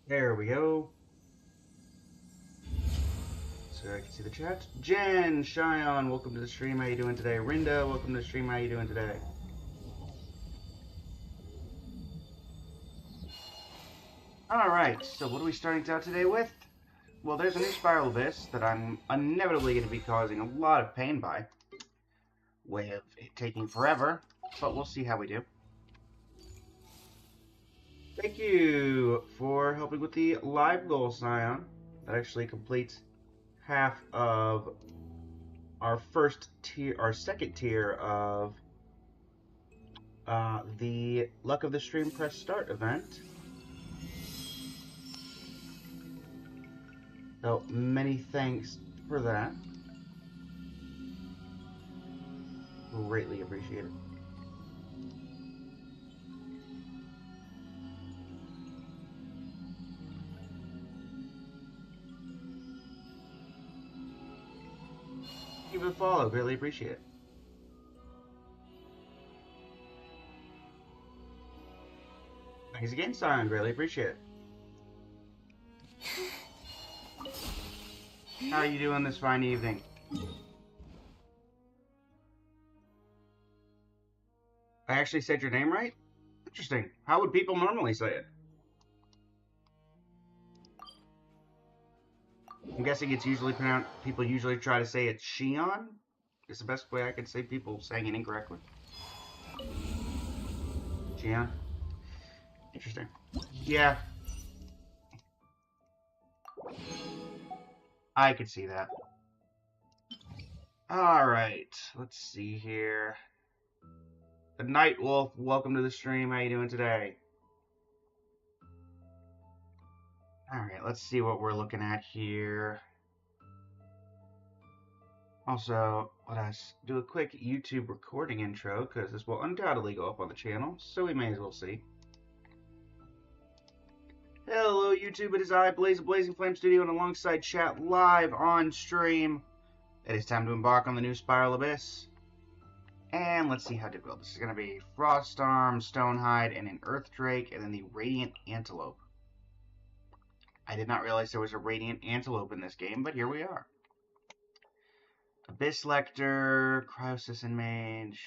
There we go. So I can see the chat. Jen, Cheyenne, welcome to the stream. How you doing today? Rinda, welcome to the stream. How you doing today? Alright, so what are we starting out today with? Well, there's a new Spiral Abyss that I'm inevitably going to be causing a lot of pain by. Way of it taking forever, but we'll see how we do. Thank you for helping with the live goal, Scion. That actually completes half of our first tier, our second tier of the Luck of the Stream Press Start event. So many thanks for that. Greatly appreciate it. Give it a follow, greatly appreciate it. Thanks again, Scion, greatly appreciate it. How are you doing this fine evening? I actually said your name right? Interesting. How would people normally say it? I'm guessing it's usually pronounced, people usually try to say it Shion? Is the best way I could say people saying it incorrectly. Shion? Interesting. Yeah. I could see that. Alright, let's see here. The Night Wolf, welcome to the stream. How you doing today? Alright, let's see what we're looking at here. Also, let us do a quick YouTube recording intro, because this will undoubtedly go up on the channel, so we may as well see. Hello YouTube, it is I, Blaze of Blazing Flame Studio, and alongside chat live on stream. It is time to embark on the new Spiral Abyss. And let's see how difficult this is going to be. Frostarm, Stonehide, and an Earth Drake, and then the Radiant Antelope. I did not realize there was a Radiant Antelope in this game, but here we are. Abyss Lector, Cryosis Mage.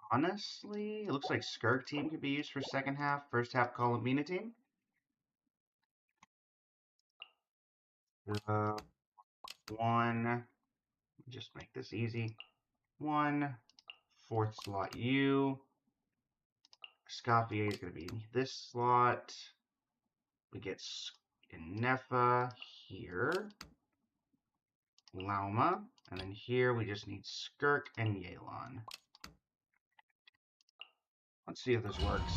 Honestly, it looks like Skirk team could be used for second half. First half, Columbina team. One. Just make this easy. 1. Fourth slot U. Scavier is going to be in this slot. We get Nefa here. Lauma. And then here we just need Skirk and Yelan. Let's see if this works.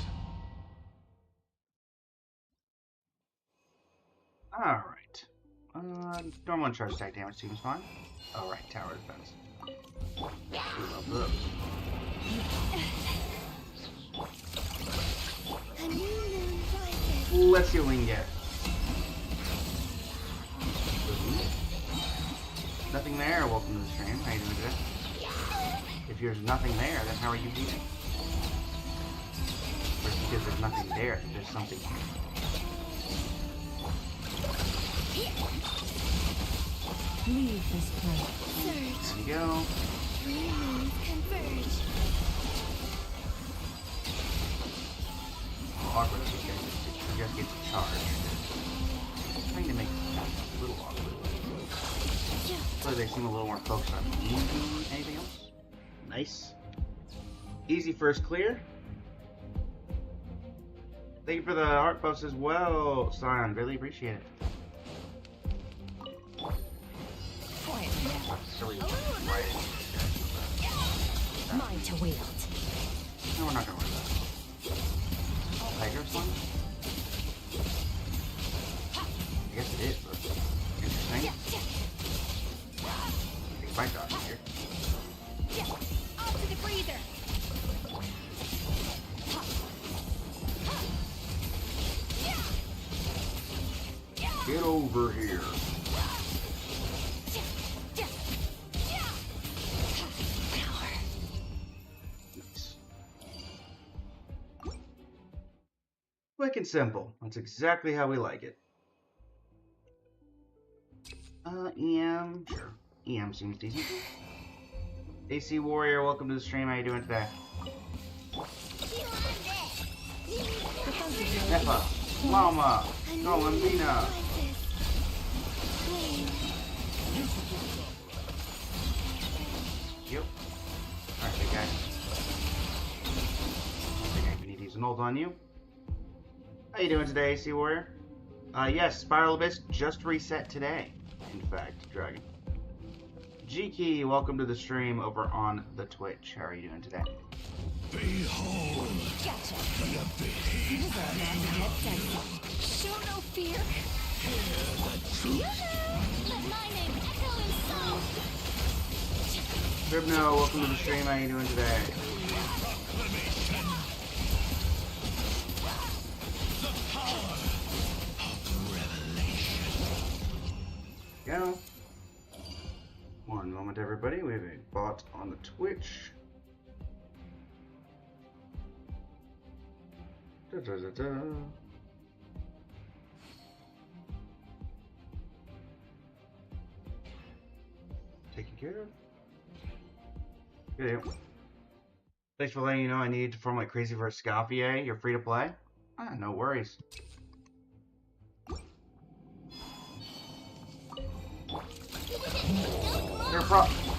Alright. Normal charge attack damage seems fine. Alright, tower defense. We love those. Let's see what we can get. Nothing there. Welcome to the stream. How you doing today? If there's nothing there, then how are you beating? First, because there's nothing there, there's something here. Leave this place. There you go. Awkward that you guys get to charge. Trying to make it a little awkward. So they seem a little more focused on anything else. Nice. Easy first clear. Thank you for the heart buffs as well, Scion. Really appreciate it. Mine to wield. No, we're not gonna worry about it. Tiger Slime? I guess it is, but interesting. Big bite dodge here. Off to the breather. Get over here. Quick and simple. That's exactly how we like it. EM. Sure. EM seems decent. AC Warrior, welcome to the stream. How you doing today? Nefa, Mama, Columbina. Yep. Alright, big guy. I think I need to use an ult on you. How you doing today, AC Warrior? Yes, Spiral Abyss just reset today. In fact, Dragon. G-Key, welcome to the stream over on the Twitch. How are you doing today? Behold! Gotcha. The abyss. You deserve man to get sense. Show no fear. Hear the truth. Let my name echo in song. Ribno, welcome to the stream. How you doing today? Proclamation. The power of revelation. Go. One moment, everybody. We have a bot on the Twitch. Da, da, da, da. Taken care of. Good. Thanks for letting you know I need to perform like crazy for a Scavier. You're free to play? Ah, no worries.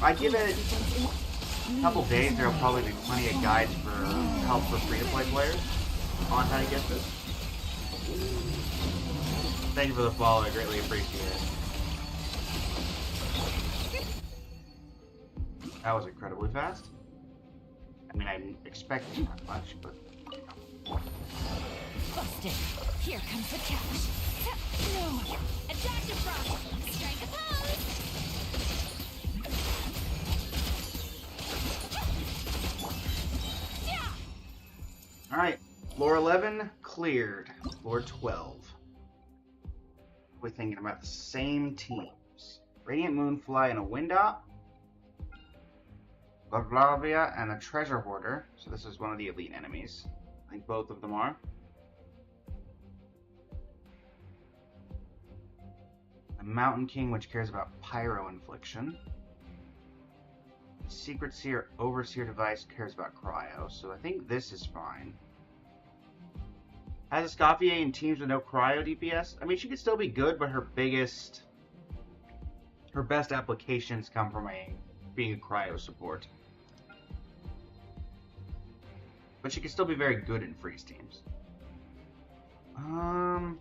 I give it a couple days, there'll probably be plenty of guides for help for free-to-play players on how to get this. Thank you for the follow, I greatly appreciate it. That was incredibly fast. I mean, I didn't expect that much, but... Busted. Here comes the catch. No. Attack the front. Strike a pose. Alright, floor 11 cleared. Floor 12. We're thinking about the same teams. Radiant Moonfly and a Windop. Glavlavia and a Treasure Hoarder. So this is one of the elite enemies. I think both of them are. A Mountain King, which cares about Pyro Infliction. Secret Seer Overseer device cares about cryo, so I think this is fine. Has a Scavier in teams with no cryo DPS? I mean, she could still be good, but her best applications come from being a cryo support. But she could still be very good in freeze teams. And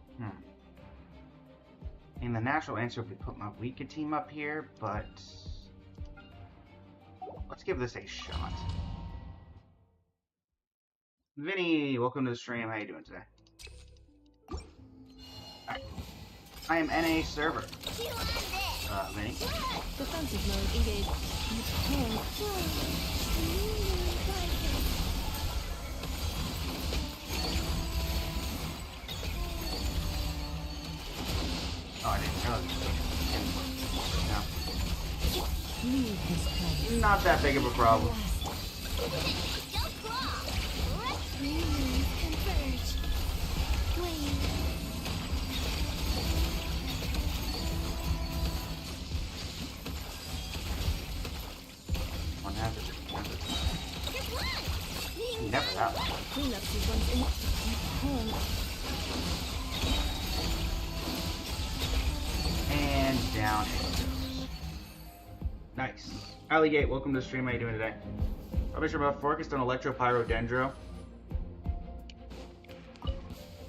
the natural answer would be put my Weka team up here, but let's give this a shot. Vinny, welcome to the stream. How you doing today? Right. I am NA server. Vinny. Defensive mode engaged. Oh, I didn't know. Leave this place. No. Not that big of a problem. One hazard. Never that one. Cleanup sequence in home. And down it goes. Nice. Allygate, welcome to the stream. How you doing today? Publisher about Focused on Electro Pyro Dendro.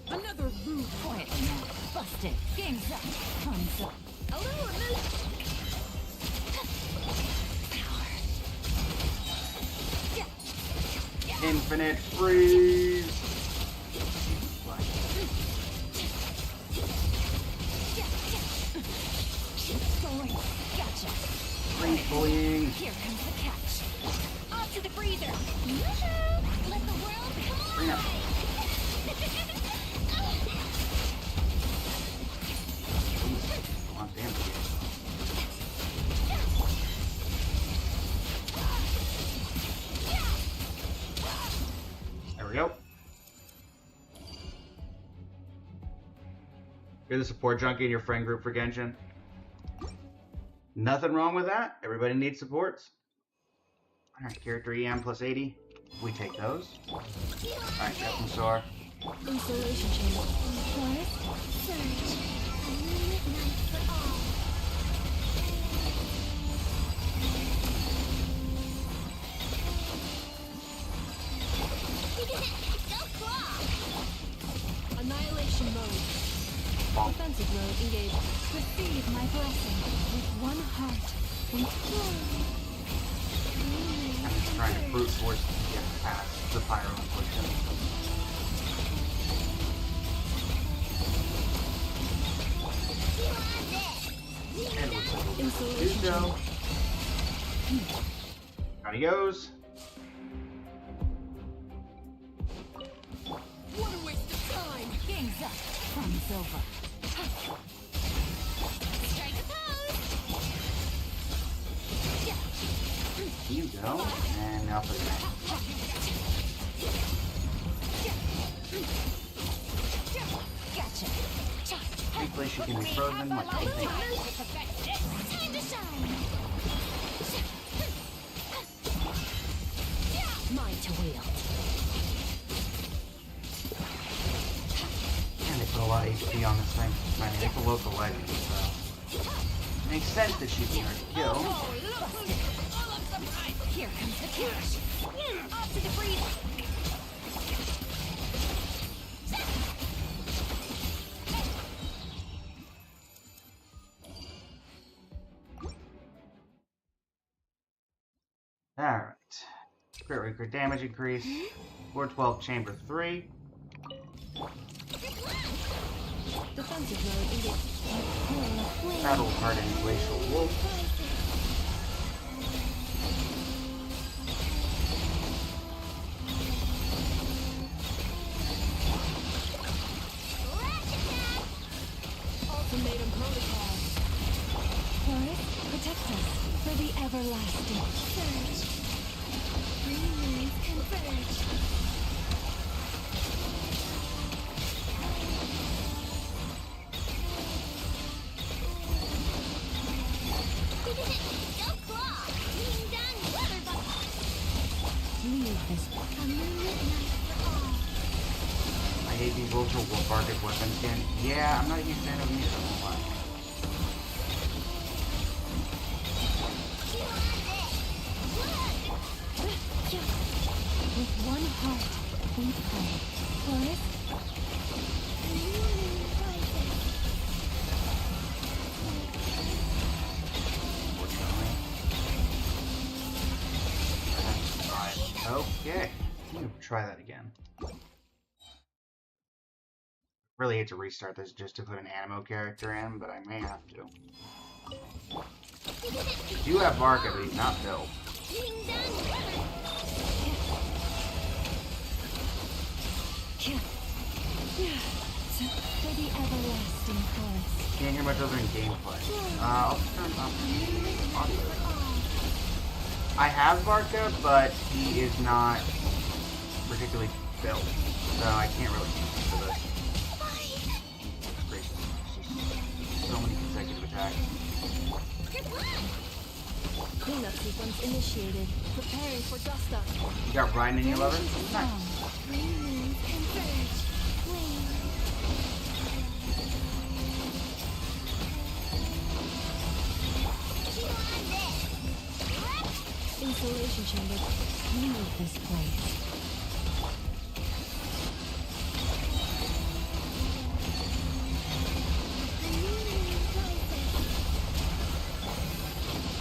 Another rude point. Busted. Game's up. Time's up. A little removed. Infinite freeze. Gotcha. Freeze bullying. Here comes the catch. Off to the freezer. Let the world come Bring up. Come on, damn it. There we go. You're the support junkie in your friend group for Genshin. Nothing wrong with that. Everybody needs supports. Alright, character EM plus 80. We take those. Alright, got some Sora. Installation chamber. Forest, surge. A midnight for all. Go claw! Annihilation mode. Offensive mode engaged. Receive my blessing with one heart. I'm just trying to brute force to get past the pyro infliction. And it looks like we'll Installation do so. chamber. Adios. What a waste of time! Game's up. Fun's over. Strike a pose! You go. And now for the next. Gotcha. Any place you can be frozen like anything. Time to shine! Mine to wield. And they put a lot of HP on this thing. I mean, it's a local legend, so it makes sense that she'd be hard to kill. Here comes the cash. Off to the freeze. Alright. Crit rate, crit damage increase. 412, chamber 3. Defensive mode engaged. Battle hardened glacial wolf. Ultimatum protocol. Forest, protect us for the everlasting. Surge. Green moons converge. Go claw! Lean down, water bubble. Leave this one. A midnight for all. I hate these ultra warbarked weapon skin. Yeah, I'm not a huge fan of them either. I won't lie. With one heart, we pray. Forest? Okay. I'm gonna try that again. Really hate to restart this just to put an animo character in, but I may have to. I do have Varka, but he's not built. For the everlasting forest. Can't hear much other than gameplay. I'll turn off the audio. I have Varka, but he is not particularly built, so I can't really use him for this. So many consecutive attacks. Cleanup sequence initiated. Preparing for dust up. You got Ryan in your lover? Nice. Green moons converge. Insulation chamber. Leave this place.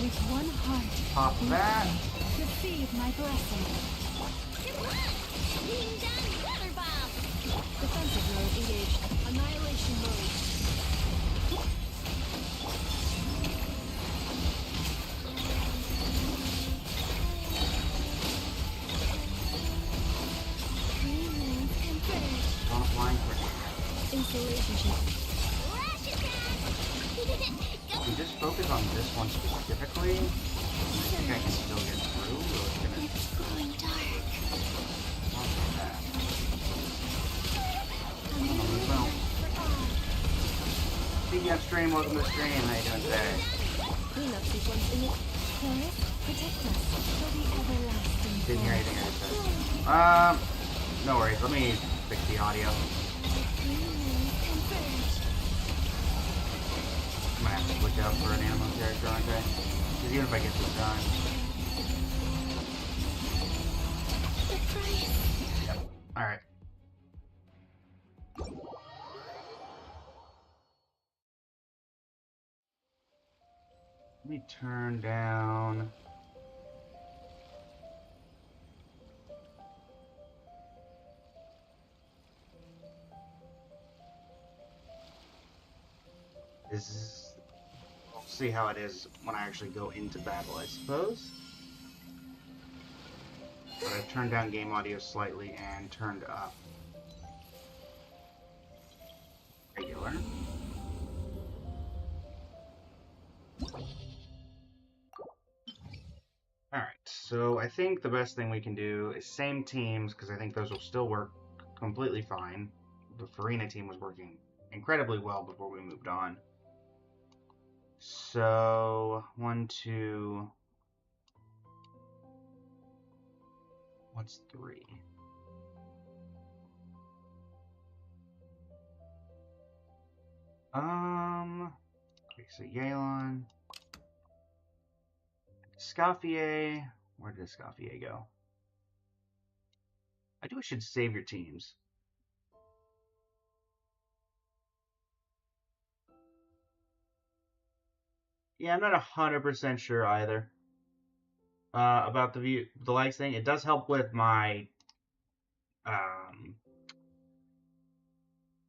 With one heart, Pop that. receive my blessing. Defensive mode engaged. Annihilation mode. On a flying quick. Insulation chamber. If we just focus on this one specifically, I think I can still get through. Or it's Growing dark. not like that. Oh, we will. Piggy on stream, welcome to the stream. How you doing today? Cleanup sequence in it. Forest, protect us for the everlasting. Didn't hear anything I just said. No worries. Let me fix the audio. I'm gonna have to switch out for an animal character, aren't I? Because even if I get this done. Yep. Alright. Let me turn down. This is. We'll see how it is when I actually go into battle, I suppose. But I've turned down game audio slightly and turned up regular. Alright, so I think the best thing we can do is same teams, because I think those will still work completely fine. The Farina team was working incredibly well before we moved on. So, 1, 2... What's 3? Okay, so Yelan... Scaffier... Where did Scaffier go? I do. I should save your teams. Yeah, I'm not 100% sure either. About the likes thing. It does help with my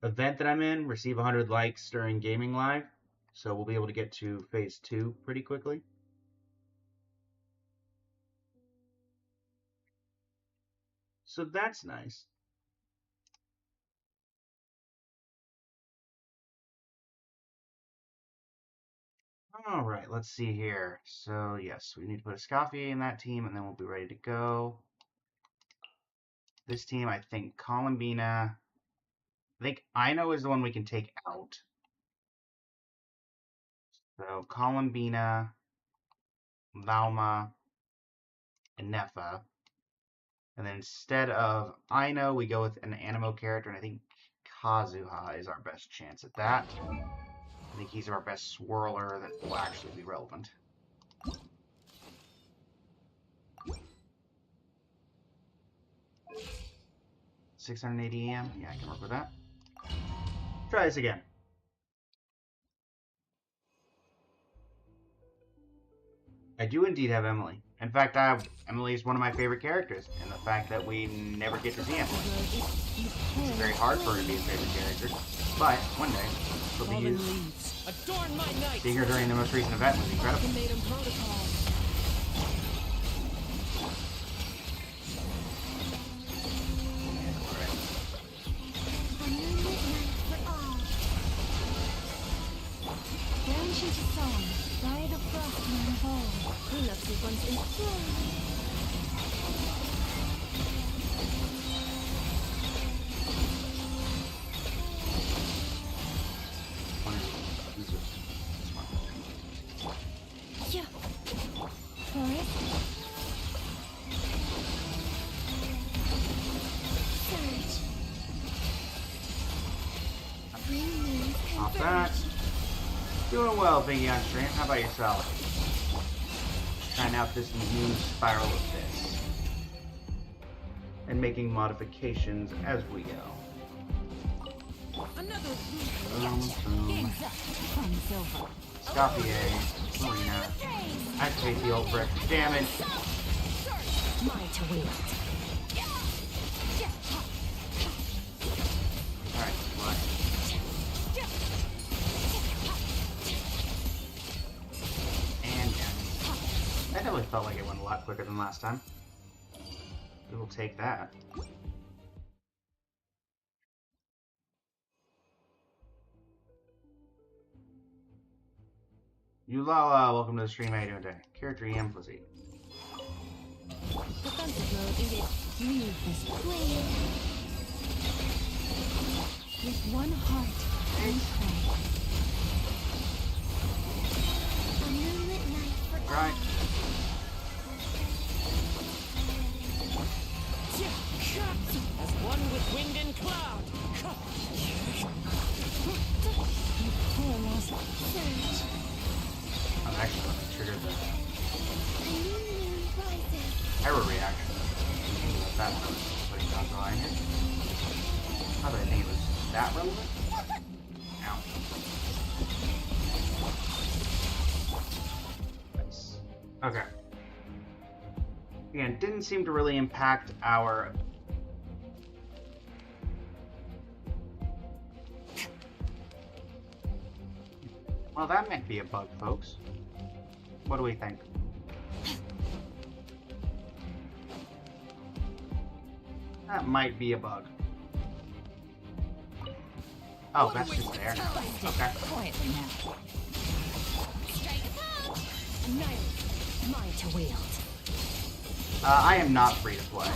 event that I'm in. Receive 100 likes during gaming live. So we'll be able to get to phase 2 pretty quickly. So that's nice. Alright, let's see here. So, yes, we need to put a Scaffier in that team, and then we'll be ready to go. This team, I think Columbina... I think Ino is the one we can take out. So, Columbina, Valma, and Nefa. And then instead of Ino, we go with an Animo character, and I think Kazuha is our best chance at that. I think he's our best swirler that will actually be relevant. $680 EM? Yeah, I can work with that. Try this again. I do indeed have Emily. In fact, Emily is one of my favorite characters, and the fact that we never get to see Emily. It's very hard for her to be a favorite character, but one day she'll be used. Seeing her during the most recent event was incredible. Cleanup sequence in yeah. Forest. Surge. Off that. Doing well, Biggie on stream. How about yourself? Trying out this new Spiral Abyss. And making modifications as we go. Scaffier, Marina. Activate the ult for extra damage. Alright, what? And damage. That definitely felt like it went a lot quicker than last time. We will take that. Ulala, welcome to the stream. How you doing today? Character EM plus 8. Defensive mode engaged. Leave this plane. With one heart and pride. Wind and cloud. Poor lost surge. I'm actually going to trigger the A new moon rises. error reaction. That one was putting down the line here. How did I think it was that relevant? Ow. Nice. Okay. Again, didn't seem to really impact our... Well, that might be a bug, folks. What do we think? That might be a bug. Oh, that's just there. Okay. Quietly now. Strike a pose. Annihilate. Mine to wield. I am not free to play.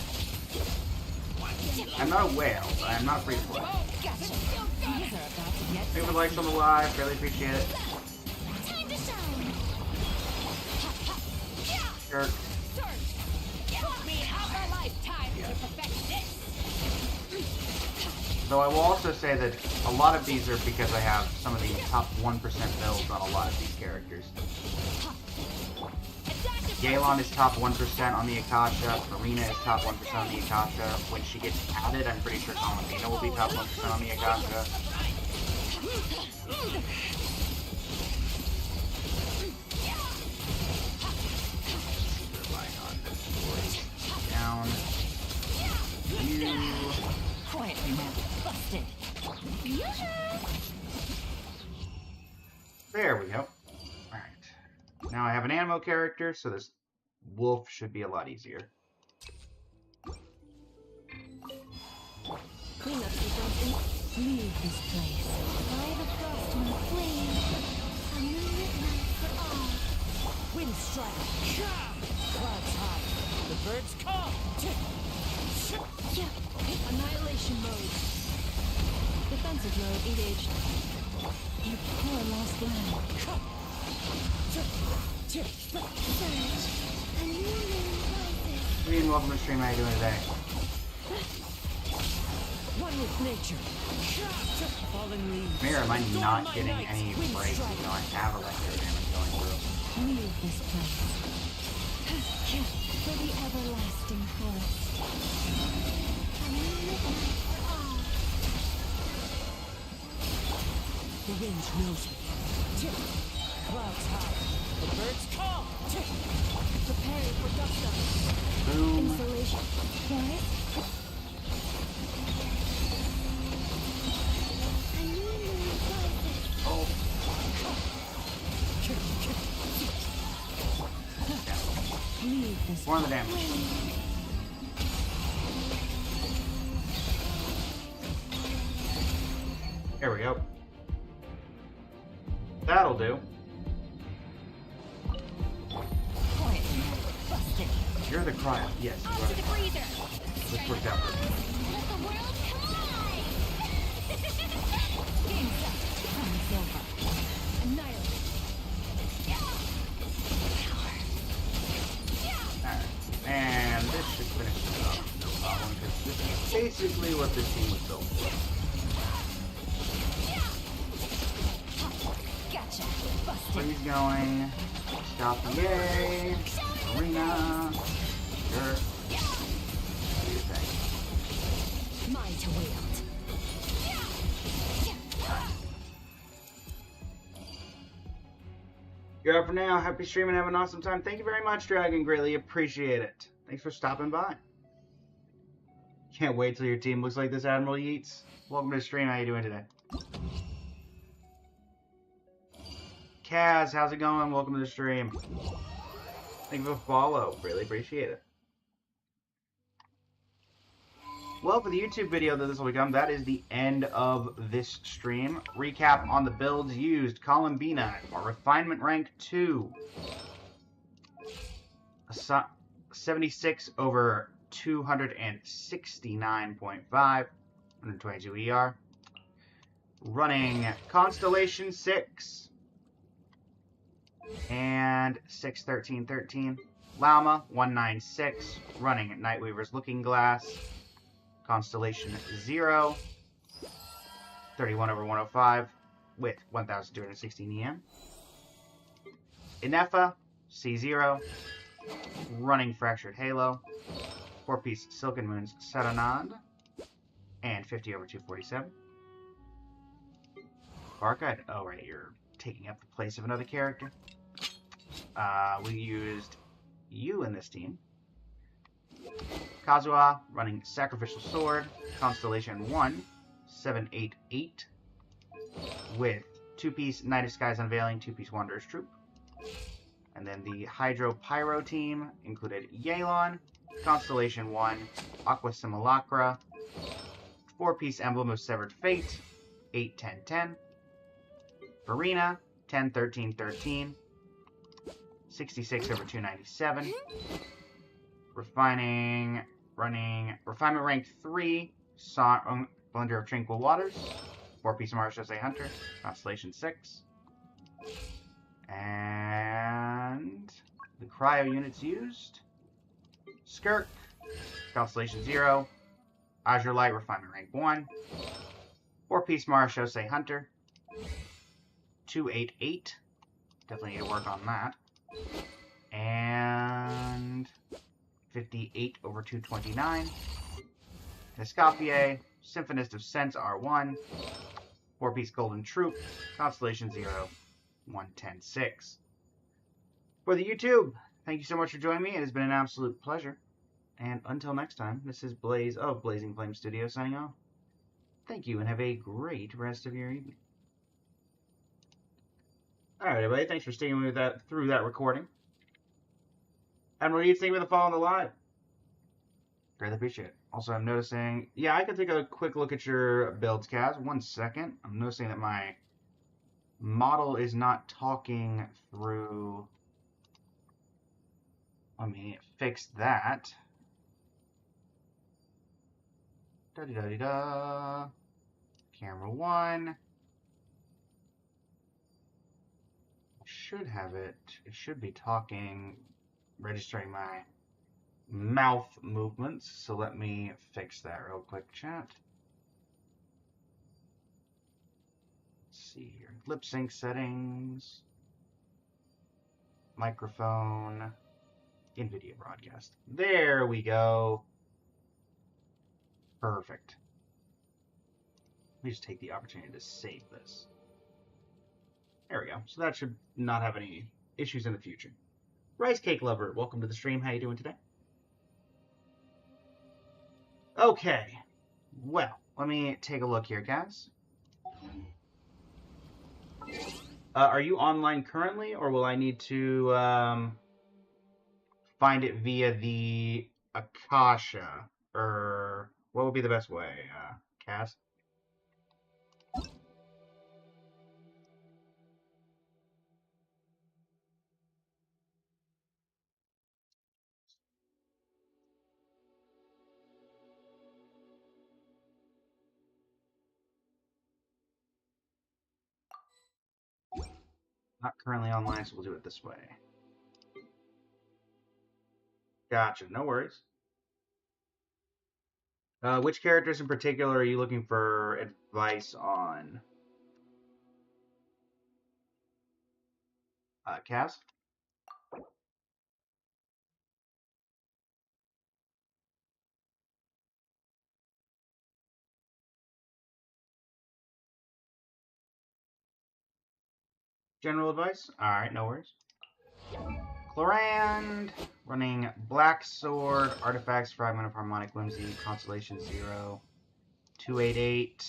I'm not a whale, but I'm not free to play. Gotcha. These are about to get Thank you for likes on the live. Really appreciate it. time to shine. Sure. Took me half a lifetime to perfect this. Though I will also say that a lot of these are because I have some of the top 1% builds on a lot of these characters. Galon is top 1% on the Akasha. Marina is top 1% on the Akasha. When she gets added, I'm pretty sure Columbina will be top 1% on the Akasha. Down. You. Quietly now. Busted. There we go. Alright. Now I have an ammo character, so this wolf should be a lot easier. Clean up your broken. Leave this place. By the frost and flame. A moonlit night for all. Wind strike. Clouds high. The birds call. Annihilation mode. Defensive mode engaged. You poor lost lamb. Surge. A new moon rises. Hey, and welcome to the stream. How you doing today? One with nature. Fallen leaves. Mayor, am I Storm not my getting nights. any Wind breaks? strike. You know, I have electro damage going through. Leave this place. For the everlasting forest. A moonlit night for all. The wind knows me. Clouds high. The birds call. Preparing for dust up. Boom. Insulation. Forest. A new moon rises. Oh. Leave this More of the damage. There we go. That'll do. Quietly now. Busted. You're the cryo. Yes, you are Onto the the cryo. freezer. This worked out for me. Let the world collide. Game's up. Time's over. Annihilate. Alright. And this should finish it up. No problem, because this is basically what this team was built for. Gotcha. Busted. Freeze going. Stop the yay. Arena. Sure. Do your thing. Mine to wield. You're up for now. Happy streaming. Have an awesome time. Thank you very much, Dragon. Greatly appreciate it. Thanks for stopping by. Can't wait till your team looks like this, Admiral Yeats. Welcome to the stream. How you doing today? Kaz, how's it going? Welcome to the stream. Thank you for the follow. Really appreciate it. Well, for the YouTube video that this will become, that is the end of this stream. Recap on the builds used. Columbina, Refinement Rank 2. 76 over 269.5. 122 ER. Running Constellation 6. And 61313. Lama 196. Running Nightweaver's Looking Glass. Constellation 0. 31 over 105 with 1,216 EM. Inefa, C0. Running Fractured Halo. 4-piece Silken Moons Serenade. And 50 over 247. Barkite. Oh, right, you're taking up the place of another character. We used you in this team. Kazuha, running Sacrificial Sword. Constellation 1. 788. With 2-piece Night of Skies Unveiling, 2-piece Wanderer's Troop. And then the Hydro Pyro team included Yelan, Constellation 1, Aqua Simulacra, 4-piece Emblem of Severed Fate, 8, 10, 10. Farina, 10, 13, 13. 66 over 297. Refinement Rank 3, Blender of Tranquil Waters, 4-piece Marshose Hunter, Constellation 6. And the cryo units used. Skirk, Constellation 0, Azure Light, Refinement Rank 1, 4-piece Marshose Hunter, 288. Definitely need to work on that. And 58 over 229. Nescapier, Symphonist of Sense R1, 4-piece Golden Troop, Constellation 0, 110.6. For the YouTube, thank you so much for joining me. It has been an absolute pleasure. And until next time, this is Blaze of Blazing Flame Studio signing off. Thank you and have a great rest of your evening. Alright, everybody, thanks for sticking with that through that recording. And what do you think of the follow on the live? Greatly appreciate it. Also, I'm noticing, yeah, I can take a quick look at your builds, Kaz. 1 second. I'm noticing that my model is not talking through. Let me fix that. Da-da-da-da-da. Camera 1. Should have it. It should be talking, registering my mouth movements. So let me fix that real quick, chat. Let's see here. Lip sync settings. Microphone. NVIDIA broadcast. There we go. Perfect. Let me just take the opportunity to save this. There we go. So that should not have any issues in the future. Rice Cake Lover, welcome to the stream. How you doing today? Okay. Well, let me take a look here, guys. Are you online currently, or will I need to find it via the Akasha? Or what would be the best way, Cass? Not currently online, so we'll do it this way. Gotcha, no worries. Which characters in particular are you looking for advice on? Cass? General advice? Alright, no worries. Clorand, running Black Sword, Artifacts, Fragment of Harmonic Whimsy, Constellation 0, 288,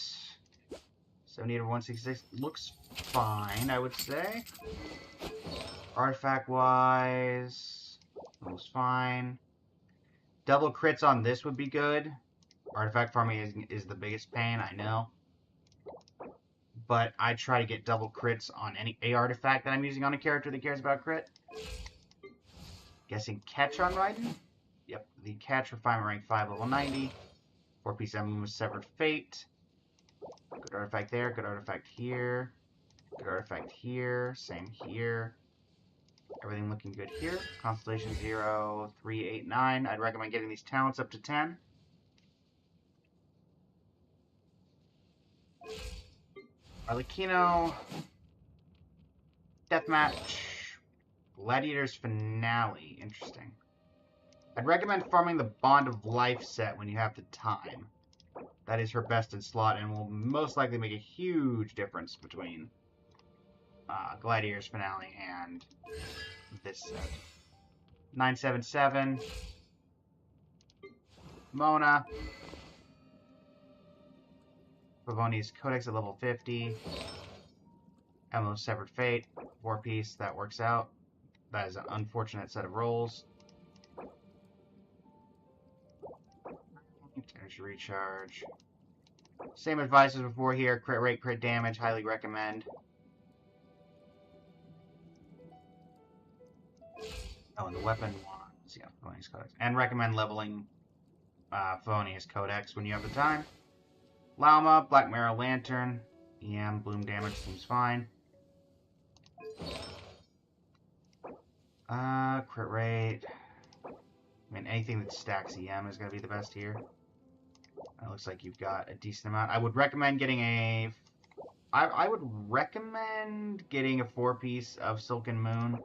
78 over 166. Looks fine, I would say. Artifact-wise, looks fine. Double crits on this would be good. Artifact farming is the biggest pain, I know. But I try to get double crits on any artifact that I'm using on a character that cares about crit. Guessing catch on Raiden? Yep, the catch refinement rank 5 level 90. 4-piece emblem with Severed Fate. Good artifact there, good artifact here. Good artifact here, same here. Everything looking good here. Constellation 0, 3, 8, 9. I'd recommend getting these talents up to 10. Arlecchino. Deathmatch. Gladiator's Finale. Interesting. I'd recommend farming the Bond of Life set when you have the time. That is her best in slot and will most likely make a huge difference between Gladiator's Finale and this set. 977. Mona. Pavoni's Codex at level 50. Emlo's Severed Fate. War Piece. That works out. That is an unfortunate set of rolls. Energy recharge. Same advice as before here. Crit rate, crit damage. Highly recommend. Oh, and the weapon ones. Yeah, Favonius Codex. And recommend leveling Favonius Codex when you have the time. Lauma, Black Mirror Lantern. EM, bloom damage seems fine. Crit rate. I mean, anything that stacks EM is going to be the best here. It looks like you've got a decent amount. I would recommend getting a... I would recommend getting a 4-piece of Silken Moon.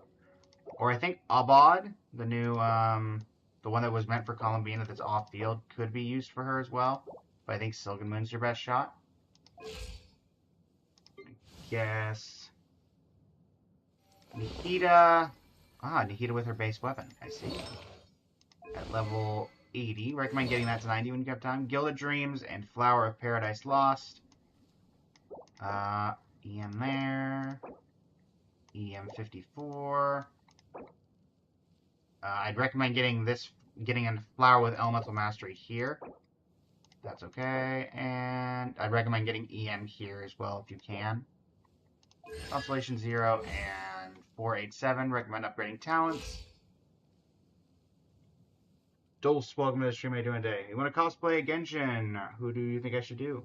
Or I think Abad, the new, the one that was meant for Columbina that's off-field, could be used for her as well. But I think Silken Moon's your best shot. I guess... Nihida... Ah, Nihida with her base weapon. I see. At level 80. Recommend getting that to 90 when you have time. Gilded Dreams and Flower of Paradise Lost. EM there. EM 54. I'd recommend getting a Flower with Elemental Mastery here. That's okay. And I'd recommend getting EM here as well if you can. Constellation 0 and 487. Recommend upgrading talents. Dulce, welcome to the stream. How you doing today? You want to cosplay a Genshin? Who do you think I should do?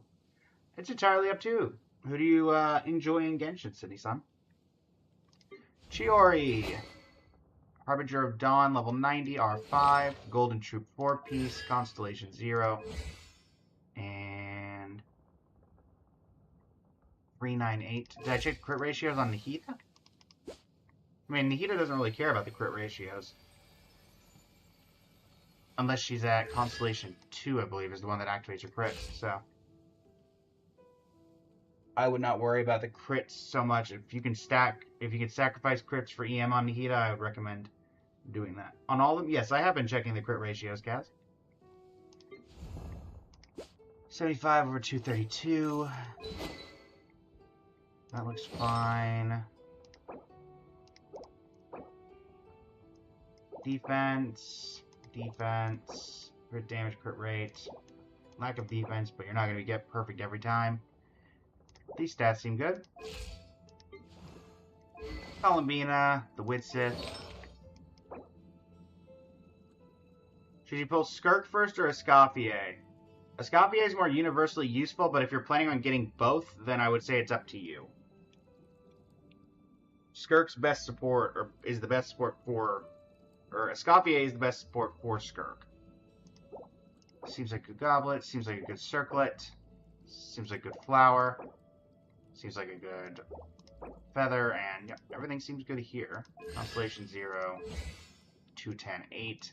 It's entirely up to you. Who do you enjoy in Genshin, Sydney-san? Chiori. Harbinger of Dawn, level 90, R5. Golden Troop 4-piece, Constellation 0. And... 398. Did I check crit ratios on Nihida? I mean, Nihida doesn't really care about the crit ratios. Unless she's at Constellation 2, I believe, is the one that activates her crits, so... I would not worry about the crits so much. If you can sacrifice crits for EM on Nihida, I would recommend doing that. On all of them, yes, I have been checking the crit ratios, Kaz. 75 over 232. That looks fine. Defense, crit damage, crit rate. Lack of defense, but you're not going to get perfect every time. These stats seem good. Columbina, the Wit Sith. Should you pull Skirk first or Escoffier? Escoffier is more universally useful, but if you're planning on getting both, then I would say it's up to you. Skirk's best support, or is the best support for... Or Escoffier is the best support for Skirk. Seems like a good goblet, seems like a good circlet, seems like a good flower, seems like a good feather, and yep, everything seems good here. Constellation 0, 210, 8,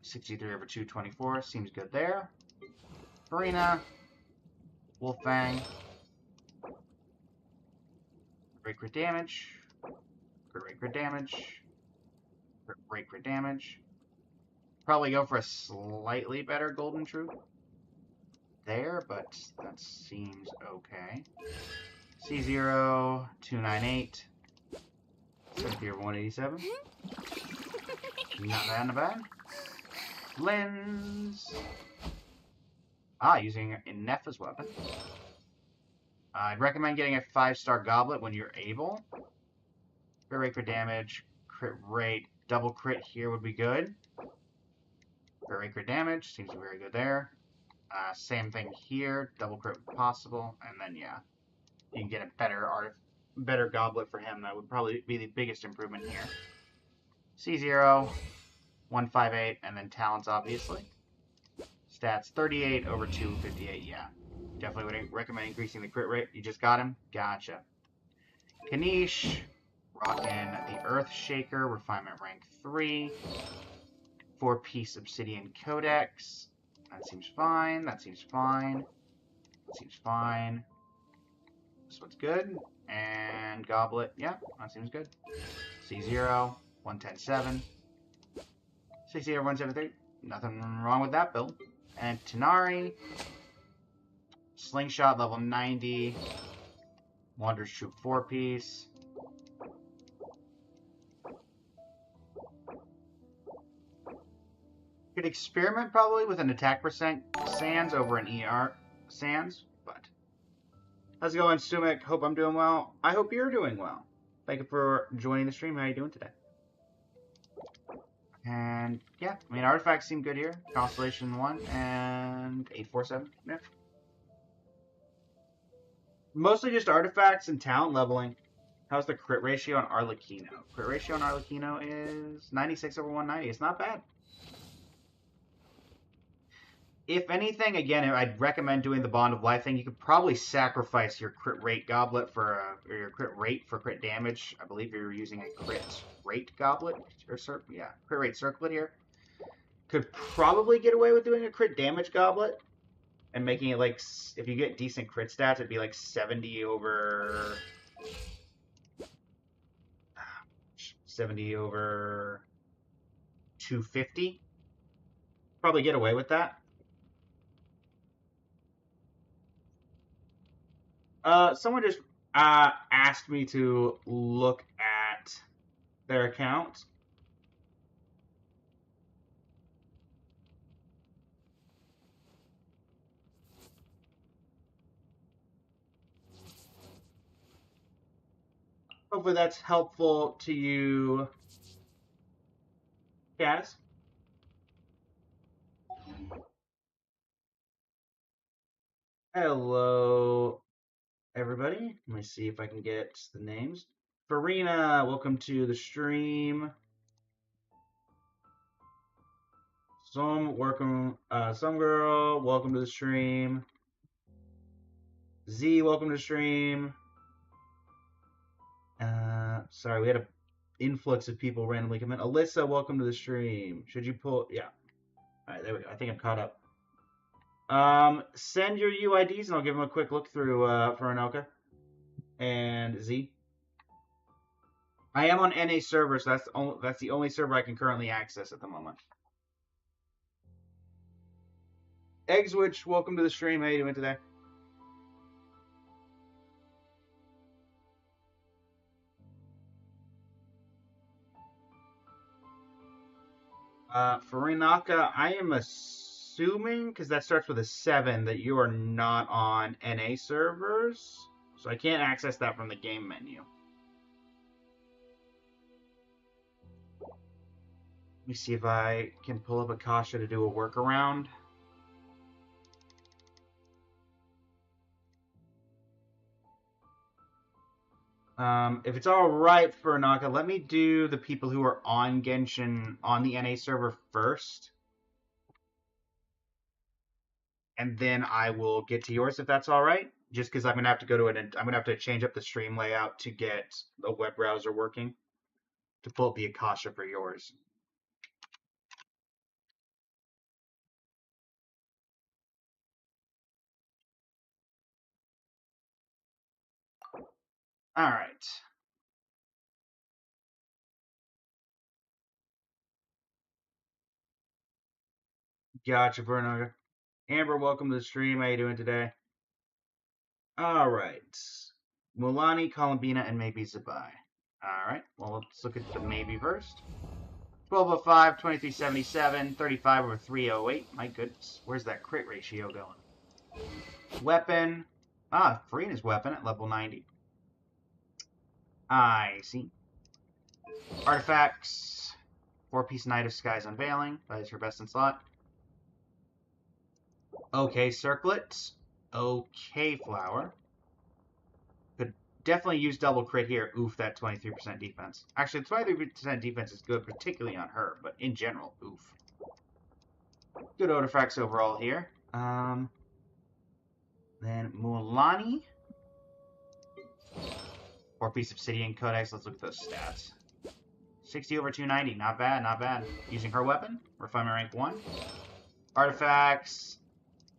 63 over 224, seems good there. Farina, Wolfang, crit damage, crit damage, crit damage. Probably go for a slightly better Golden Troop there, but that seems okay. C0, 298, 70 over 187. Not bad, not bad. Lens. Ah, using Innefa's weapon. I'd recommend getting a 5-star goblet when you're able. Crit rate for damage, crit rate, double crit here would be good. Crit rate, crit damage, seems very good there. Same thing here, double crit possible, and then yeah, you can get a better goblet for him. That would probably be the biggest improvement here. C0, 158, and then talents obviously. stats. 38 over 258, yeah. Definitely would recommend increasing the crit rate. You just got him? Gotcha. Kanish, rockin' the Earth Shaker, refinement rank 3. 4-piece obsidian codex. That seems fine. That seems fine. That seems fine. This one's good. And goblet. Yeah, that seems good. C0, 110.7. 68 over 173. Nothing wrong with that build. And Tanari. Slingshot level 90. Wanderer's Troop 4-piece. Could experiment probably with an attack percent Sans over an ER Sans, but how's it going, Sumic? Hope I'm doing well. I hope you're doing well. Thank you for joining the stream. How are you doing today? And yeah, I mean, artifacts seem good here. Constellation 1 and 847. Yeah. Mostly just artifacts and talent leveling. How's the crit ratio on Arlecchino? Crit ratio on Arlecchino is 96 over 190. It's not bad. If anything, again, I'd recommend doing the Bond of Life thing. You could probably sacrifice your crit rate goblet for or your crit rate for crit damage. I believe you're using a crit rate goblet or yeah, crit rate circlet here. Could probably get away with doing a crit damage goblet and making it like, if you get decent crit stats, it'd be like 70 over 250. Probably get away with that. Someone just asked me to look at their account. Hopefully that's helpful to you, guys. Hello, everybody. Let me see if I can get the names. Farina, welcome to the stream. Some girl, welcome to the stream. Z, welcome to the stream. Sorry, we had an influx of people randomly come in. Alyssa, welcome to the stream. Should you pull? Yeah. All right, there we go. I think I'm caught up. Send your UIDs and I'll give them a quick look through for Anoka and Z. I am on NA servers. So that's the only server I can currently access at the moment. Eggswitch, welcome to the stream. How you doing today? Farinaka, I am assuming, because that starts with a 7, that you are not on NA servers. So I can't access that from the game menu. Let me see if I can pull up Akasha to do a workaround. If it's all right for Naka, let me do the people who are on Genshin on the NA server first, and then I will get to yours if that's all right. Just because I'm gonna have to go to it, and I'm gonna have to change up the stream layout to get a web browser working to pull up the Akasha for yours. All right. Gotcha, Bruno. Amber, welcome to the stream. How you doing today? All right. Mulani, Columbina, and maybe Zabai. All right. Well, let's look at the maybe first. 1205, 2377, 35 over 308. My goodness. Where's that crit ratio going? Weapon. Farina's weapon at level 90. I see. Artifacts. 4-piece Night of Sky's Unveiling. That is her best in slot. Okay, Circlet. Okay, Flower. Could definitely use double crit here. Oof, that 23% defense. Actually, 23% defense is good, particularly on her, but in general, oof. good artifacts overall here. Then Mulani. 4-piece Obsidian Codex. Let's look at those stats. 60 over 290. Not bad, not bad. Using her weapon. Refinement rank 1. Artifacts.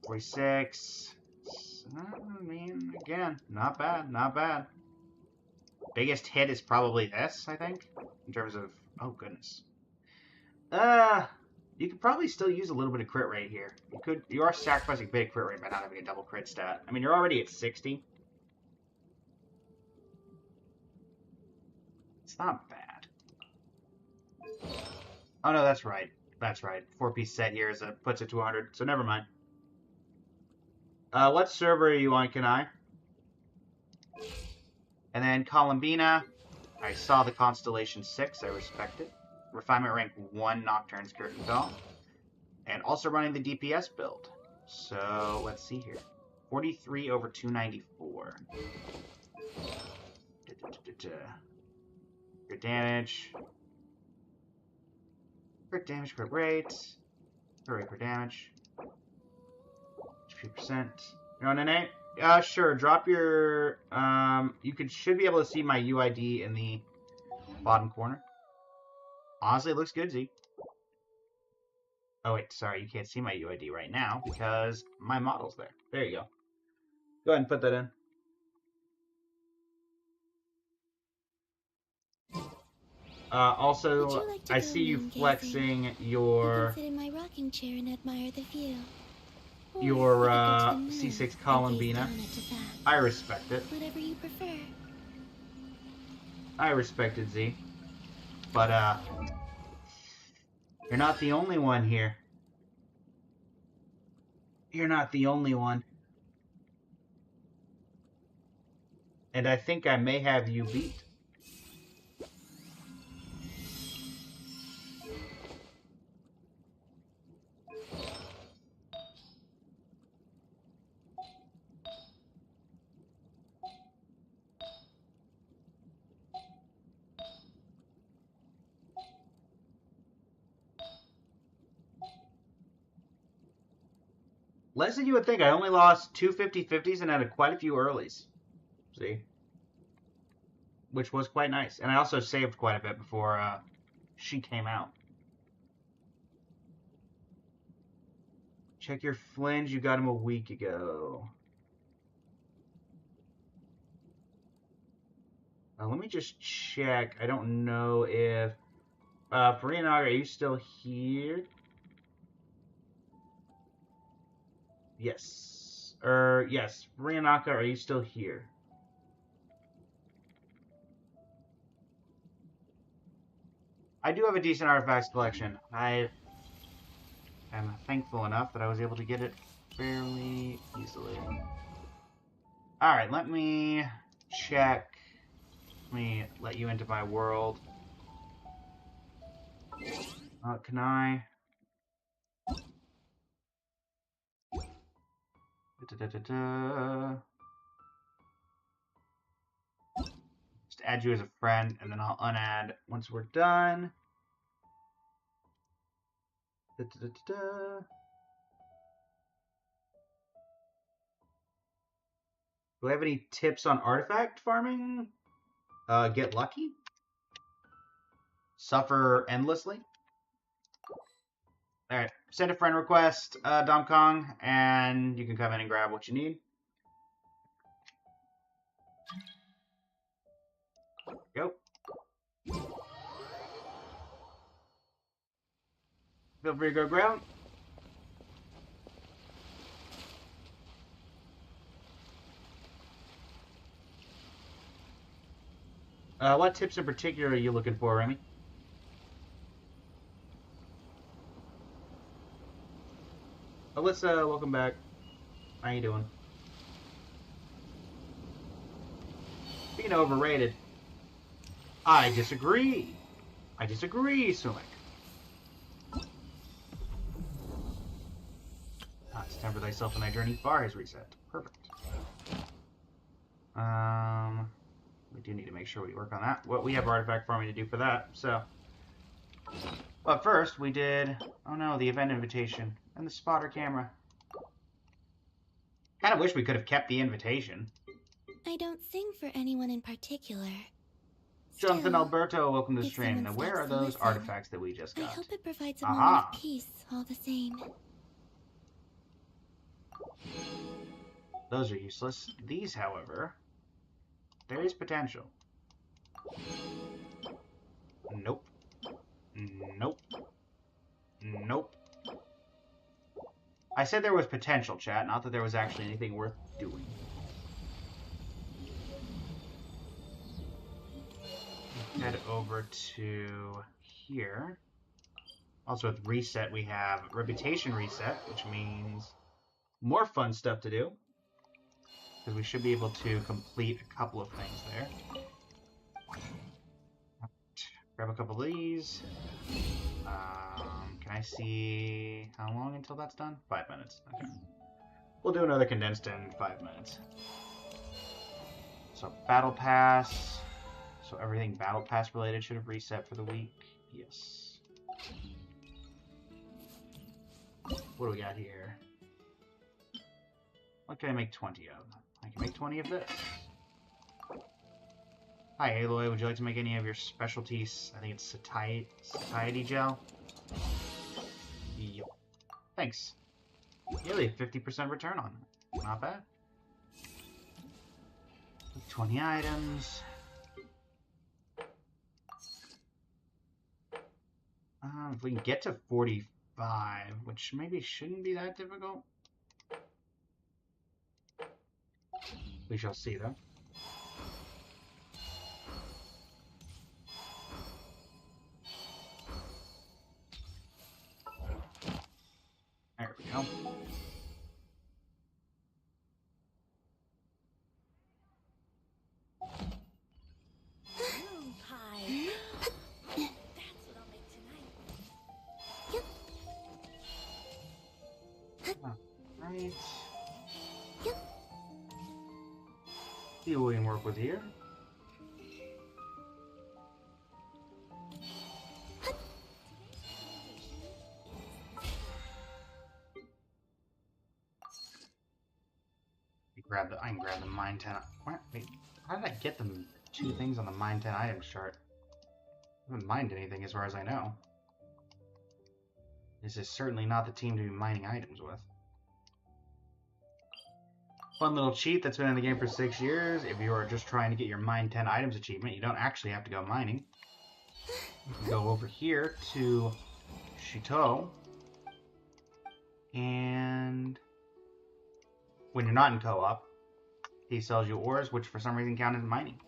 46. I mean, again, not bad, not bad. Biggest hit is probably this, I think. In terms of... Oh, goodness. You could probably still use a little bit of crit rate here. You are sacrificing big crit rate by not having a double crit stat. I mean, you're already at 60. It's not bad. Oh, no, that's right. That's right. 4-piece set here puts it to 100, so never mind. What server are you on, Kanai? And then Columbina. I saw the Constellation 6. I respect it. Refinement rank 1 Nocturne's Curtain Call. And also running the DPS build. So, let's see here. 43 over 294. Crit damage. Crit damage, crit rate. Crit rate, crit damage. HP%. You're on an 8? Sure. Drop your... should be able to see my UID in the bottom corner. Honestly, it looks good, Z. Oh, wait. Sorry, you can't see my UID right now because my model's there. There you go. Go ahead and put that in. Also, Would you like to I go see you moon flexing gazing? your... You can sit in my rocking chair and admire the view. Or your we could go to the moon C6 and gaze Columbina. down at Japan. I respect it. Whatever you prefer. I respect it, Z. But, you're not the only one here. You're not the only one. And I think I may have you beat. Less than you would think. I only lost 2 50-50s and had quite a few earlies. See? Which was quite nice. And I also saved quite a bit before she came out. Check your flinge. You got him a week ago. Let me just check. I don't know if... Farinaga, are you still here? Yes. Yes. Rianaka, are you still here? I do have a decent artifacts collection. I am thankful enough that I was able to get it fairly easily. Alright, let me check. Let me let you into my world. Can I... Just add you as a friend, and then I'll unadd once we're done. Do I have any tips on artifact farming? Get lucky? Suffer endlessly? Alright, send a friend request, Dom Kong, and you can come in and grab what you need. Go. Feel free to go grab. What tips in particular are you looking for, Remy? Alyssa, welcome back. How you doing? Being overrated. I disagree. I disagree, Sumic. Temper thyself in thy journey. Bar has reset. Perfect. We do need to make sure we work on that. Well, we have artifact farming to do for that, so. But first, we did, oh no, the event invitation and the spotter camera. Kind of wish we could have kept the invitation. I don't sing for anyone in particular. Jonathan Still, Alberto, welcome to the if stream. someone Now, where are stops to those listen, artifacts that we just I got? hope it provides a moment Aha! of peace all the same. Those are useless. These, however, there is potential. Nope. Nope. Nope. I said there was potential, chat, not that there was actually anything worth doing. Head over to here. Also with reset, we have reputation reset, which means more fun stuff to do. Because we should be able to complete a couple of things there. Grab a couple of these. Can I see how long until that's done? 5 minutes. Okay. We'll do another condensed in 5 minutes. So Battle Pass. So everything Battle Pass related should have reset for the week. Yes. What do we got here? What can I make 20 of? I can make 20 of this. Hi Aloy, would you like to make any of your specialties? I think it's satiety gel. Yep. Thanks. Nearly a 50% return on it. Not bad. 20 items. If we can get to 45, which maybe shouldn't be that difficult. We shall see, though. There we go. Moon pie. That's what I'll make tonight. Right. See what we can work with here. I can grab the mine 10. Wait, how did I get the 2 things on the mine 10 items chart? I haven't mined anything as far as I know. This is certainly not the team to be mining items with. Fun little cheat that's been in the game for 6 years. If you are just trying to get your mine 10 items achievement, you don't actually have to go mining. You can go over here to Chateau, and when you're not in co-op, he sells you ores, which for some reason count as mining.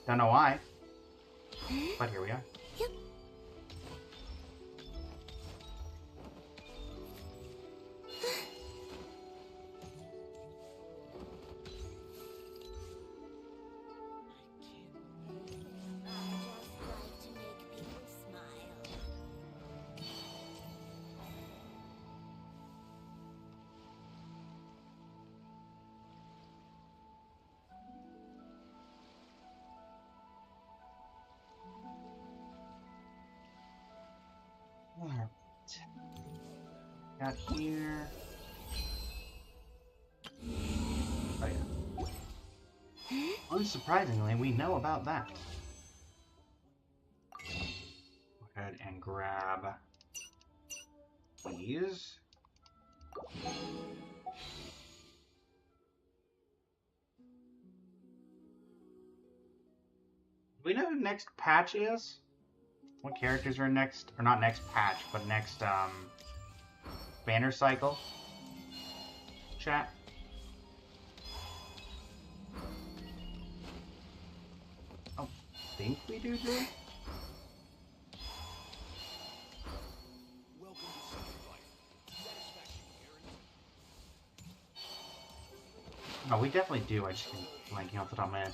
Don't know why, but here we are. Alright. Got here. Oh yeah. Unsurprisingly, we know about that. Go ahead and grab these. Do we know who next patch is? What characters are next, or not next patch, but next banner cycle? Chat. Oh, think we do. Welcome to Second Life. Satisfaction guaranteed. No, we definitely do. I just can't blanking off the top of my head.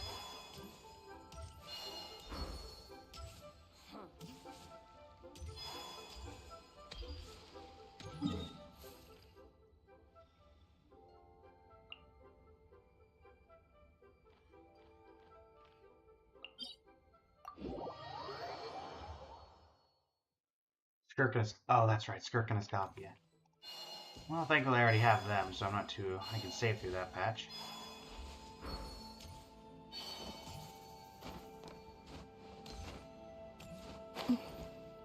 Skirk and oh, that's right, Skirk and Escopia. Well, thankfully I already have them, so I'm not too... I can save through that patch.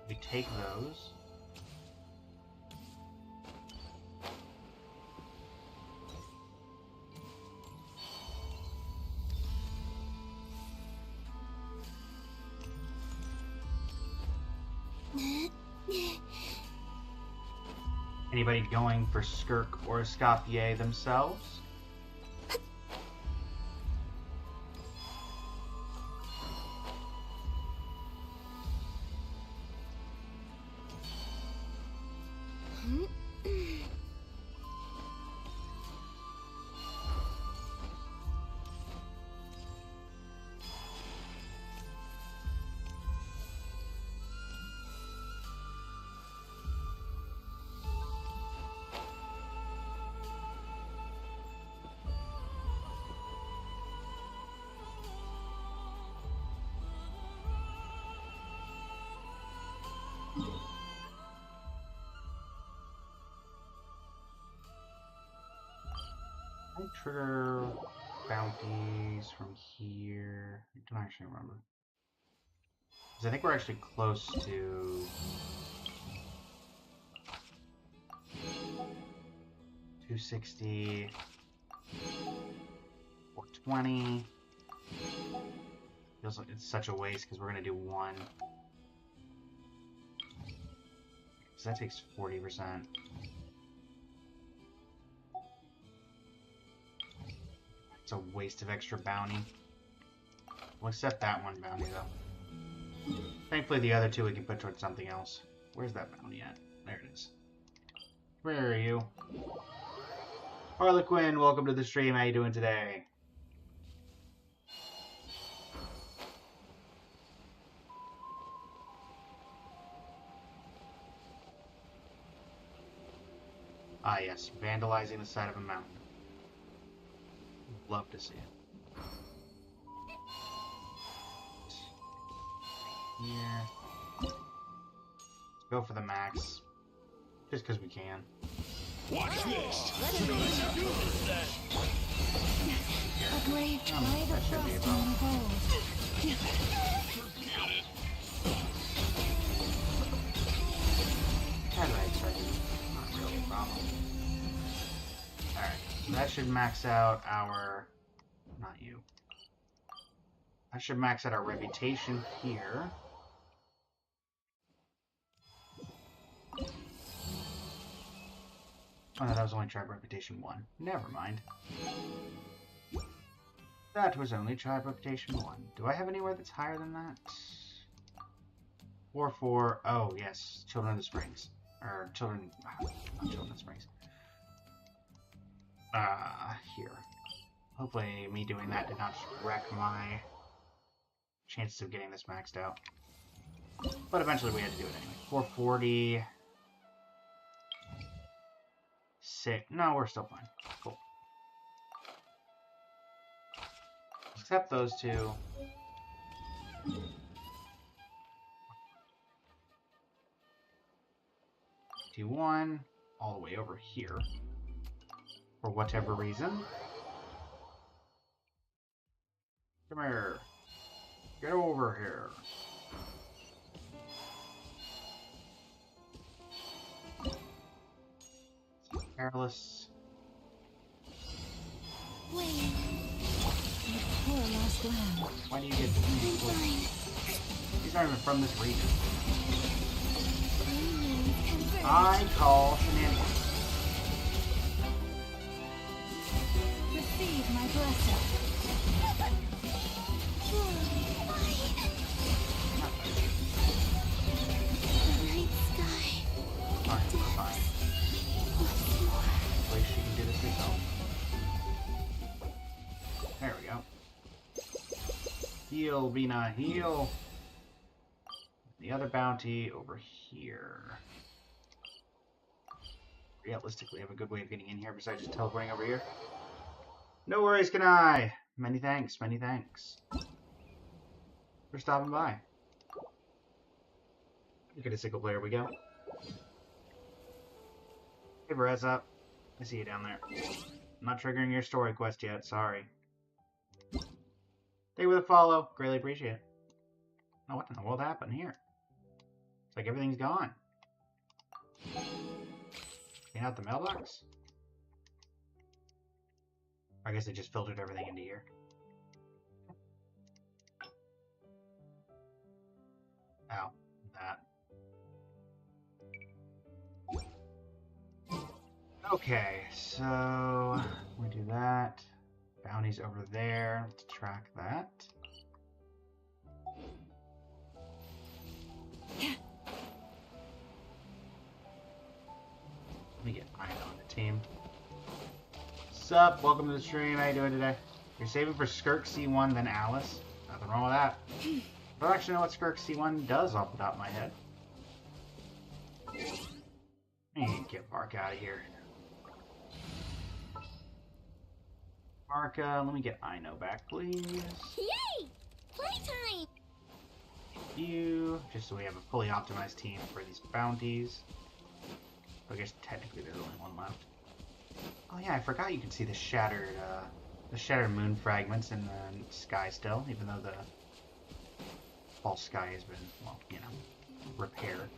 We take those. Anybody going for Skirk or Escopia themselves? I trigger bounties from here. I don't actually remember. Because I think we're actually close to 260 or 20. Feels like it's such a waste because we're gonna do one. So that takes 40%. It's a waste of extra bounty. We'll accept that one bounty though. Thankfully the other two we can put towards something else. Where's that bounty at? There it is. Where are you? Harlequin, welcome to the stream. How you doing today? Ah yes, vandalizing the side of a mountain. Love to see it. Here. Let's go for the max. Just because we can. Watch this. A brave try the that should be a frost problem. on gold. How did I expect it? Not really a problem. Alright, so that should max out our... Not you. That should max out our reputation here. Oh no, that was only tribe reputation 1. Never mind. That was only tribe reputation 1. Do I have anywhere that's higher than that? 4-4. Oh, yes. Children of the Springs. Or Children... Not Children of the Springs. Here. Hopefully me doing that did not wreck my chances of getting this maxed out. But eventually we had to do it anyway. 440... No, we're still fine. Cool. Except those two. T1 all the way over here. For whatever reason. Come here. Get over here. Careless. Wait. My poor lost lamb. Why do you get I'm fine. These aren't even from this region. Dreaming converged. I call shenanigans. Receive my blessing. The night sky. Fine, we're fine. Once more. At least she can do this herself. There we go. Heal, Vina, heal. The other bounty over here. Realistically, have a good way of getting in here besides just teleporting over here. No worries, can I? Many thanks, many thanks. For stopping by. Look at a single player we go. Hey, Bereza. I see you down there. I'm not triggering your story quest yet, sorry. Thank you for the follow. Greatly appreciate it. Oh, what in the world happened here? It's like everything's gone. Clean out the mailbox? I guess they just filtered everything into here. Ow. That. Okay, so we do that. Bounty's over there. Let's track that. Let me get Iron on the team. Sup? Welcome to the stream. How you doing today? You're saving for Skirk C1, then Alice. Nothing wrong with that. I don't actually know what Skirk C1 does off the top of my head. I need to get Mark out of here. Marka, let me get Ino back, please. Yay! Playtime! You, just so we have a fully optimized team for these bounties. I guess technically there's only one left. Oh yeah, I forgot you can see the shattered moon fragments in the sky still, even though the false sky has been, well, you know, repaired.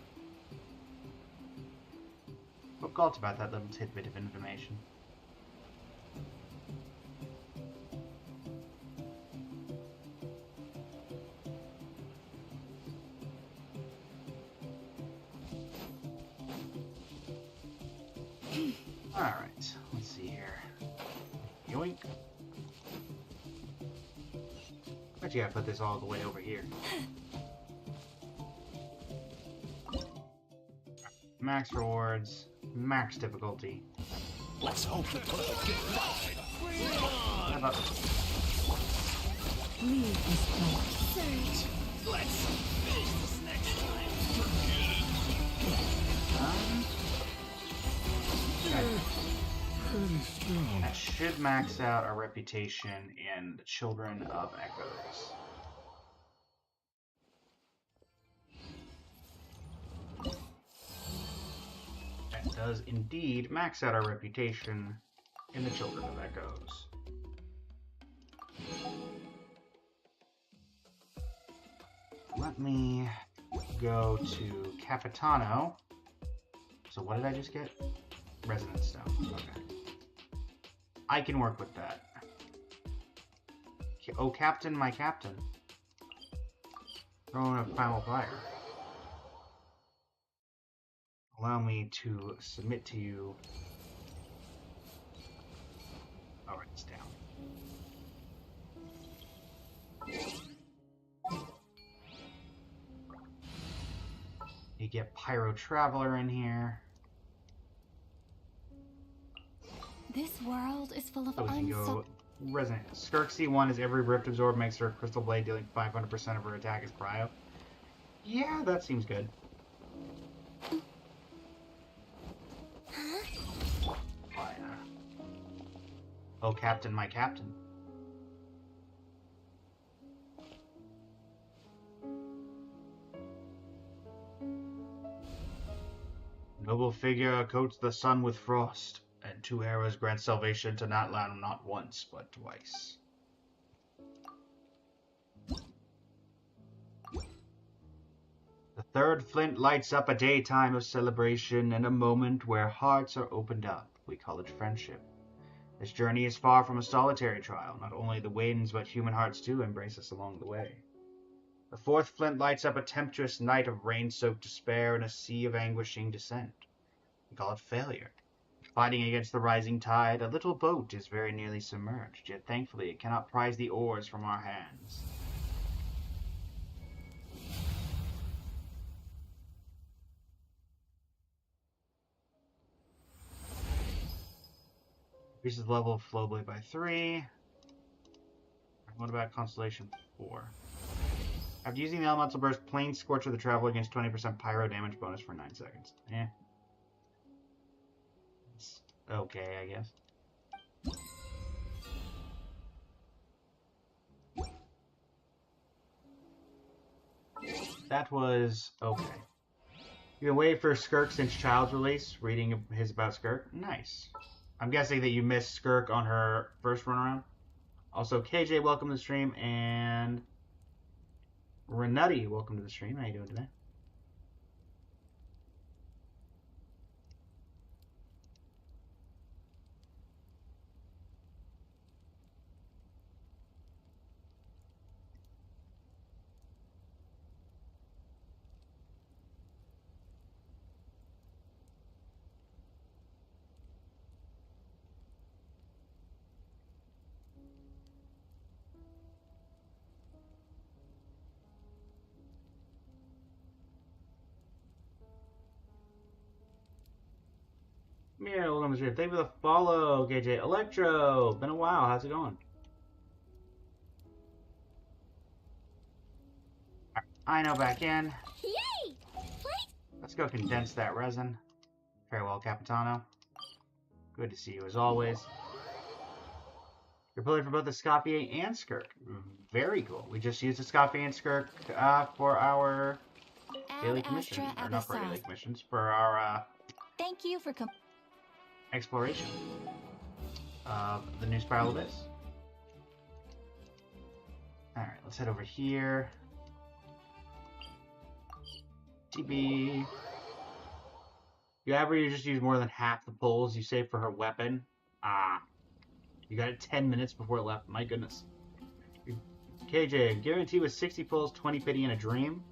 Forgot about that little tidbit of information. Alright, let's see here. Yoink. But you gotta put this all the way over here. Max rewards, max difficulty. Let's hope the club get fired. How about Leave this place. Surge! Let's finish this next time. Pretty strong. that should max out our reputation in the Children of Echoes. That does indeed max out our reputation in the Children of Echoes. Let me go to Capitano. So what did I just get? Resonance Stone. Okay. I can work with that. Oh, Captain, my Captain. Throwing a Primal Fire. Allow me to submit to you. Alright, it's down. You get Pyro Traveler in here. This world is full of So we can go unsolved. Resonant. Skirk C1 is every Rift Absorb makes her Crystal Blade dealing 500% of her attack as Cryo. Yeah, that seems good. Oh, Captain, my Captain. Noble figure coats the sun with frost, and 2 arrows grant salvation to Natlan not once, but twice. The third flint lights up a daytime of celebration and a moment where hearts are opened up. We call it friendship. This journey is far from a solitary trial. Not only the winds, but human hearts too embrace us along the way. The fourth flint lights up a tempestuous night of rain-soaked despair and a sea of anguishing descent. We call it failure. Fighting against the rising tide, a little boat is very nearly submerged, yet thankfully it cannot prise the oars from our hands. Increases the level of Flowblade by 3. What about Constellation 4? After using the Elemental Burst, Plane Scorcher the Traveler against 20% Pyro damage bonus for 9 seconds. Eh. It's okay, I guess. That was okay. You've been waiting for Skirk since Child's release, reading his about Skirk. Nice. I'm guessing that you missed Skirk on her first run around. Also, KJ, welcome to the stream, and Renutti, welcome to the stream. How you doing today? Yeah, welcome to the stream. Thank you for the follow, KJ. Electro, been a while. How's it going? I know back in. Yay! Let's go condense that resin. Farewell, Capitano. Good to see you as always. You're pulling for both the Scoffier and Skirk. Very cool. We just used the Scoffier and Skirk for our daily commission. Or not for our daily commissions, for our Thank you for exploration of the new Spiral Abyss. Alright, let's head over here. TB. You ever just use more than half the pulls you save for her weapon? Ah. You got it 10 minutes before it left. My goodness. KJ, guarantee with 60 pulls, 20 pity, and a dream.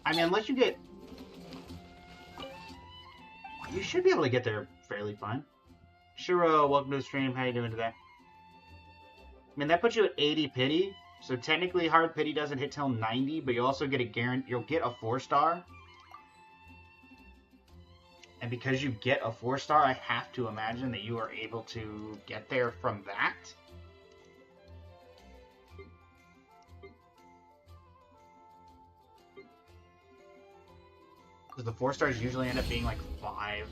I mean, unless you get... You should be able to get there fairly fine. Shiro, welcome to the stream. How you doing today? I mean, that puts you at 80 pity. So technically, hard pity doesn't hit till 90, but you also get a guarantee. You'll get a 4-star. And because you get a 4-star, I have to imagine that you are able to get there from that. Because the 4-stars usually end up being like 5.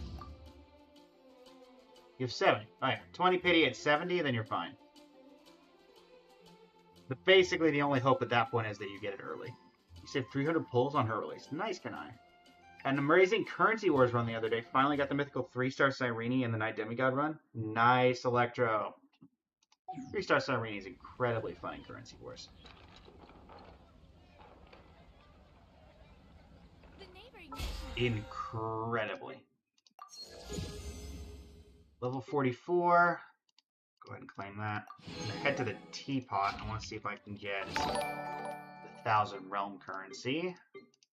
You have 70. Alright, 20 pity at 70, then you're fine. But basically, the only hope at that point is that you get it early. You saved 300 pulls on her release. Nice, Kanai. An amazing Currency Wars run the other day. Finally got the mythical 3-star Cyrene in the Night Demigod run. Nice, Electro. 3-star Cyrene is incredibly fun in Currency Wars. Incredibly. Level 44. Go ahead and claim that. I'm going to head to the teapot. I want to see if I can get the 1,000 realm currency.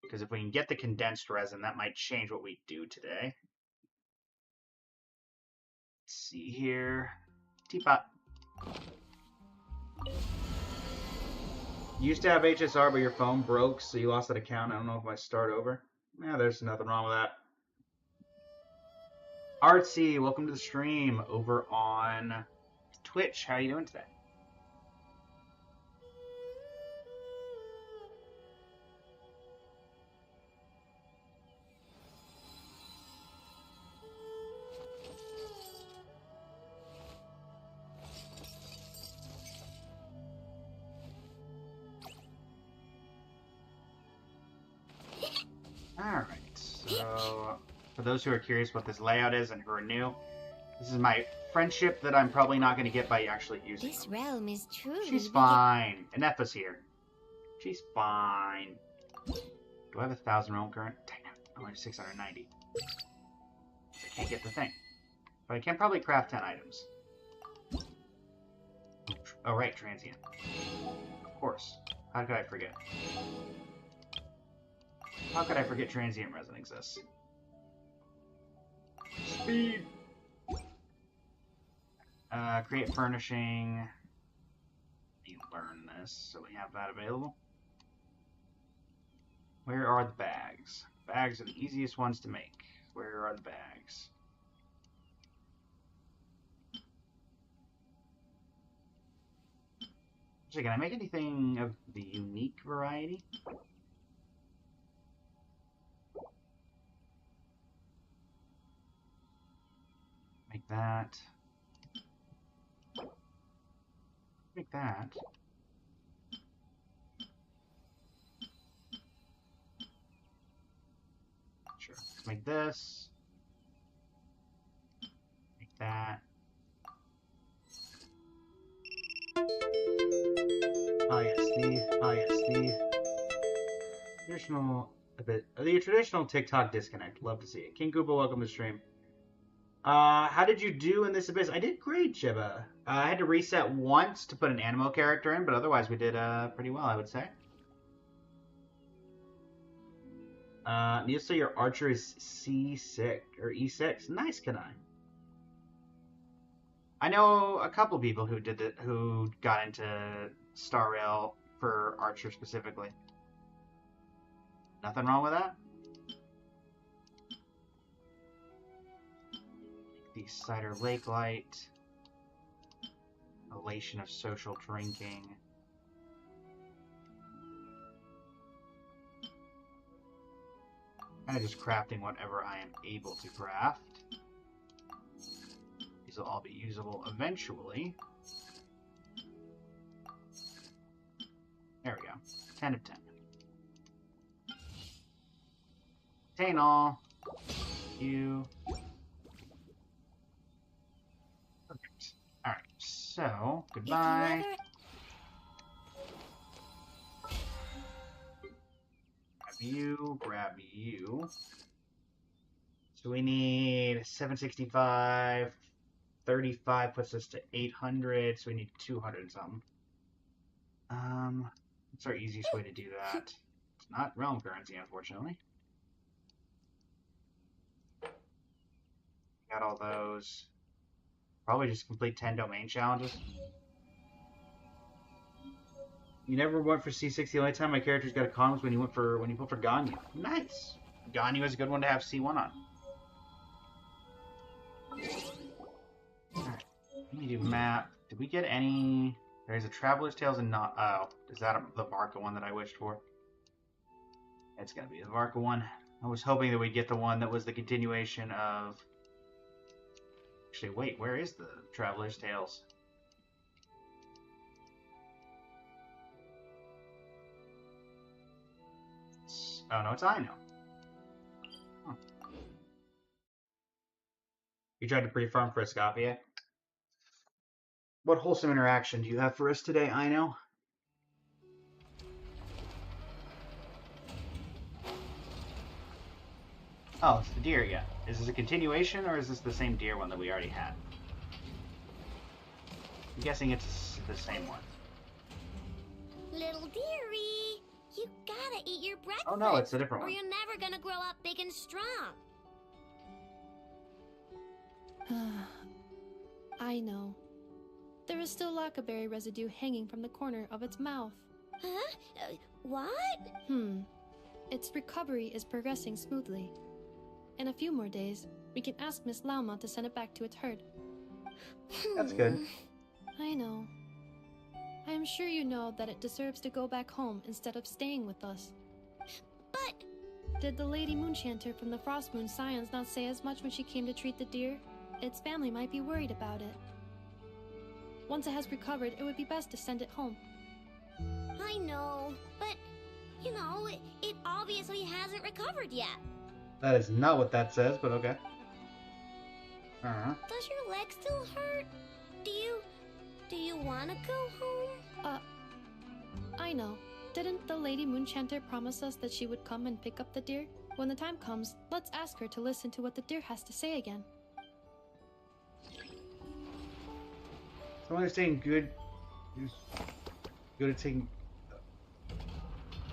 Because if we can get the condensed resin, that might change what we do today. Let's see here. Teapot. You used to have HSR, but your phone broke, so you lost that account. I don't know if I start over. Yeah, there's nothing wrong with that. Artsy, welcome to the stream over on Twitch. How are you doing today? Alright, so for those who are curious what this layout is and who are new, this is my friendship that I'm probably not going to get by actually using This them. realm is truly... She's fine. Inepha's here. She's fine. Do I have 1,000 realm current? Dang it. I only have 690. I can't get the thing. But I can probably craft 10 items. Oh, right, transient. Of course. How could I forget? How could I forget transient resin exists? Speed! Create furnishing. You learn this, so we have that available. Where are the bags? Bags are the easiest ones to make. Where are the bags? Actually, can I make anything of the unique variety? Make that. Make that. make this. Make that. The traditional TikTok disconnect. Love to see it. King Koopa, welcome to the stream. How did you do in this abyss? I did great, Chiba. I had to reset once to put an Animo character in, but otherwise we did pretty well, I would say. Nisa, your archer is C6 or E6. Nice, Kanai. I know a couple people who did it, who got into Star Rail for archer specifically. Nothing wrong with that. The Cider Lake Light. Elation of social drinking. Kind of just crafting whatever I am able to craft. These will all be usable eventually. There we go. 10 of 10. Obtain all. You. Perfect. Alright, so, goodbye. Grab you. So we need 765. 35 puts us to 800, so we need 200 something. What's our easiest way to do that? It's not realm currency, unfortunately. Got all those. Probably just complete 10 domain challenges. You never went for C6. The only time my character's got a con was when you put for Ganyu. Nice. Ganyu is a good one to have C1 on. Alright. Let me do map. Did we get any? There's a Traveler's Tales and not. Oh, is that the Varka one that I wished for? It's gonna be the Varka one. I was hoping that we'd get the one that was the continuation of. Actually, wait. Where is the Traveler's Tales? Oh, no, it's Aino. Huh. You tried to pre-farm for Escapia? What wholesome interaction do you have for us today, Aino? Oh, it's the deer, yeah. Is this a continuation, or is this the same deer one that we already had? I'm guessing it's the same one. Little dearie, you gotta eat your breakfast. Oh no, it's a different one. Or you're never gonna grow up big and strong. I know. There is still lacquerberry residue hanging from the corner of its mouth. Huh? What? Its recovery is progressing smoothly. In a few more days, we can ask Miss Lauma to send it back to its herd. That's good. I know. I am sure you know that it deserves to go back home instead of staying with us. But... Did the Lady Moonchanter from the Frost Moon Scions not say as much when she came to treat the deer? Its family might be worried about it. Once it has recovered, it would be best to send it home. I know, but, you know, it obviously hasn't recovered yet. That is not what that says, but okay. Does your leg still hurt? Do you want to go home? I know. Didn't the Lady Moonchanter promise us that she would come and pick up the deer? When the time comes, let's ask her to listen to what the deer has to say again. So I'm saying good at taking...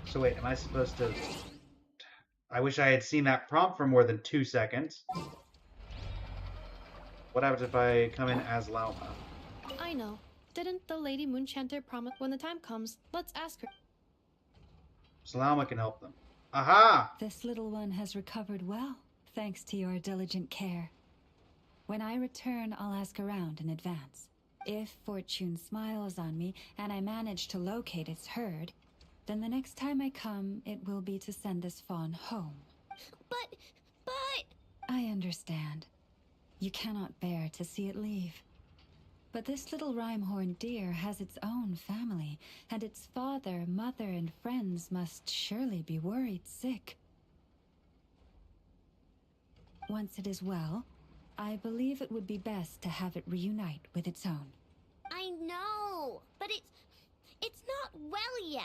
So wait, am I supposed to... I wish I had seen that prompt for more than 2 seconds. What happens if I come in as Lauma? I know. Didn't the Lady Moonchanter promise when the time comes, let's ask her. So Lauma can help them. Aha! This little one has recovered well, thanks to your diligent care. When I return, I'll ask around in advance. If fortune smiles on me and I manage to locate its herd, then the next time I come, it will be to send this fawn home. But... I understand. You cannot bear to see it leave. But this little rhyme-horned deer has its own family, and its father, mother, and friends must surely be worried sick. Once it is well, I believe it would be best to have it reunite with its own. I know, but it's not well yet.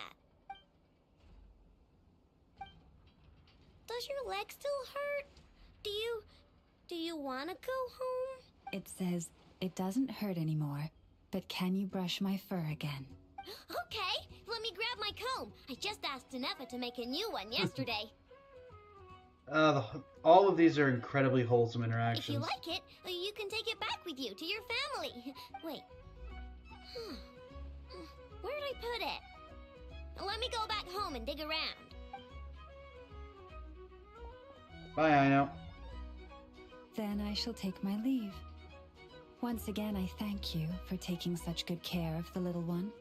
Does your leg still hurt? Do you want to go home? It says it doesn't hurt anymore, but can you brush my fur again? Okay, let me grab my comb. I just asked Nefa to make a new one yesterday. All of these are incredibly wholesome If you interactions. like it, you can take it back with you to your family. Wait. Where did I put it? Let me go back home and dig around. Bye, I know. Then I shall take my leave. Once again, I thank you for taking such good care of the little one.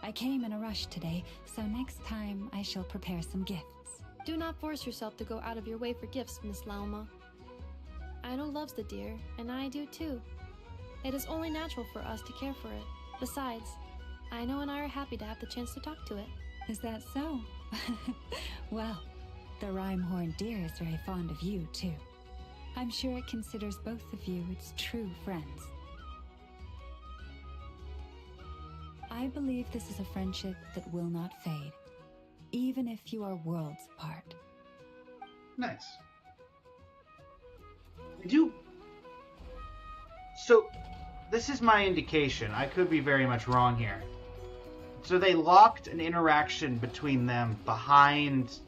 I came in a rush today, so next time I shall prepare some gifts. Do not force yourself to go out of your way for gifts, Miss Lauma. Aino loves the deer, and I do too. It is only natural for us to care for it. Besides, Aino and I are happy to have the chance to talk to it. Is that so? Well, the rhyme-horned deer is very fond of you, too. I'm sure it considers both of you its true friends. I believe this is a friendship that will not fade, even if you are worlds apart. Nice. So, this is my indication. I could be very much wrong here. So they locked an interaction between them behind...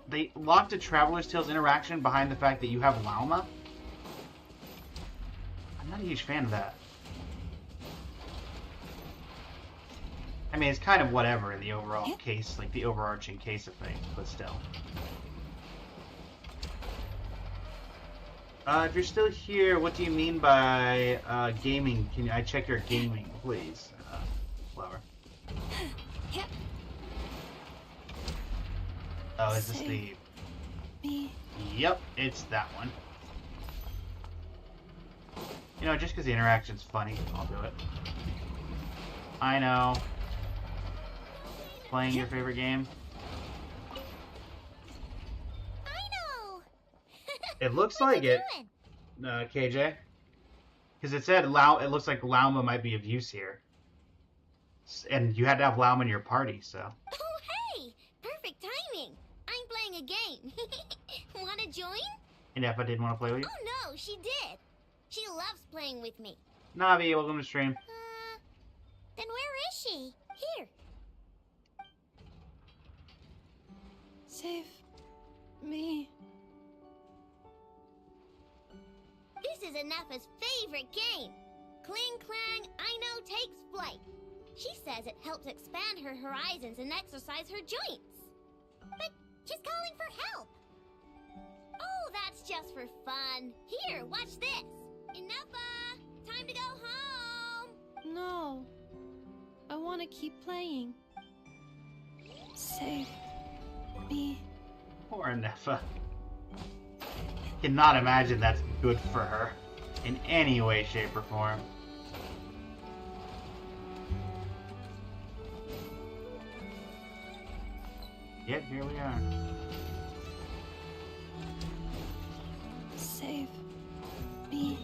They locked a Traveler's Tales interaction behind the fact that you have Lauma? I'm not a huge fan of that. I mean, it's kind of whatever in the overall case, like the overarching case of things, but still. If you're still here, what do you mean by gaming? Can I check your gaming, please? Flower. Oh, is this the... Me. Yep, it's that one. You know, just because the interaction's funny, I'll do it. I know. Playing your favorite game? I know. It looks What like you it, doing? KJ. Because it said it looks like Lauma might be of use here. And you had to have Lauma in your party, so... Oh, hey! Perfect timing. I'm playing a game. Wanna join? And if I didn't want to play with you? Oh no, she did. She loves playing with me. Navi, welcome to stream. Then where is she? Here. Save me. This is Nefa's favorite game. Cling Clang, I know takes flight. She says it helps expand her horizons and exercise her joints. But she's calling for help. Oh, that's just for fun. Here, watch this. Nefa, time to go home. No. I want to keep playing. Save me. Poor Nefa. Cannot imagine that's good for her. In any way, shape, or form. Yet, here we are. Save me.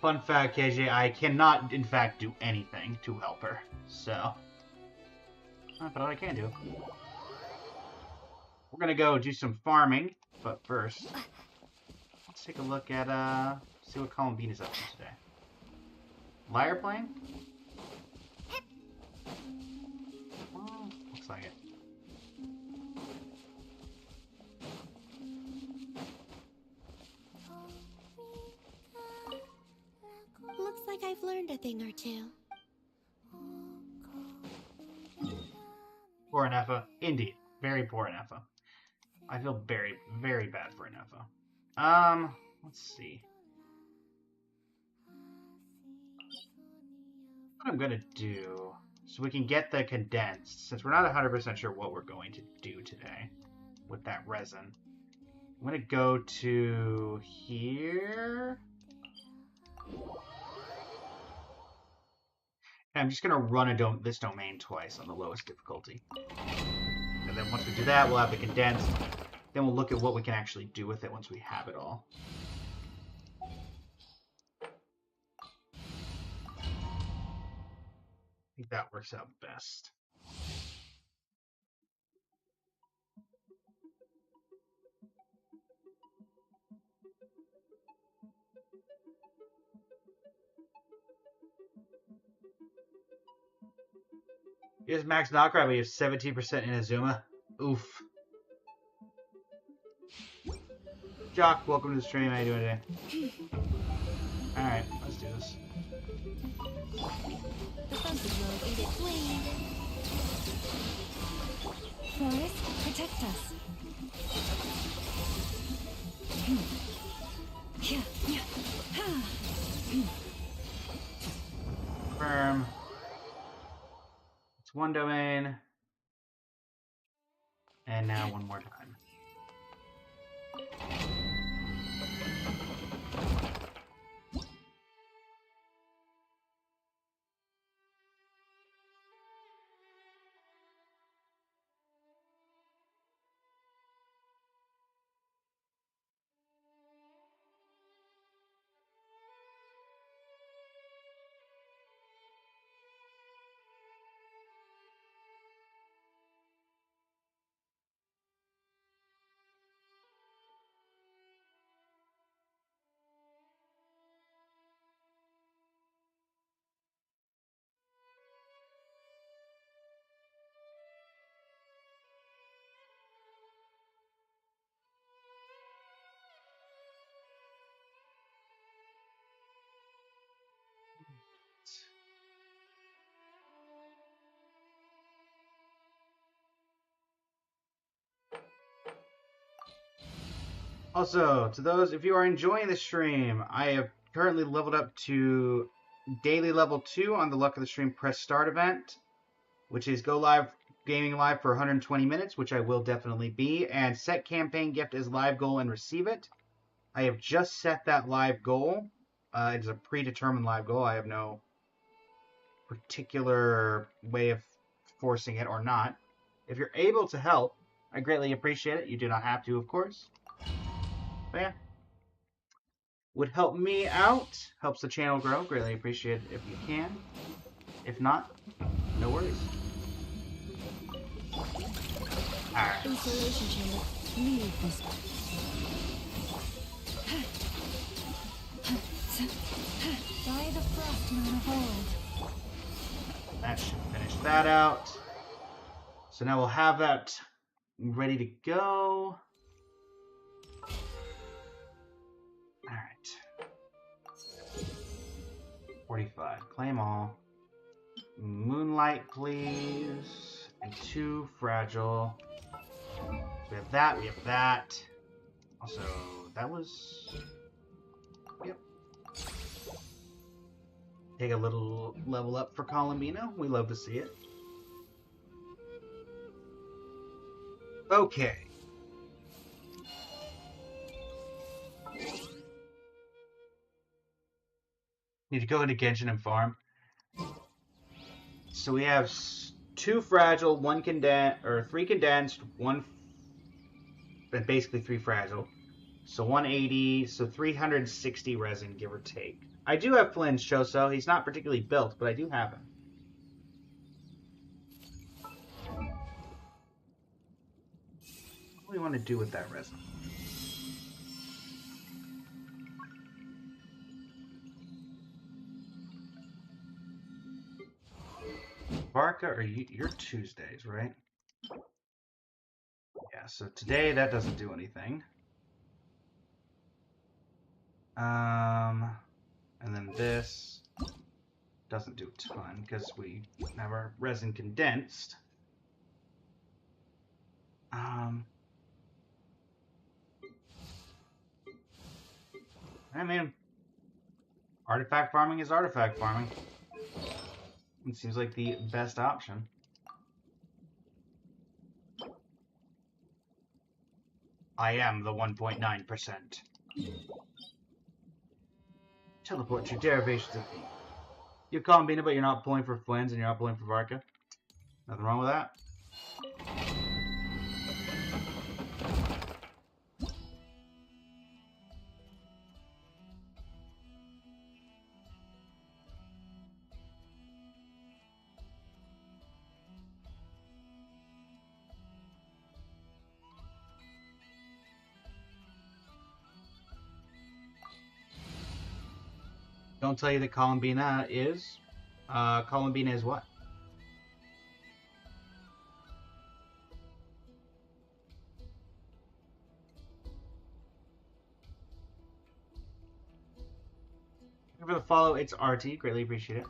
Fun fact, KJ, I cannot, in fact, do anything to help her. So... but what I can do... We're gonna go do some farming, but first... Let's take a look at, see what Columbine is up to today. Lyre playing? Well, looks like it. Looks like I've learned a thing or two. Poor Nefa. Indeed. Very poor Nefa. I feel very, very bad for Nefa. Let's see. What I'm gonna do, so we can get the condensed, since we're not 100% sure what we're going to do today with that resin. I'm gonna go to here. And I'm just gonna run this domain twice on the lowest difficulty. And then once we do that, we'll have the condensed. Then we'll look at what we can actually do with it once we have it all. I think that works out best. Here's max knockout, but you have 17% in Azuma. Oof. Jock, welcome to the stream. How you doing today? Alright, let's do this. Defensive mode engaged. Forest, protect us. Confirm. It's one domain. And now one more time. Also, to those, if you are enjoying the stream, I have currently leveled up to daily level 2 on the Luck of the Stream Press Start event, which is go live, gaming live for 120 minutes, which I will definitely be, and set campaign gift as live goal and receive it. I have just set that live goal. It is a predetermined live goal. I have no particular way of forcing it or not. If you're able to help, I greatly appreciate it. You do not have to, of course. But yeah. Would help me out. Helps the channel grow. Greatly appreciate it if you can. If not, no worries. Alright. Installation chamber. Leave this. By the frost moon of old. That should finish that out. So now we'll have that ready to go. Alright. 45. Claim all. Moonlight, please. And 2 fragile. We have that, we have that. Also, that was... Yep. Take a little level up for Colombino. We love to see it. Okay. Need to go into Genshin and farm. So we have 2 fragile, 1 condensed, or 3 condensed, 1, and basically 3 fragile. So 180, so 360 resin, give or take. I do have Flynn's Choso. He's not particularly built, but I do have him. What do we want to do with that resin? Barca, or you're Tuesdays, right? Yeah, so today that doesn't do anything. And then this doesn't do a ton because we have our resin condensed. I mean, artifact farming is artifact farming. It seems like the best option. I am the 1.9%. Teleport your derivations of me. You're calling Bina, but you're not pulling for Flynn's and you're not pulling for Varka. Nothing wrong with that. Don't tell you that Columbina is. Columbina is what? Thank you for the follow. It's RT. Greatly appreciate it.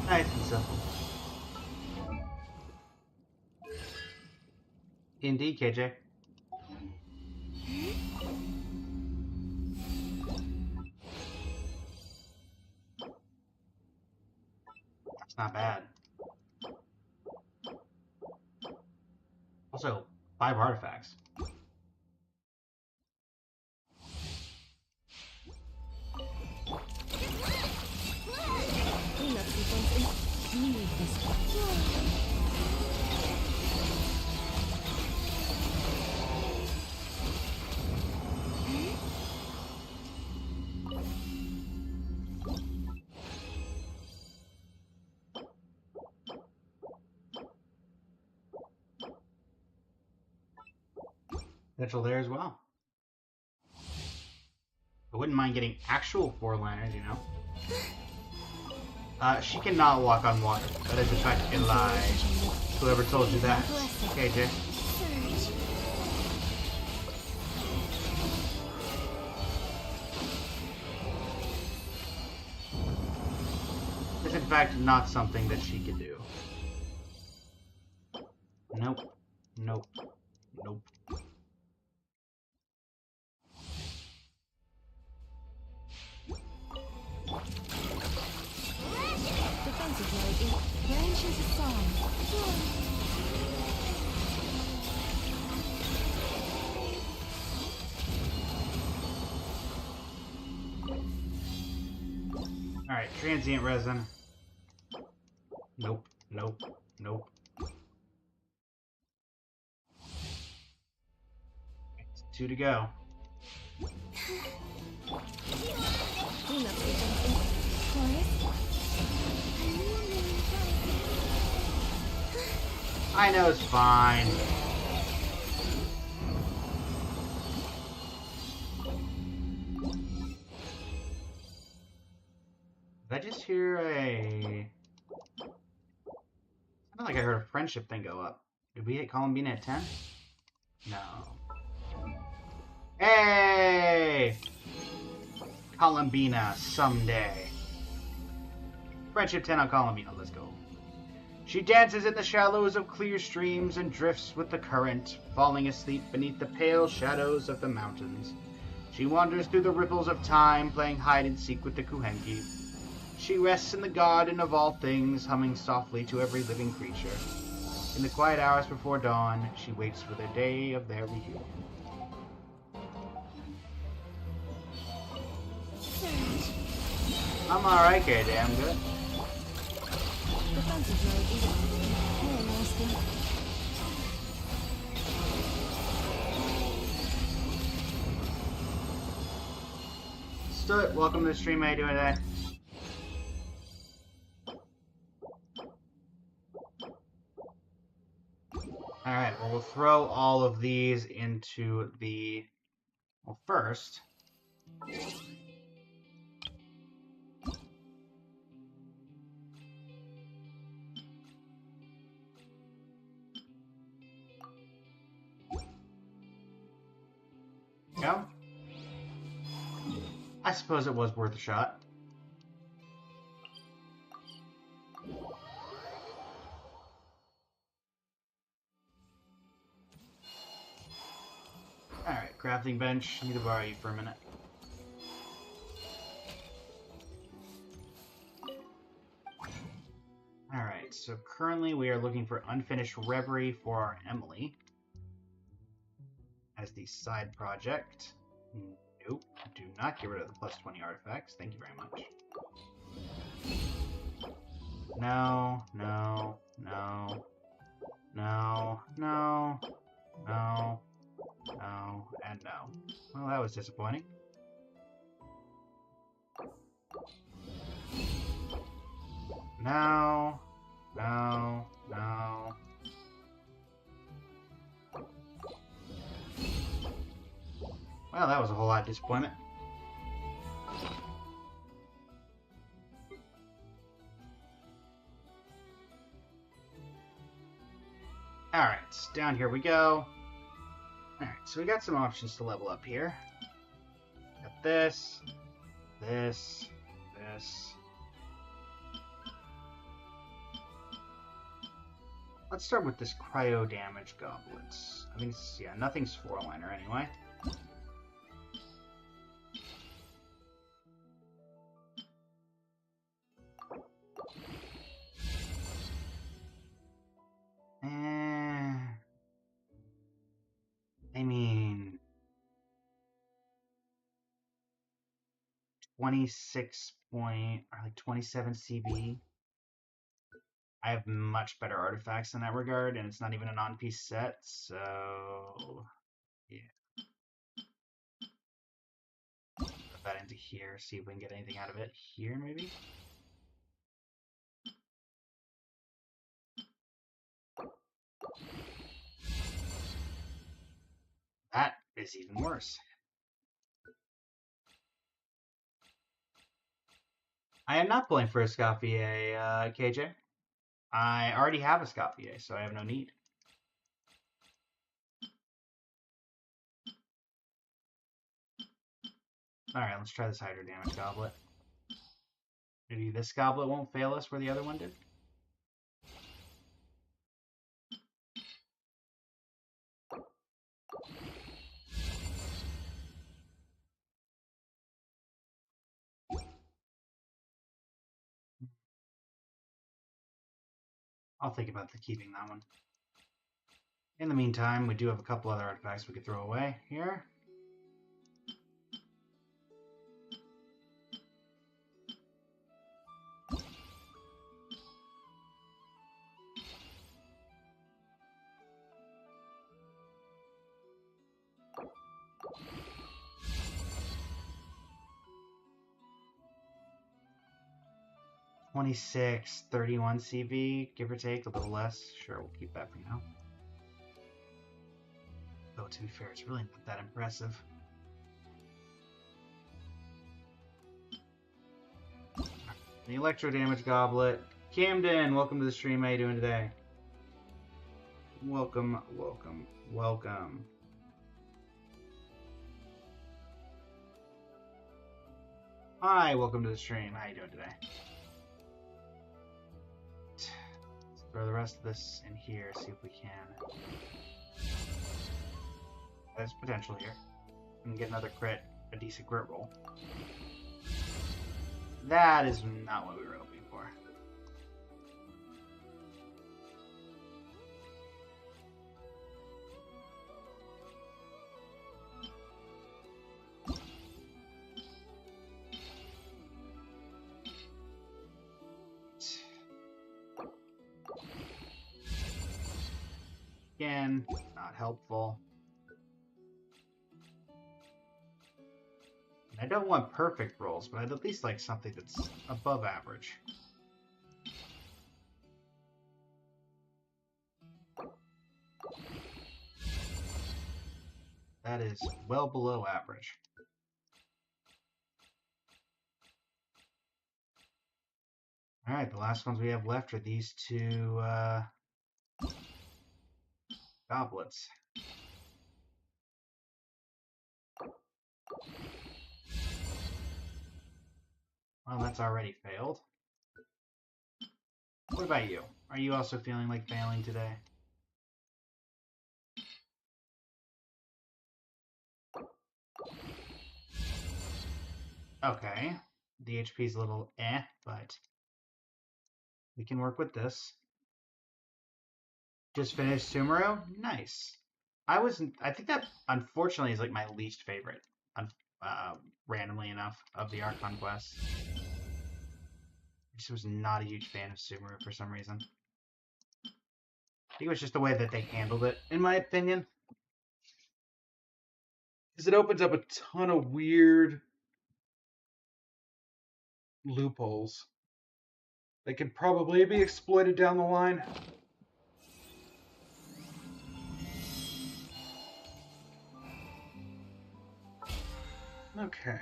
Nice and simple. Indeed, KJ. That's not bad. Also, 5 artifacts. Potential there as well. I wouldn't mind getting actual 4-liners, you know. She cannot walk on water. That is a fact a lie. Whoever told you that. KJ. It's in fact not something that she could do. Nope. Nope. Nope. Defensive mode. Branches a song. Alright, transient resin. Nope. Nope. Nope. It's 2 to go. I know it's fine. Did I just hear a... Sounded like I heard a friendship thing go up. Did we hit Columbina at 10? No. Hey! Columbina someday. Friendship 10 on Columbina, let's go. She dances in the shallows of clear streams and drifts with the current, falling asleep beneath the pale shadows of the mountains. She wanders through the ripples of time, playing hide-and-seek with the Kuhenki. She rests in the garden of all things, humming softly to every living creature. In the quiet hours before dawn, she waits for the day of their reunion. I'm alright, KJ, I'm good. Defensive mode. Hello, Master. Stoot, welcome to the stream. How you doing today? Alright, well, we'll throw all of these into the... Well, first... Go. I suppose it was worth a shot. Alright, crafting bench. Need to borrow you for a minute. Alright, so currently we are looking for Unfinished Reverie for our Emily as the side project. Nope, do not get rid of the plus 20 artifacts. Thank you very much. No, no, no, no. was disappointing. No. No. No. Well, that was a whole lot of disappointment. Alright, down here we go. Alright, so we got some options to level up here. Got this, this, this. Let's start with this cryo damage goblets. I think it's, yeah, nothing's 4-liner anyway. I mean, 26 point, or like 27 CB. I have much better artifacts in that regard, and it's not even a non-piece set, so yeah. Put that into here, see if we can get anything out of it here, maybe? That is even worse. I am not pulling for a Scoffier, KJ. I already have a Scoffier, so I have no need. Alright, let's try this Hydro Damage Goblet. Maybe this goblet won't fail us where the other one did. I'll think about keeping that one. In the meantime, we do have a couple other artifacts we could throw away here. $26, $31 CV, give or take, a little less. Sure, we'll keep that for now. Though, to be fair, it's really not that impressive. The Electro Damage Goblet. Camden, welcome to the stream. How you doing today? Welcome, welcome, welcome. Hi, welcome to the stream. How you doing today? Let's throw the rest of this in here, see if we can. There's potential here. We can get another crit, a decent crit roll. That is not what we were hoping for. Again, not helpful. I don't want perfect rolls, but I'd at least like something that's above average. That is well below average. Alright, the last ones we have left are these two goblets. Well, that's already failed. What about you? Are you also feeling like failing today? Okay. The HP's a little but we can work with this. Just finished Sumeru? Nice. I think that, unfortunately, is like my least favorite, randomly enough, of the Archon quests. I just was not a huge fan of Sumeru for some reason. I think it was just the way that they handled it, in my opinion. Because it opens up a ton of weird loopholes that can probably be exploited down the line. Okay.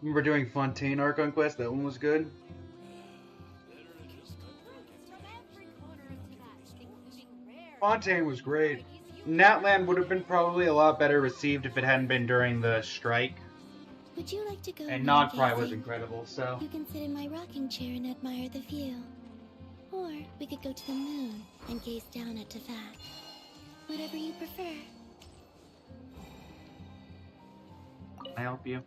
Remember doing Fontaine Archon Quest? That one was good. Fontaine was great. Natland would have been probably a lot better received if it hadn't been during the strike. Would you like to go And moon Nogcry was gazing? incredible, so... You can sit in my rocking chair and admire the view. Or we could go to the moon and gaze down at Tefat. Whatever you prefer. Can I help you?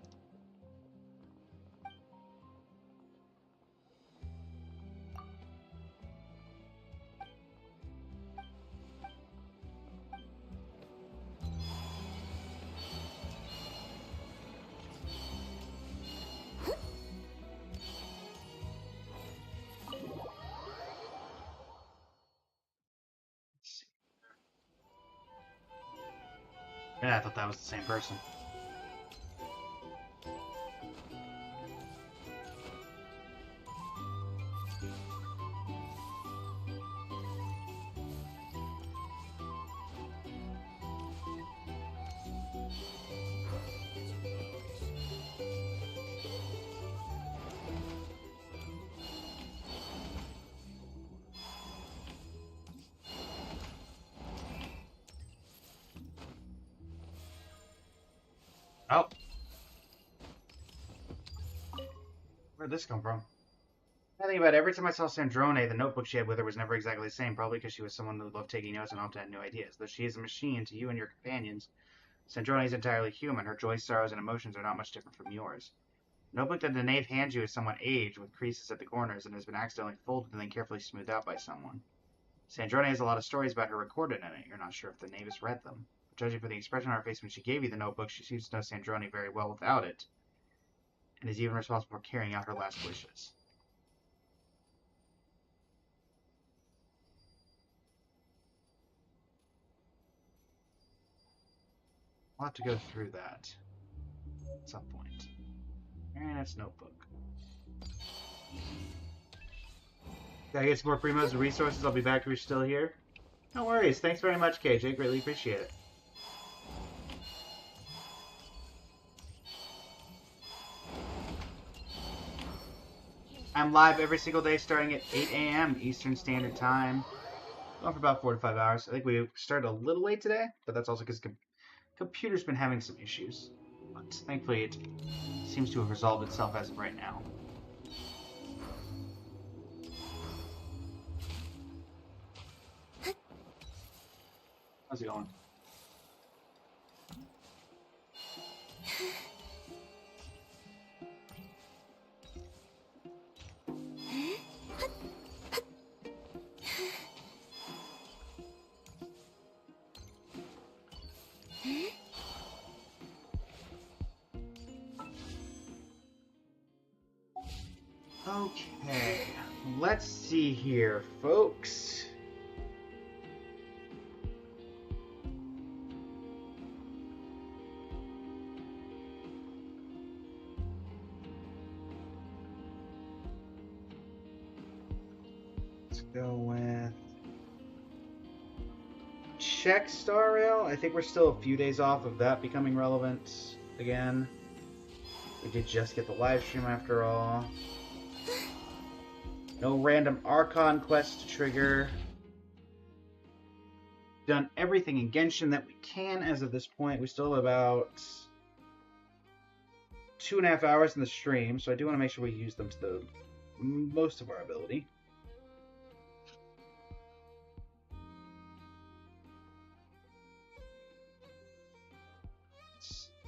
Yeah, I thought that was the same person. Oh. Where'd this come from? I think about it, every time I saw Sandrone, the notebook she had with her was never exactly the same, probably because she was someone who loved taking notes and often had new ideas. Though she is a machine to you and your companions, Sandrone is entirely human. Her joys, sorrows, and emotions are not much different from yours. The notebook that the knave hands you is somewhat aged, with creases at the corners, and has been accidentally folded and then carefully smoothed out by someone. Sandrone has a lot of stories about her recorded in it. You're not sure if the knave has read them. But judging from the expression on her face when she gave you the notebook, she seems to know Sandrone very well without it, and is even responsible for carrying out her last wishes. We'll have to go through that at some point. And it's notebook. Gotta get some more primos and resources. I'll be back if you're still here. No worries. Thanks very much, KJ. Greatly appreciate it. I'm live every single day starting at 8 a.m. Eastern Standard Time. Going for about 4 to 5 hours. I think we started a little late today, but that's also because the computer's been having some issues. But thankfully it seems to have resolved itself as of right now. How's it going? Okay, let's see here, folks. Let's go with check Star Rail. I think we're still a few days off of that becoming relevant again. We did just get the live stream after all. No random Archon quest to trigger. Done everything in Genshin that we can as of this point. We still have about 2.5 hours in the stream, so I do want to make sure we use them to the most of our ability.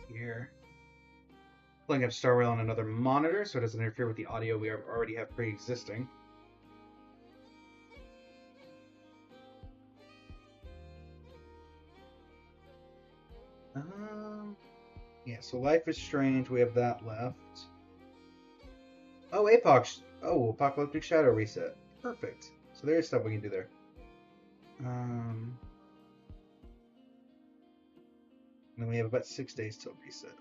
Here. Pulling up Star Rail on another monitor so it doesn't interfere with the audio we already have pre-existing. Yeah, so Life is Strange, we have that left. Oh, Apoc Oh, Apocalyptic Shadow reset. Perfect. So there's stuff we can do there. Then we have about 6 days till reset.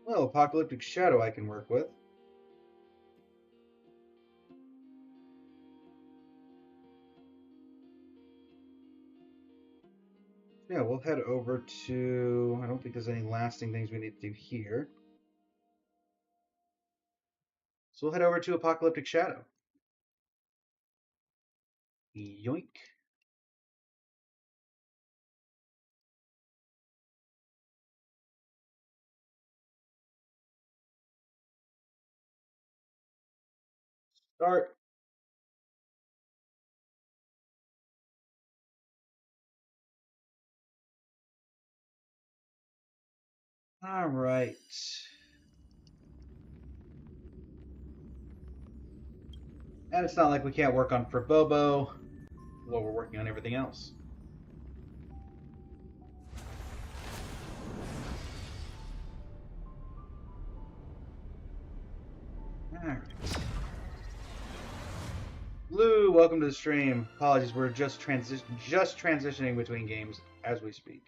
Well, Apocalyptic Shadow I can work with. Yeah, we'll head over to... I don't think there's any lasting things we need to do here. So we'll head over to Apocalyptic Shadow. Yoink. Start. All right. And it's not like we can't work on for Bobo while we're working on everything else. Alright. Lou, welcome to the stream. Apologies, we're just transitioning between games as we speak.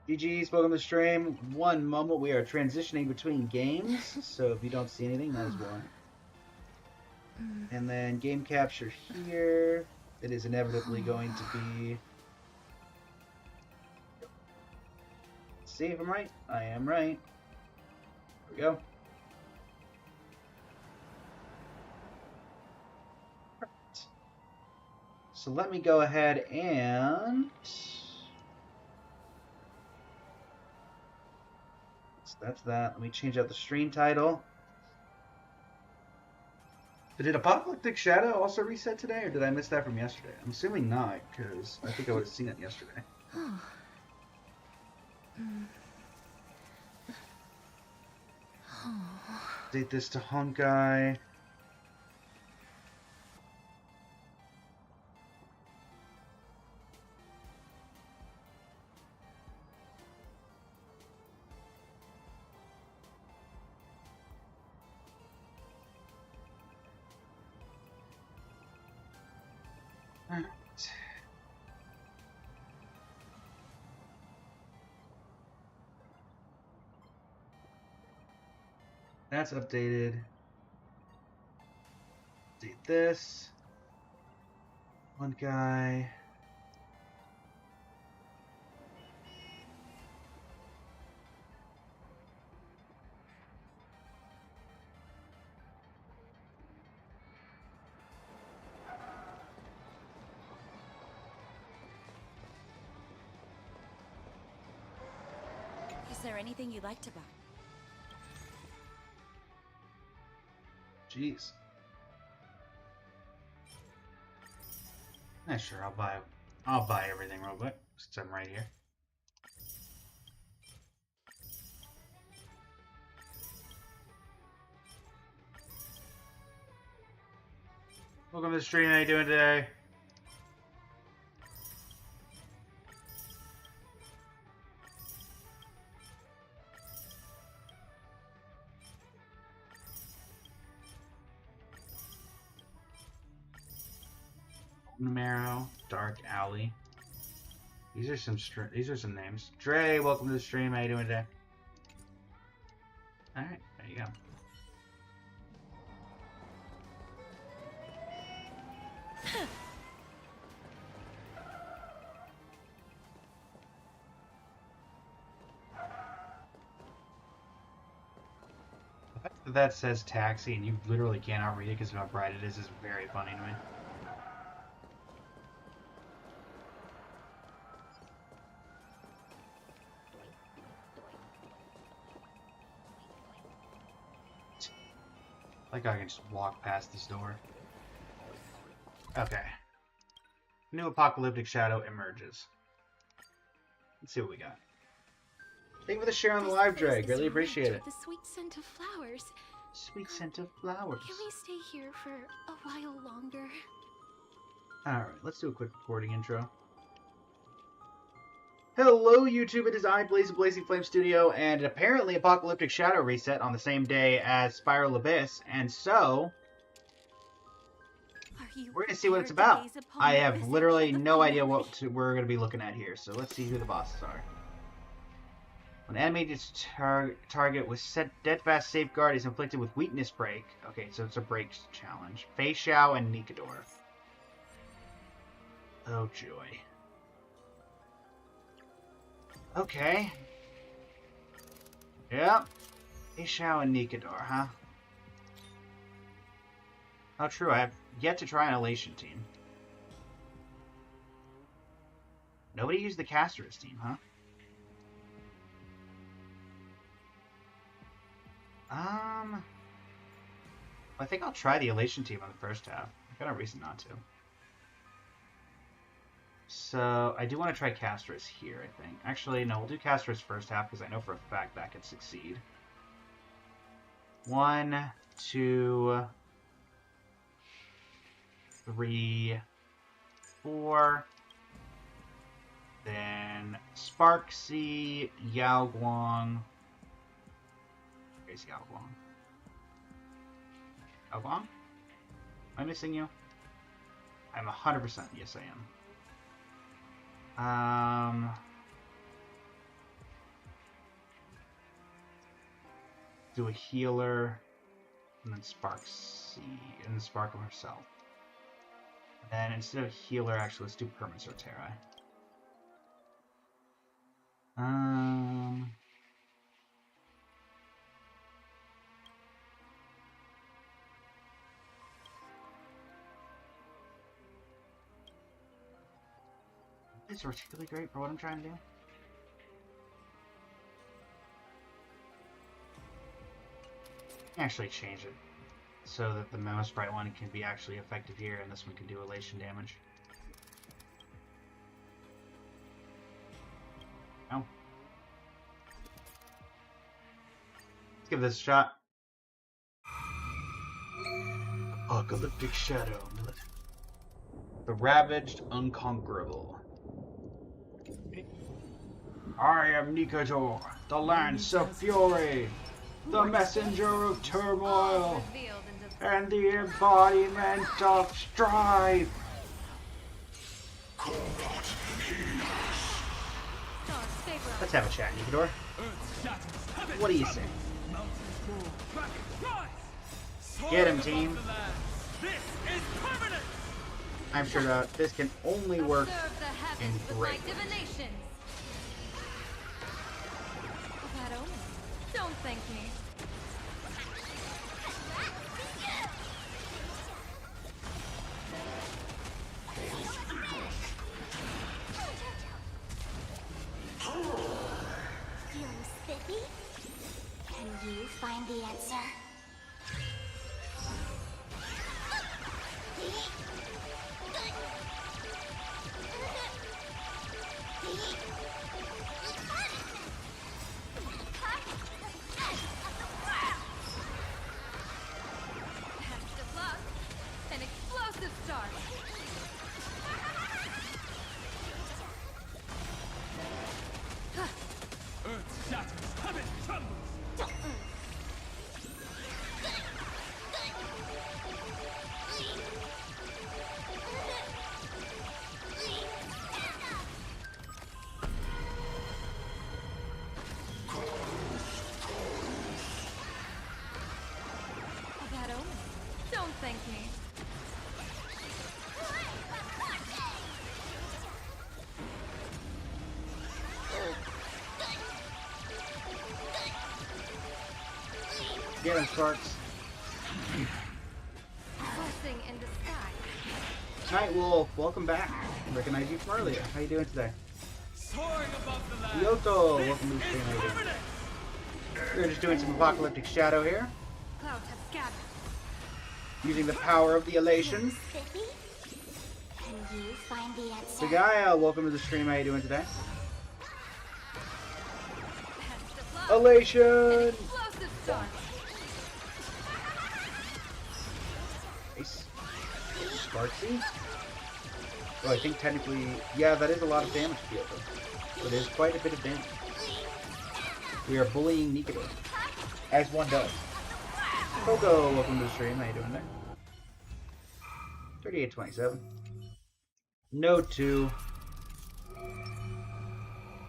GG's, welcome to the stream. One moment, we are transitioning between games, so if you don't see anything, that is why. And then game capture here. It is inevitably going to be... Let's see if I'm right. I am right. Here we go. Perfect. So let me go ahead and... That's that. Let me change out the stream title. Did Apocalyptic Shadow also reset today, or did I miss that from yesterday? I'm assuming not, because I think I would have seen it yesterday. Update this to Honkai. Alright. That's updated. Update this. One guy. Is there anything you'd like to buy? Jeez. Yeah, sure, I'll buy everything real quick, since I'm right here. Welcome to the stream, how you doing today? Marrow, Dark Alley. These are some names. Dre, welcome to the stream. How you doing today? All right, there you go. The fact that says taxi and you literally cannot read it because of how bright it is very funny to me. Like I can just walk past this door. Okay. New Apocalyptic Shadow emerges. Let's see what we got. Thank you for the share on the live drag. Really appreciate it. The sweet scent of flowers. Sweet scent of flowers. Can we stay here for a while longer? Alright, let's do a quick recording intro. Hello YouTube, it is I, Blaze of Blazing Flame Studio, and apparently Apocalyptic Shadow reset on the same day as Spiral Abyss, and so we're going to see what it's about. I have literally no idea what we're going to be looking at here, so let's see who the bosses are. When animated target with set deadfast safeguard is inflicted with weakness break. Okay, so it's a break challenge. Fei Xiao and Nikador. Oh joy. Okay. Yeah. Fei Xiao and Nikador, huh? Oh true, I have yet to try an Elation team. Nobody used the Caster's team, huh? I think I'll try the Elation team on the first half. I've got no reason not to. So, I do want to try Caster's here, I think. Actually, no, we'll do Caster's first half because I know for a fact that could succeed. 1, 2, 3, 4. Then Sparksy, Yao Guang. Where's Yao Guang? Yao Guang? Am I missing you? I'm 100%. Yes, I am. Do a healer, and then Sparksy, and then Sparkle herself. And then instead of healer, actually, let's do Permanent Sortera. It's particularly great for what I'm trying to do. Actually change it so that the Memo Sprite one can be actually effective here and this one can do elation damage. Oh. Let's give this a shot. Apocalyptic Shadow. The Ravaged Unconquerable. I am Nikador, the Lance of Fury, the Messenger of Turmoil, and the embodiment of strife. Let's have a chat, Nikador. What do you say? Get him, team. I'm sure that this can only work in great. Don't thank me. Feeling spiffy? Can you find the answer? Don't thank me. Get him, Sparks. Blessing in disguise. Night Wolf, welcome back. Recognize you from earlier. How you doing today? Soaring above the land. Yoto, welcome to the stream. How you doing? We're just doing some Apocalyptic Shadow here, Clouds have scattered. using the power of the elation. Spiffy? Can you find the answer? Sagaya, welcome to the stream. How you doing today? Elation! Explosive start. Nice. Sparksy? Oh, I think technically... Yeah, that is a lot of damage to deal though. It is quite a bit of damage. We are bullying Nikito. As one does. Pogo, welcome to the stream. How you doing there? 3827. No 2.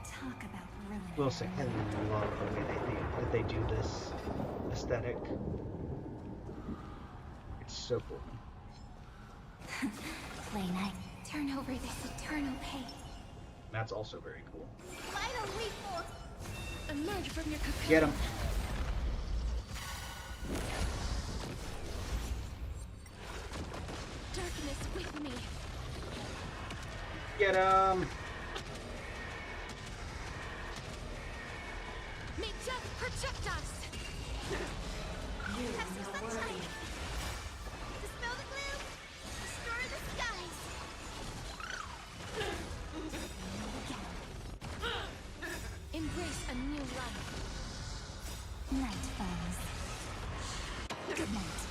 Talk about ruin. Will say, I love the way they do this aesthetic. It's so cool. Play night. Turn over this eternal pain. That's also very cool. Vital reform. Emerge from your cocoon. Get him. Darkness with me. Get him. May death protect us. Cast your sunshine. Dispel the gloom. Restore the skies. Embrace a new life. Night falls. Good night.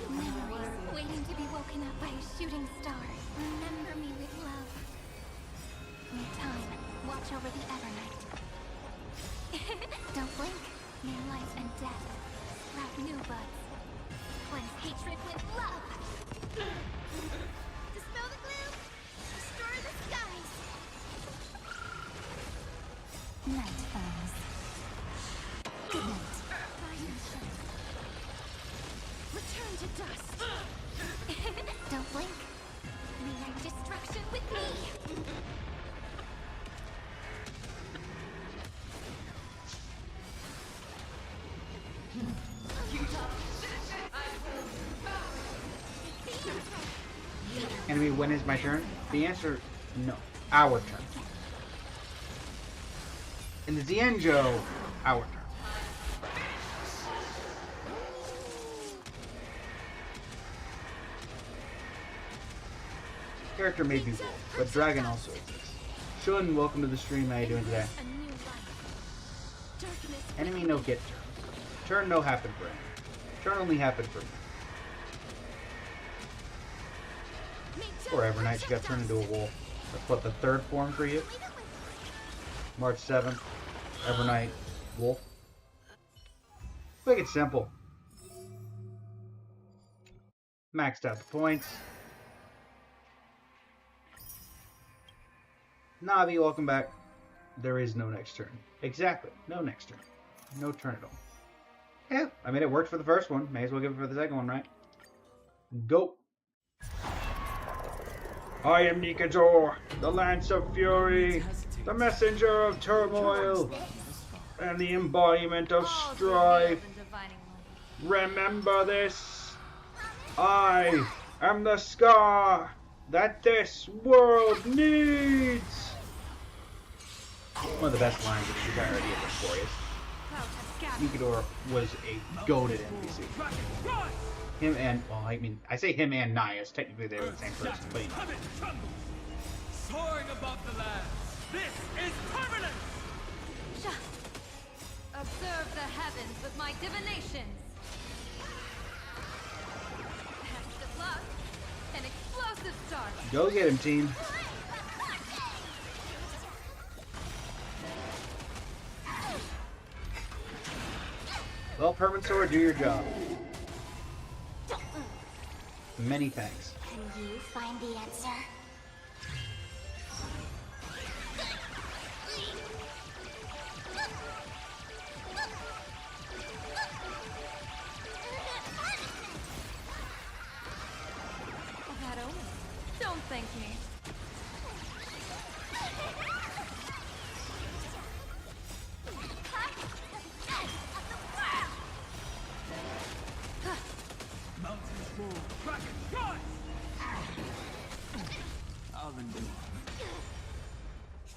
Memories waiting to be woken up by a shooting star. Remember me with love. May time watch over the Evernight. Don't blink. May life and death sprout new buds. Cleanse hatred with love. Dispel the gloom. Restore the skies. Night falls. Good night. Return to dust. Don't blink. Rewrite destruction with me. Enemy, when is my turn? The answer, no. Our turn. In the Xianzhou, our turn. Character may be wolf, but dragon also exists. Shun, welcome to the stream. How you doing today? A new life. Darkness. Enemy no get turn. Turn no happen for enemy. Turn only happen for me. May death Or Evernight, she got protect turned us. into a wolf. That's what, the third form for you? March 7th, Evernight, wolf. Make it simple. Maxed out the points. Navi, welcome back. There is no next turn. Exactly. No next turn. No turn at all. Yeah, I mean, it worked for the first one. May as well give it for the second one, right? Go. I am Nikazor, the Lance of Fury, the messenger of turmoil, and the embodiment of All strife. revealed in divining light. Remember this. I am the scar that this world needs. One of the best lines of the entirety of Victorious. Clouds have gathered. Nikador was a goated NPC. Him and, well, I mean, I say him and Nias. Technically, they were the same person, but you know. Soaring above the land. This is permanent. Observe the heavens with my divinations. That's the plus. An explosive start. Go get him, team. Well, Permanent Sword, do your job. Many thanks. Can you find the answer? That omen. Don't thank me. Mountains move. Dragon rise. I'll endure.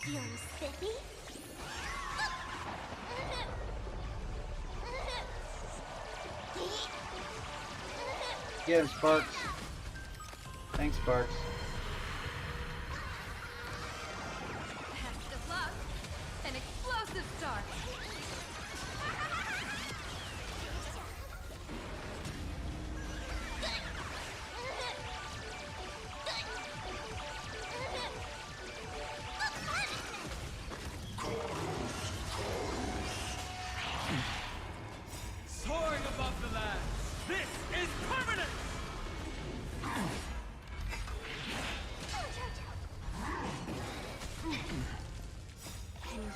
Feeling spiffy? Get him, Sparks. Thanks, Sparks. That's the plus. An explosive start.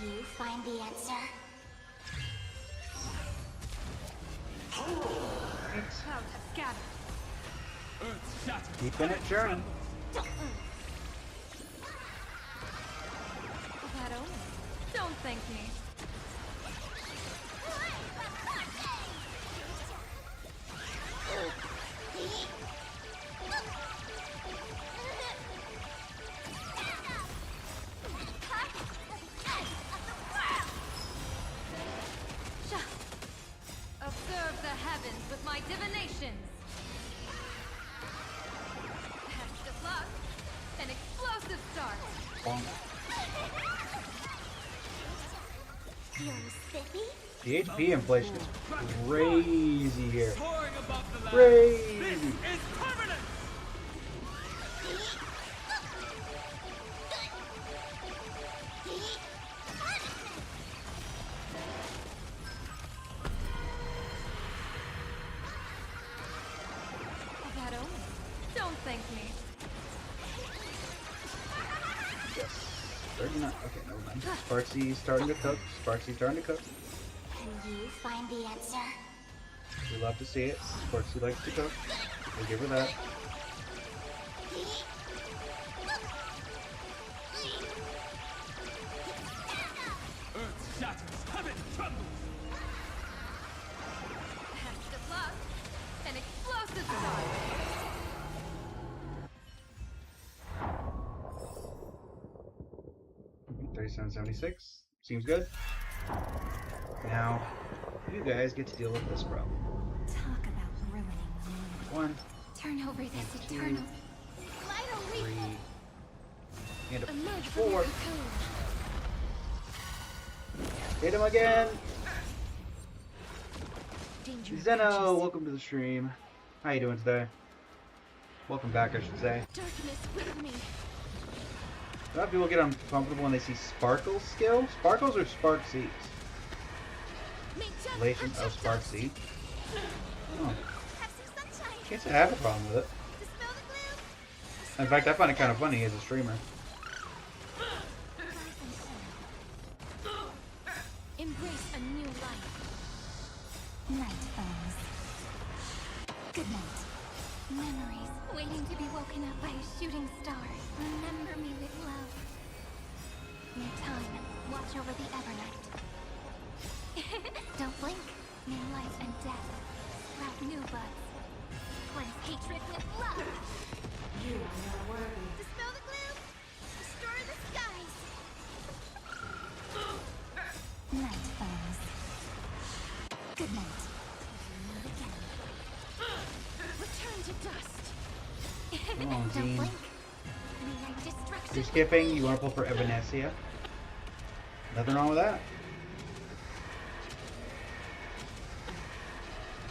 you find the answer? Clouds have scattered. Earth shattered. Keeping it churning. That omen. Don't thank me. Observe the heavens with my divinations. That's the plug. An explosive start. Bonk. Feeling spiffy? The HP inflation is crazy here. Soaring above the land. Crazy. This is permanent. That omen. Don't thank me. Yes. 39. Okay, never mind. Sparksy's starting to cook. Sparksy's starting to cook. Can you find the answer? We love to see it. Sparksy likes to cook. We'll give her that. Earth shatters. Heaven trembles. That's the plug. An explosive start. 3776. Seems good. Now, you guys get to deal with this problem. Talk about ruining the moon. 1, Turn over this 2, eternal. 3, and a Emerge from 4. your cocoon. Hit him again! Danger Zeno, approaches. welcome to the stream. How you doing today? Welcome back, I should say. Darkness with me. A lot of people get uncomfortable when they see Sparkle's skill. Sparkles or Spark Seeds? Make death Relation protect of Spark us. Seed. Oh, Have some sunshine. can't say I have a problem with it. Dispel the gloom. In fact, I find it kind of funny as a streamer. Embrace a new life. Night falls. Good night. Memories waiting to be woken up by a shooting star. Remember me with love. May time watch over the Evernight. Don't blink. May life and death sprout new buds. Cleanse hatred with love. You are not worthy. Dispel the gloom. Destroy the skies. Night falls. Good night. Return to dust. Come on, Don't Dean. blink. May light destruction. You're skipping, you want to pull for Evanesia. Nothing wrong with that.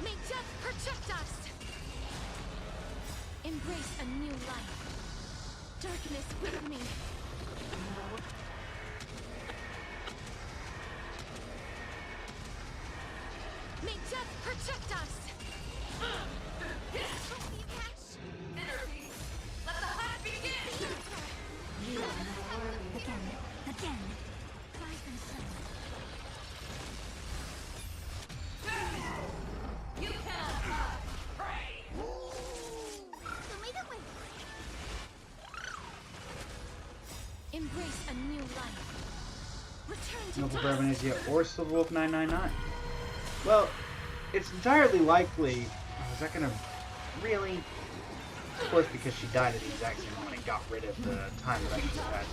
May death protect us. Embrace a new life. Darkness with me. May death protect us. Energy. Let the hunt begin. You are not worthy. Again. Rise and shine. You cannot hide. Pray. Embrace a new life. Return to Noble dust. Evanesia or Silverwolf 999. Well, it's entirely likely. Oh, is that gonna really? Of course, because she died at the exact same moment and got rid of the time that I should have had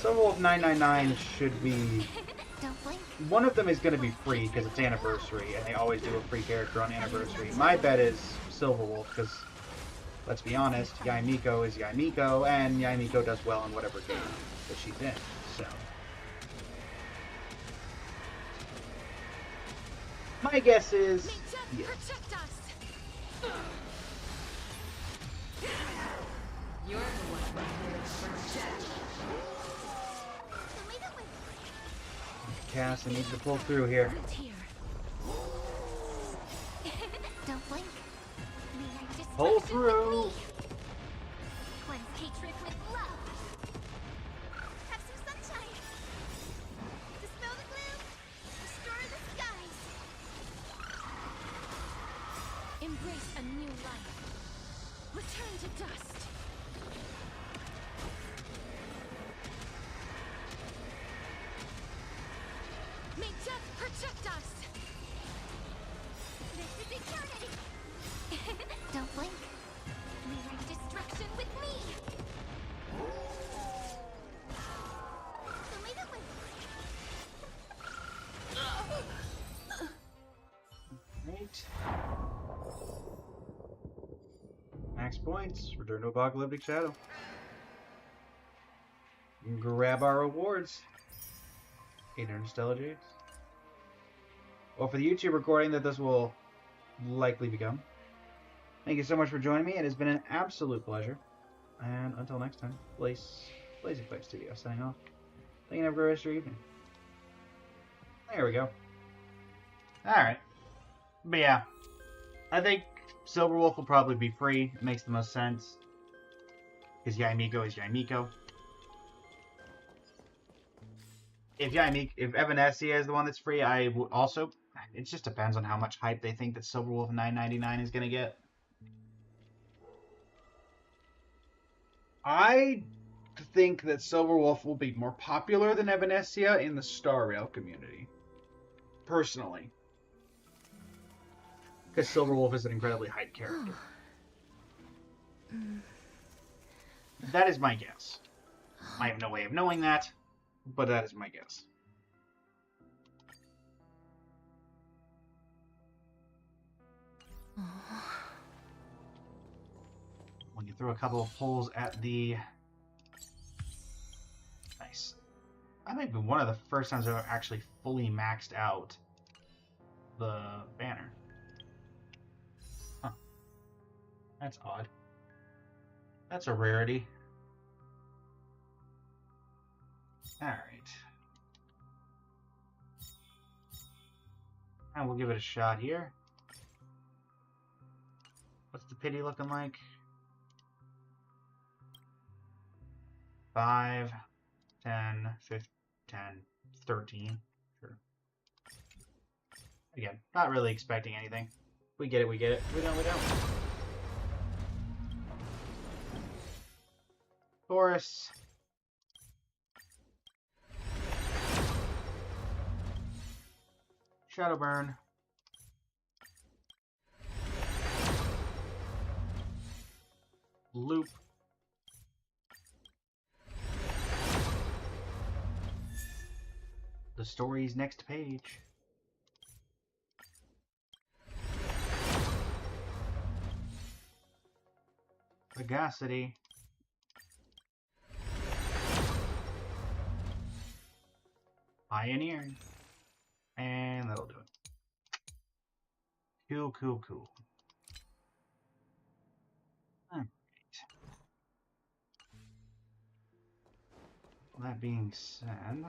to. Silverwolf 999 should be. Don't blink. One of them is going to be free because it's anniversary, and they always do a free character on anniversary. My bet is Silverwolf because, let's be honest, Yaimiko is Yaimiko, and Yaimiko does well in whatever game that she's in. So, my guess is May death yes. protect us. You're the one for death. Cass, I need to pull through here. It's here. Don't blink. May light destruction Pull with through. me. Cleanse hatred with love. Have some sunshine. to dust. May death protect us. This is eternity. Don't blink. Rewrite destruction with me. Right. Max points. Return to Apocalyptic Shadow. Grab our rewards. 800 Stellar Jades. Well, for the YouTube recording that this will likely become. Thank you so much for joining me. It has been an absolute pleasure. And until next time, Blazing Flame Studio signing off. Thank you, and have a great rest of your evening. There we go. Alright. But yeah, I think Silverwolf will probably be free. It makes the most sense. Because Yaimiko is Yaimiko. If Evanescia is the one that's free, I would also... It just depends on how much hype they think that Silverwolf 9.99 is going to get. I think that Silverwolf will be more popular than Evanescia in the Star Rail community. Personally. Because Silverwolf is an incredibly hyped character. That is my guess. I have no way of knowing that, but that is my guess. When you throw a couple of pulls at the... Nice. I think one of the first times I've actually fully maxed out the banner. Huh. That's odd. That's a rarity. Alright. And we'll give it a shot here. What's the pity looking like? 5, 10, 15, 10, 13. Sure. Again, not really expecting anything. We get it, we get it. We don't, we don't. Taurus. Shadowburn. Loop. The story's next page. Sagacity. Pioneer. And that'll do it. Cool, cool, cool. Alright. That being said...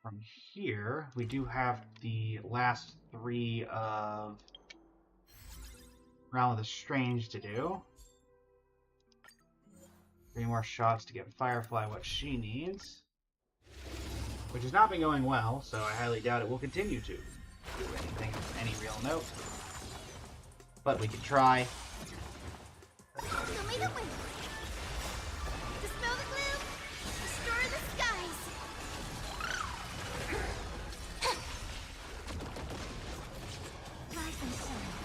From here, we do have the last 3 of Realm of the Strange to do. 3 more shots to get Firefly what she needs. Which has not been going well, so I highly doubt it will continue to do anything of any real note. But we can try. Dispel the gloom, restore the skies. Rise and shine.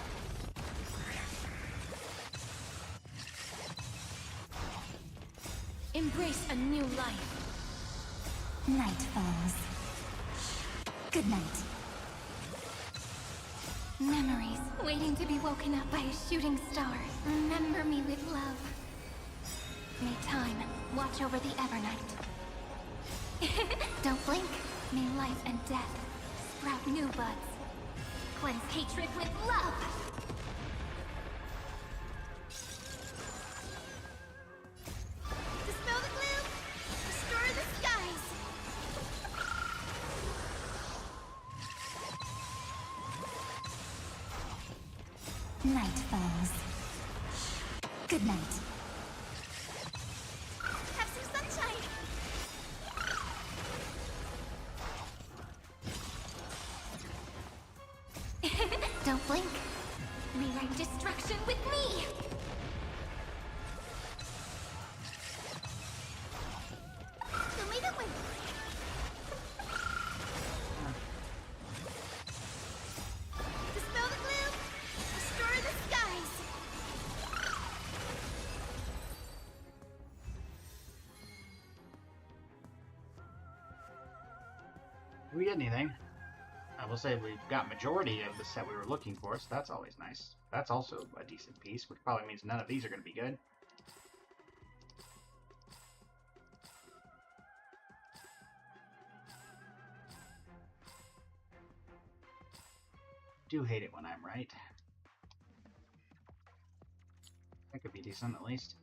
Embrace a new life. Night falls. Good night. Memories waiting to be woken up by a shooting star. Remember me with love. May time watch over the Evernight. Don't blink. May life and death sprout new buds. Cleanse hatred with love. Dispel the gloom. Restore the skies. Night falls. Good night. Have some sunshine. Did we get anything? I will say we've got majority of the set we were looking for, so that's always nice. That's also a decent piece, which probably means none of these are going to be good. Do hate it when I'm right. That could be decent, at least.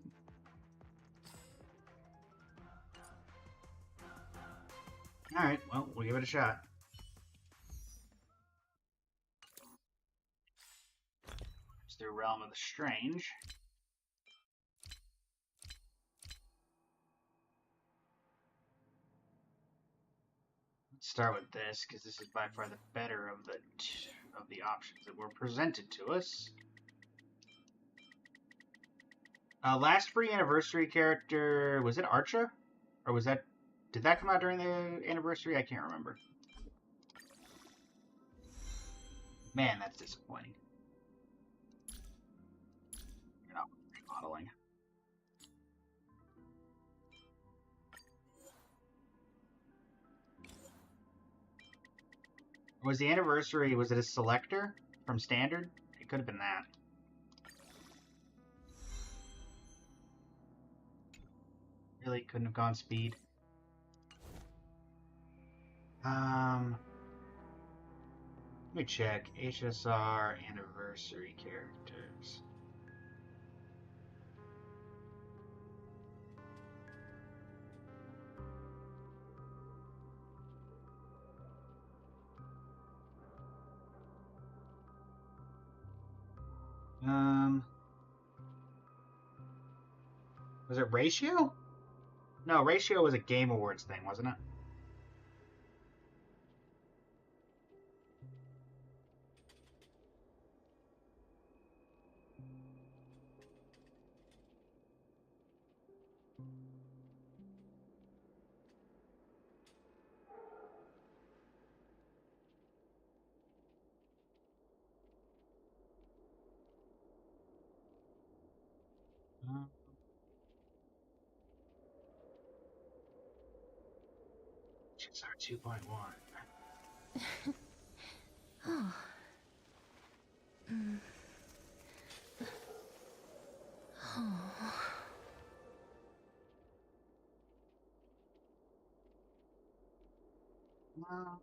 Alright, well, we'll give it a shot. It's through Realm of the Strange. Let's start with this, because this is by far the better of the options that were presented to us. Last free anniversary character, was it Archer? Or was that... Did that come out during the anniversary? I can't remember. Man, that's disappointing. You're not remodeling. Was the anniversary, was it a selector from standard? It could have been that. Really couldn't have gone speed. Let me check. HSR anniversary characters. Was it Ratio? No, Ratio was a Game Awards thing, wasn't it? HSR 2.1. Oh.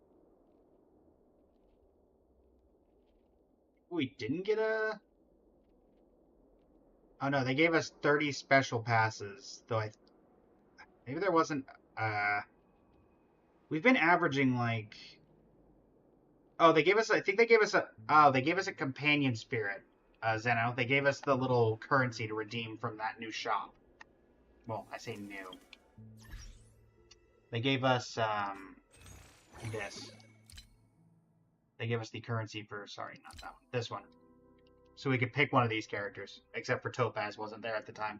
We didn't get a... Oh no, they gave us 30 special passes, though maybe there wasn't... We've been averaging like... Oh, they gave us... I think they gave us a... Oh, they gave us a companion spirit, Zeno. They gave us the little currency to redeem from that new shop. Well, I say new. They gave us, this. They gave us the currency for... Sorry, not that one. This one. So we could pick one of these characters. Except for Topaz wasn't there at the time.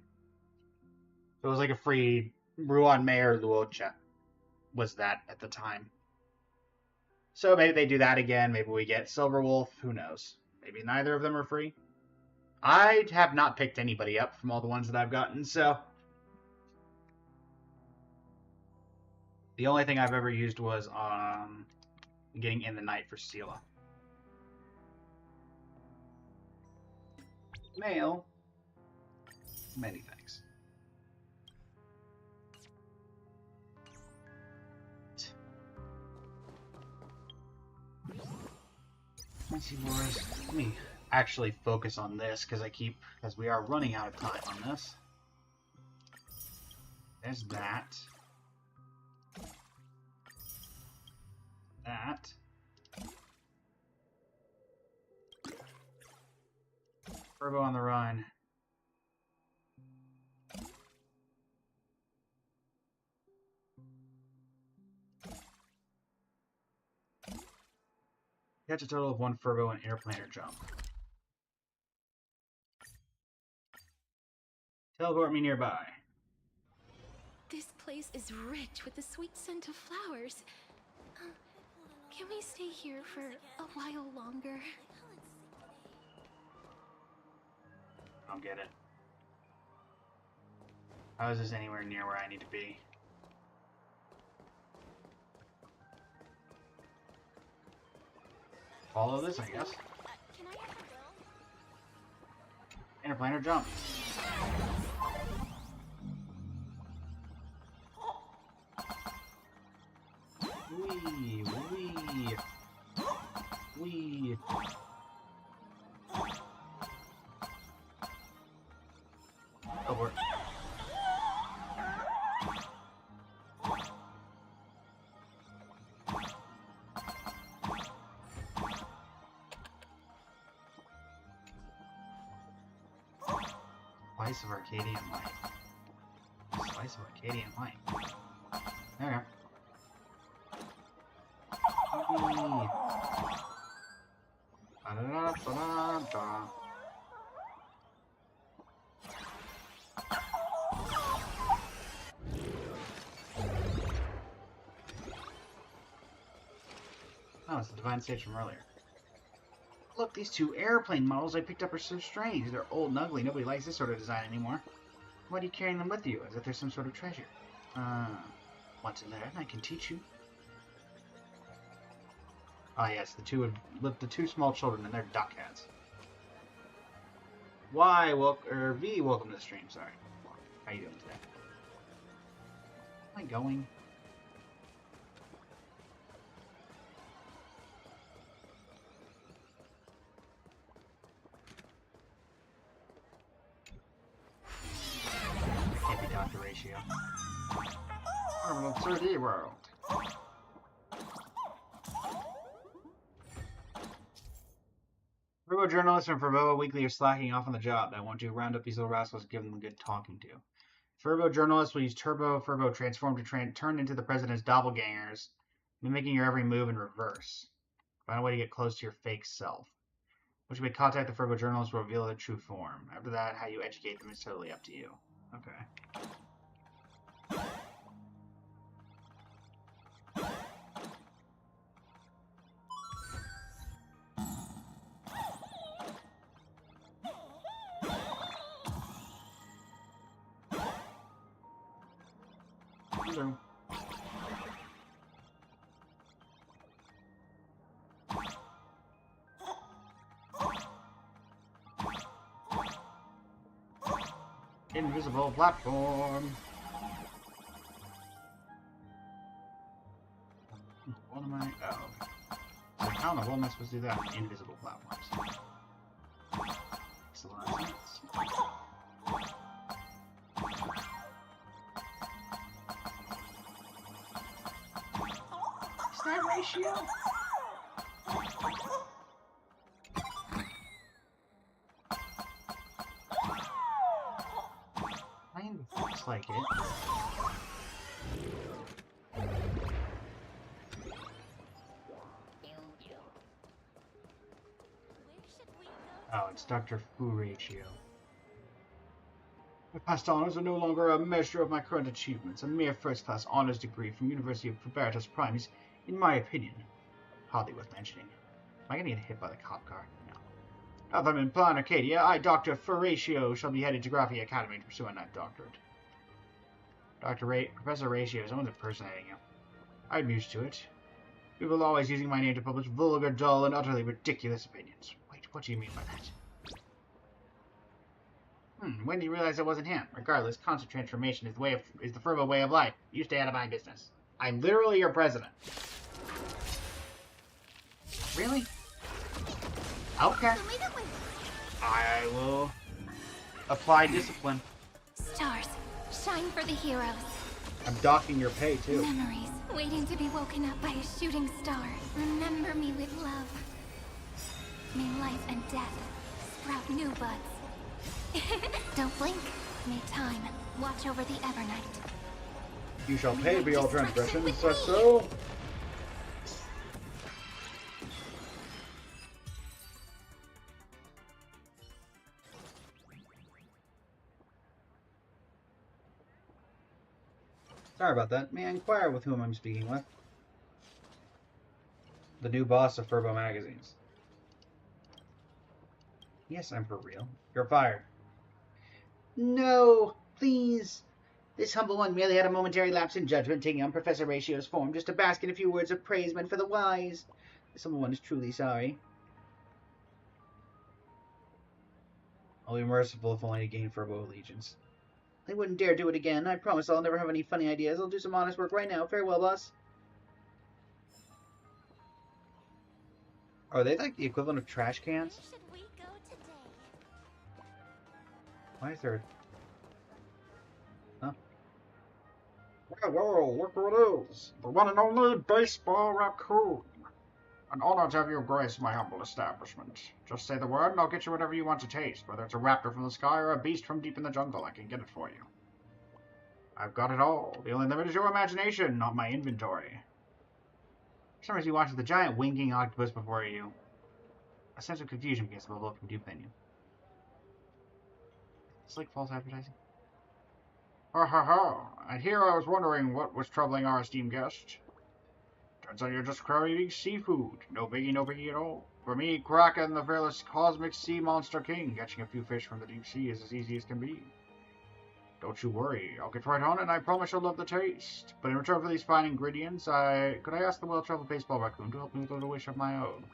So it was like a free Ruan Mayor Luocha was that at the time. So maybe they do that again. Maybe we get Silver Wolf. Who knows? Maybe neither of them are free. I have not picked anybody up from all the ones that I've gotten, so... The only thing I've ever used was getting In the Night for Sela. Mail. Many thanks. Let's see, boys. Let me actually focus on this because we are running out of time on this. There's that. That. Turbo on the run. Catch a total of 1 Furbo and interplanar jump. Teleport me nearby. This place is rich with the sweet scent of flowers. Can we stay here for a while longer? I don't get it. How is this anywhere near where I need to be? follow this, I guess. Can I have the bill? Interplanar jump. Wee, wee, wee. Over. Slice of Arcadian light. Slice of Arcadian light. There we go. Ba-da-da-da-da-da. Oh, it's the Divine Sage from earlier. Look, these two airplane models I picked up are so strange. They're old and ugly. Nobody likes this sort of design anymore. Why are you carrying them with you? As if they're some sort of treasure. Want to learn? I can teach you. Ah, yes, the two small children and their duck heads. V, welcome to the stream. Sorry. How you doing today? Am I going? Can't be Dr. Ratio. I'm in 3D world. Furbo journalists from Furbo Weekly are slacking off on the job. I want to round up these little rascals and give them a good talking to. Furbo journalists will use Turbo Furbo Transform to turn into the president's doppelgangers, mimicking your every move in reverse. Find a way to get close to your fake self. Which way contact the Furbo journalists will reveal their true form. After that, how you educate them is totally up to you. Okay. Hello. Invisible platform. What am I? Oh. So how in the world am I supposed to do that? Invisible platforms. Makes a lot of sense. Is that Ratio? Kind of looks like it. Oh, it's Dr. Fu Ratio. My past honors are no longer a measure of my current achievements. A mere first-class honors degree from University of Preparatus Prime is, in my opinion, hardly worth mentioning. Am I going to get hit by the cop car? No. Now that I'm in Plan Arcadia, I, Dr. Ratio, shall be headed to Graphia Academy to pursue a ninth doctorate. Professor Ratio, someone's impersonating you. I'm used to it. People always using my name to publish vulgar, dull, and utterly ridiculous opinions. Wait, what do you mean by that? When did you realize it wasn't him? Regardless, constant transformation is the Furbo way of life. You stay out of my business. I'm literally your president. Really? Okay. I will apply discipline. Stars, shine for the heroes. I'm docking your pay, too. Memories, waiting to be woken up by a shooting star. Remember me with love. May life and death sprout new buds. Don't blink. May time watch over the Evernight. You shall pay for your transgressions, so. Sorry about that. May I inquire with whom I'm speaking with? The new boss of Furbo Magazines. Yes, I'm for real. You're fired. No, please. This humble one merely had a momentary lapse in judgment, taking on Professor Ratio's form just to bask in a few words of praise meant for the wise. This humble one is truly sorry. I'll be merciful if only to gain Furbo allegiance. I wouldn't dare do it again. I promise I'll never have any funny ideas. I'll do some honest work right now. Farewell, boss. Are they like the equivalent of trash cans? Where should we go today? My third. Huh? Well, look who it is. The one and only Baseball Raccoon. An honor to have you grace my humble establishment. Just say the word and I'll get you whatever you want to taste. Whether it's a raptor from the sky or a beast from deep in the jungle, I can get it for you. I've got it all. The only limit is your imagination, not my inventory. For some reason you watch the giant winking octopus before you. A sense of confusion begins to develop from deep within you. It's like false advertising. Ha ha ha! And here I was wondering what was troubling our esteemed guest. Turns out you're just crab-eating seafood. No biggie at all. For me, Kraken, the fearless cosmic sea monster king, catching a few fish from the deep sea is as easy as can be. Don't you worry, I'll get right on it and I promise you'll love the taste. But in return for these fine ingredients, could I ask the well-traveled baseball raccoon to help me with a little wish of my own?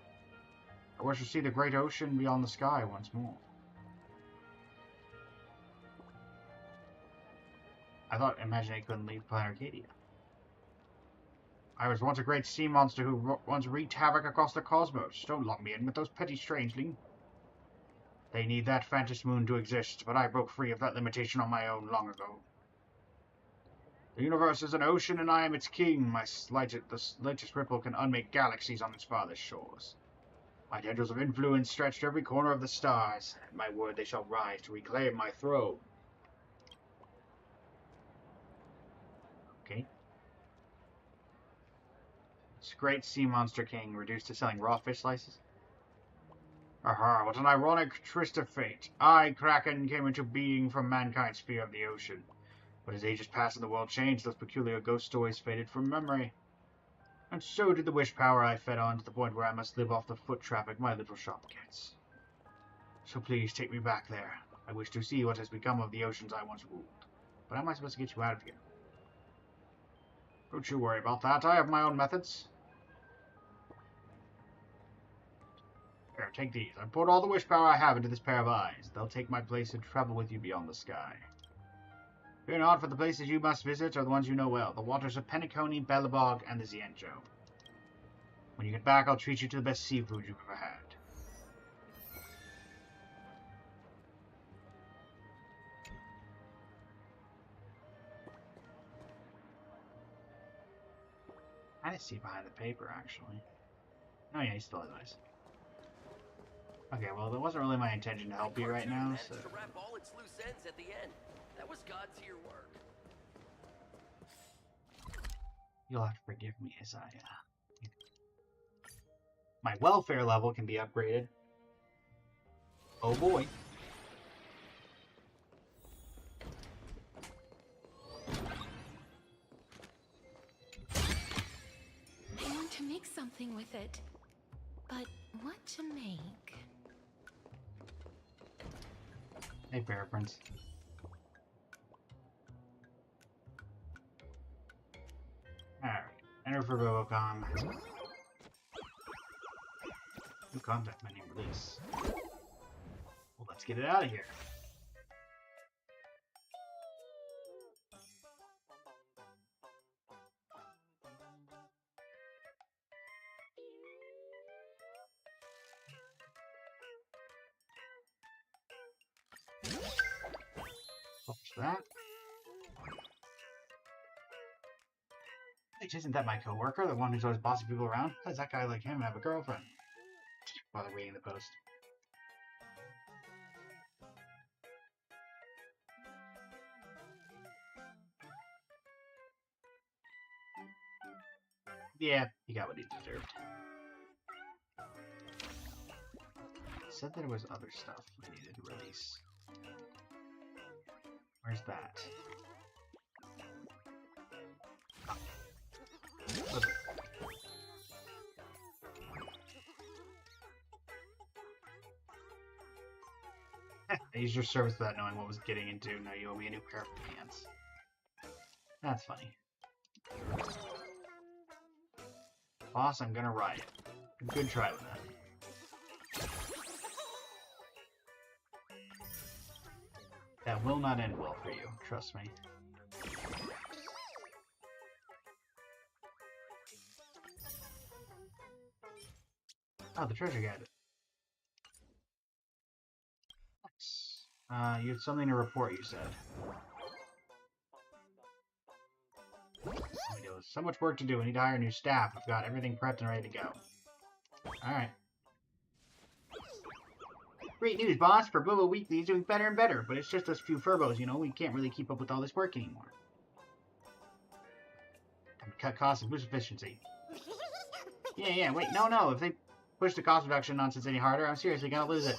I wish to see the great ocean beyond the sky once more. I thought Imaginate couldn't leave Planet Arcadia. I was once a great sea monster who once wreaked havoc across the cosmos. Don't lump me in with those petty strangeling. They need that Phantom Moon to exist, but I broke free of that limitation on my own long ago. The universe is an ocean and I am its king. The slightest ripple can unmake galaxies on its farthest shores. My tendrils of influence stretch to every corner of the stars. At my word they shall rise to reclaim my throne. Okay. This great sea monster king reduced to selling raw fish slices? Aha, what an ironic twist of fate. I, Kraken, came into being from mankind's sphere of the ocean. But as ages passed and the world changed, those peculiar ghost stories faded from memory. And so did the wish power I fed on, to the point where I must live off the foot traffic my little shop gets. So please take me back there. I wish to see what has become of the oceans I once ruled. But how am I supposed to get you out of here? Don't you worry about that. I have my own methods. Here, take these. I poured all the wish power I have into this pair of eyes. They'll take my place and travel with you beyond the sky. Fear not, for the places you must visit are the ones you know well. The waters of Penacony, Bellabog, and the Zienjo. When you get back, I'll treat you to the best seafood you've ever had. I didn't see behind the paper, actually. Oh yeah, he still has eyes. Okay, well, that wasn't really my intention to help you right now, so... to wrap all its loose ends at the end. That was God's tier work. You'll have to forgive me as my welfare level can be upgraded. Oh boy. I want to make something with it. But what to make? Hey, Bear Prince. Alright. Enter for Robocom. New contact menu release. Well, let's get it out of here. Watch that. Hey, isn't that my coworker, the one who's always bossing people around? How does that guy like him have a girlfriend? While they're reading the post. Yeah, he got what he deserved. Said there was other stuff I needed to release. Where's that? Oh. I used your service without knowing what I was getting into. Now you owe me a new pair of pants. That's funny. Boss, I'm gonna riot. Good try with that. That will not end well for you, trust me. Oh, the treasure gadget. Nice. You had something to report, you said. So much work to do. We need to hire new staff. We've got everything prepped and ready to go. Alright. Great news, boss. Furboba Weekly is doing better and better, but it's just us few Furbos, you know? We can't really keep up with all this work anymore. Time to cut costs and boost efficiency. Yeah, wait, no. If they push the cost reduction nonsense any harder, I'm seriously gonna lose it.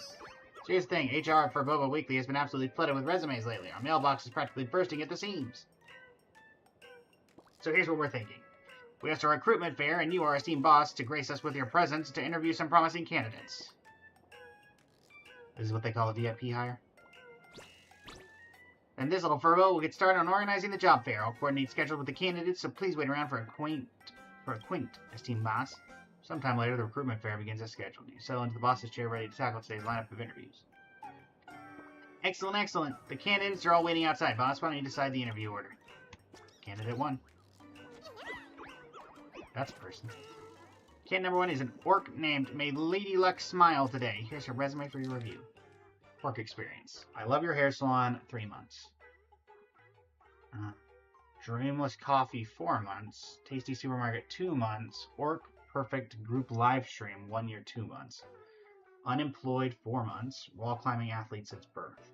Here's the thing, HR at Furboba Weekly has been absolutely flooded with resumes lately. Our mailbox is practically bursting at the seams. So here's what we're thinking. We asked our recruitment fair and you, our esteemed boss, to grace us with your presence to interview some promising candidates. This is what they call a VIP hire. And this little Furbo will get started on organizing the job fair. I'll coordinate schedule with the candidates, so please wait around for a quaint, esteemed boss. Sometime later, the recruitment fair begins as scheduled. You settle into the boss's chair ready to tackle today's lineup of interviews. Excellent. The candidates are all waiting outside, boss. Why don't you decide the interview order? Candidate 1. That's a person. Candidate number 1 is an orc named May Lady Luck Smile today. Here's her resume for your review. Orc experience. I love your hair salon, 3 months. Dreamless Coffee, 4 months. Tasty Supermarket, 2 months. Orc Perfect Group Live Stream, 1 year, 2 months. Unemployed, 4 months. Wall climbing athlete since birth.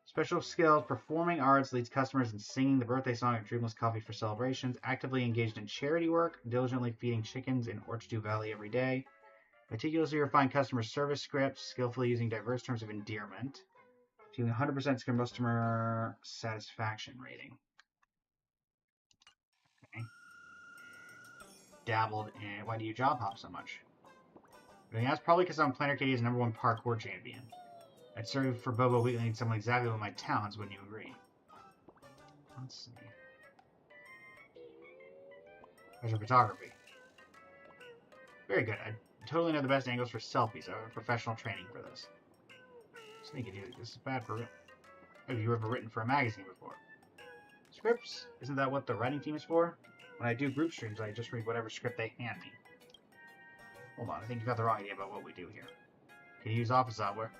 Special skills, performing arts, leads customers in singing the birthday song at Dreamless Coffee for celebrations, actively engaged in charity work, diligently feeding chickens in Orchdew Valley every day, meticulously refined customer service scripts, skillfully using diverse terms of endearment, achieving 100% customer satisfaction rating. Okay. Dabbled in... Why do you job hop so much? I mean, that's probably because I'm Planet Arcadia's #1 parkour champion. I'd serve for Bobo Wheatley need someone exactly with my talents, wouldn't you agree? Let's see. There's your photography. Very good. I totally know the best angles for selfies. I have professional training for this. Sneaky dude, this is bad for real. Have you ever written for a magazine before? Scripts? Isn't that what the writing team is for? When I do group streams, I just read whatever script they hand me. Hold on, I think you got the wrong idea about what we do here. Can you use office software?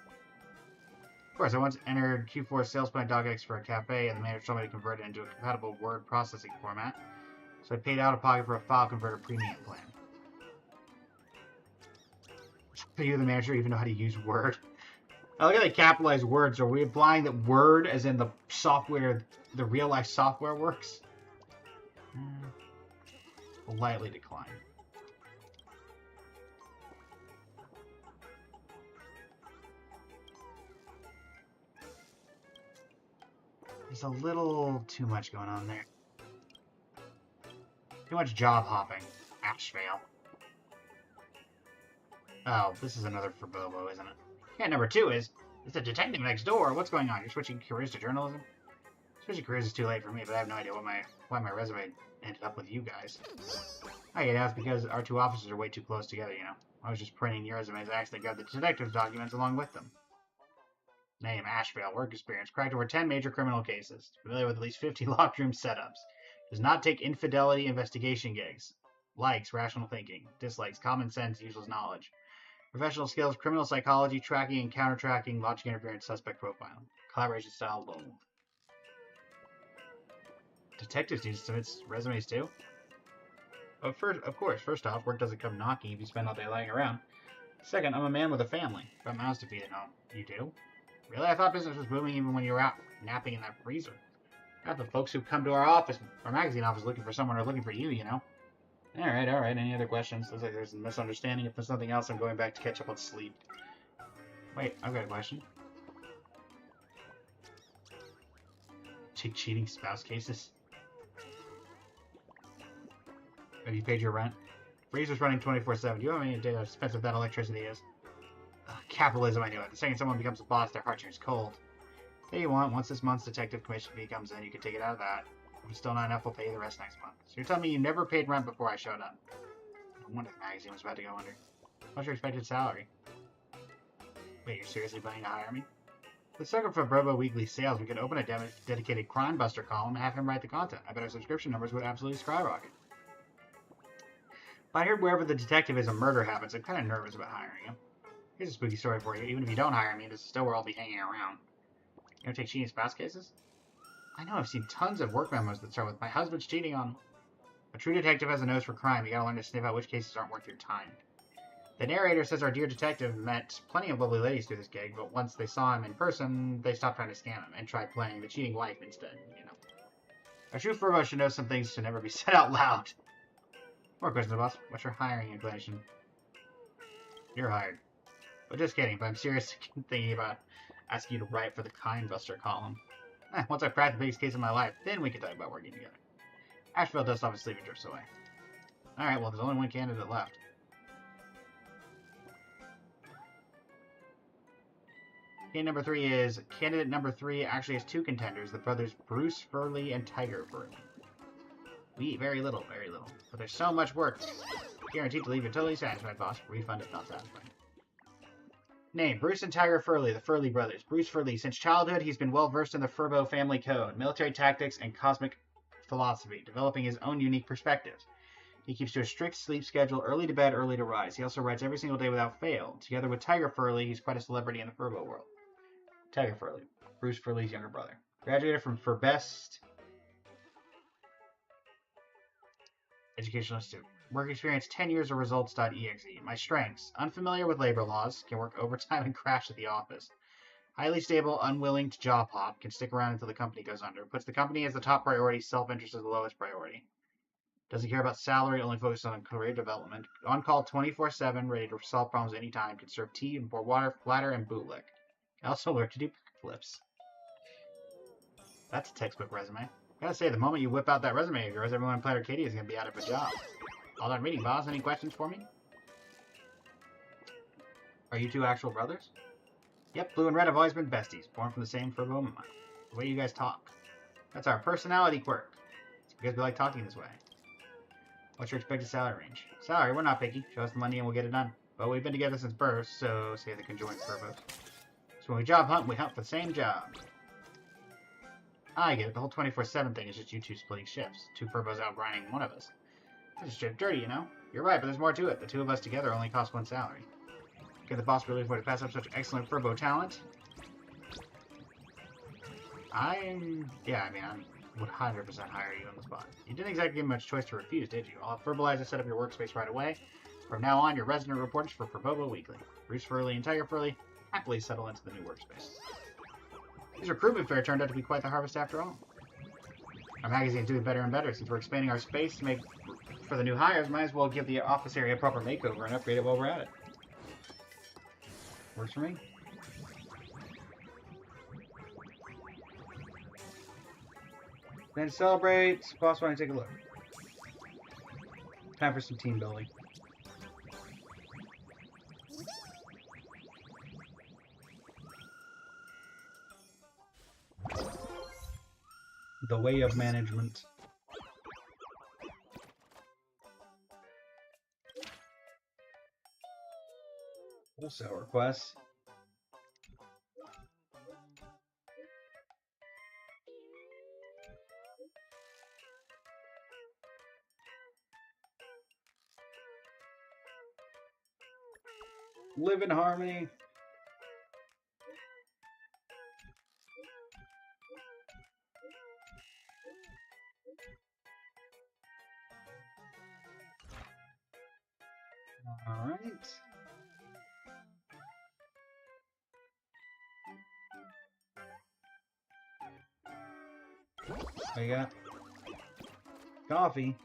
Of course, I once entered Q4 sales plan DocX for a cafe, and the manager told me to convert it into a compatible word processing format. So I paid out of pocket for a file converter premium plan. Do you, the manager, even know how to use Word? I look at the capitalized words. Are we implying that Word, as in the software, the real-life software, works? Politely decline. There's a little too much going on there. Too much job hopping. Ashvale. Oh, this is another for Bobo, isn't it? Yeah, number 2 is, it's the detective next door. What's going on? You're switching careers to journalism? Switching careers is too late for me, but I have no idea why my resume ended up with you guys. I get asked because our 2 offices are way too close together, you know. I was just printing your resumes. I actually got the detective's documents along with them. Name, Ashvale, work experience, cracked over 10 major criminal cases, familiar with at least 50 locked room setups, does not take infidelity investigation gigs, likes rational thinking, dislikes common sense, useless knowledge, professional skills, criminal psychology, tracking and counter-tracking, logic interference, suspect profiling, collaboration style, low. Detectives need to submit resumes too? Of course, first off, work doesn't come knocking if you spend all day lying around. Second, I'm a man with a family. I've got mouths to feed at home. You do? Really? I thought business was booming even when you were out napping in that freezer. Half the folks who come to our office, our magazine office, looking for someone are looking for you, you know? Alright. Any other questions? Looks like there's a misunderstanding. If there's nothing else, I'm going back to catch up on sleep. Wait, I've got a question. Cheating spouse cases? Have you paid your rent? Freezer's running 24/7. Do you have any idea how expensive that electricity is? Capitalism, I knew it. The second someone becomes a boss, their heart turns cold. There you want. Once this month's detective commission fee comes in, you can take it out of that. If it's still not enough, we'll pay you the rest next month. So you're telling me you never paid rent before I showed up? No wonder the magazine was about to go under. What's your expected salary? Wait, you're seriously planning to hire me? The sucker for Brobo Weekly sales, we could open a dedicated crime buster column and have him write the content. I bet our subscription numbers would absolutely skyrocket. If I heard wherever the detective is a murder happens, I'm kind of nervous about hiring him. Here's a spooky story for you. Even if you don't hire me, this is still where I'll be hanging around. You ever take cheating spouse cases? I know, I've seen tons of work memos that start with, "My husband's cheating on..." A true detective has a nose for crime. You gotta learn to sniff out which cases aren't worth your time. The narrator says our dear detective met plenty of lovely ladies through this gig, but once they saw him in person, they stopped trying to scam him and tried playing the cheating wife instead, you know. A true Furbo should know some things should never be said out loud. More questions, boss. What's your hiring inclination? You're hired. But just kidding, but I'm seriously thinking about asking you to write for the Kind Buster column. Once I've cracked the biggest case of my life, then we can talk about working together. Asheville dust off his sleeve and drifts away. Alright, well, there's only one candidate left. Candidate number 3 actually has 2 contenders, the brothers Bruce Furley and Tiger Furley. We eat very little, but there's so much work. Guaranteed to leave you totally satisfied, boss. Refund if not satisfied. Name, Bruce and Tiger Furley, the Furley brothers. Bruce Furley, since childhood, he's been well versed in the Furbo family code, military tactics, and cosmic philosophy, developing his own unique perspectives. He keeps to a strict sleep schedule, early to bed, early to rise. He also writes every single day without fail. Together with Tiger Furley, he's quite a celebrity in the Furbo world. Tiger Furley, Bruce Furley's younger brother. Graduated from Furbest Educational Institute. Work experience 10 years of results.exe. My strengths. Unfamiliar with labor laws. Can work overtime and crash at the office. Highly stable, unwilling to job hop. Can stick around until the company goes under. Puts the company as the top priority. Self-interest as the lowest priority. Doesn't care about salary. Only focuses on career development. On call 24/7. Ready to solve problems anytime. Can serve tea and pour water, flatter, and bootlick. Can also learn to do backflips. That's a textbook resume. Gotta say, the moment you whip out that resume of yours, everyone in Planet Arcadia is gonna be out of a job. All done reading, boss. Any questions for me? Are you 2 actual brothers? Yep, Blue and Red have always been besties, born from the same Furbo mama. The way you guys talk. That's our personality quirk. It's because we like talking this way. What's your expected salary range? Salary, we're not picky. Show us the money and we'll get it done. But we've been together since birth, so say the conjoined Furbos. So when we job hunt, we hunt for the same job. I get it. The whole 24/7 thing is just you 2 splitting shifts. 2 Furbos outgrinding one of us. This is straight dirty, you know? You're right, but there's more to it. The 2 of us together only cost 1 salary. Can the boss really afford to pass up such excellent Furbo talent? I would 100% hire you on the spot. You didn't exactly give me much choice to refuse, did you? I'll have Furbalize and set up your workspace right away. From now on, your resident reporters for Furbo Weekly. Bruce Furley and Tiger Furley happily settle into the new workspace. This recruitment fair turned out to be quite the harvest after all. Our magazine's doing better and better. Since we're expanding our space to make for the new hires, might as well give the office area a proper makeover and upgrade it while we're at it. Works for me. Then to celebrate, boss, why don't you take a look? Time for some team building. The way of management. Wholesale requests. Live in harmony. All right. What you got? Coffee.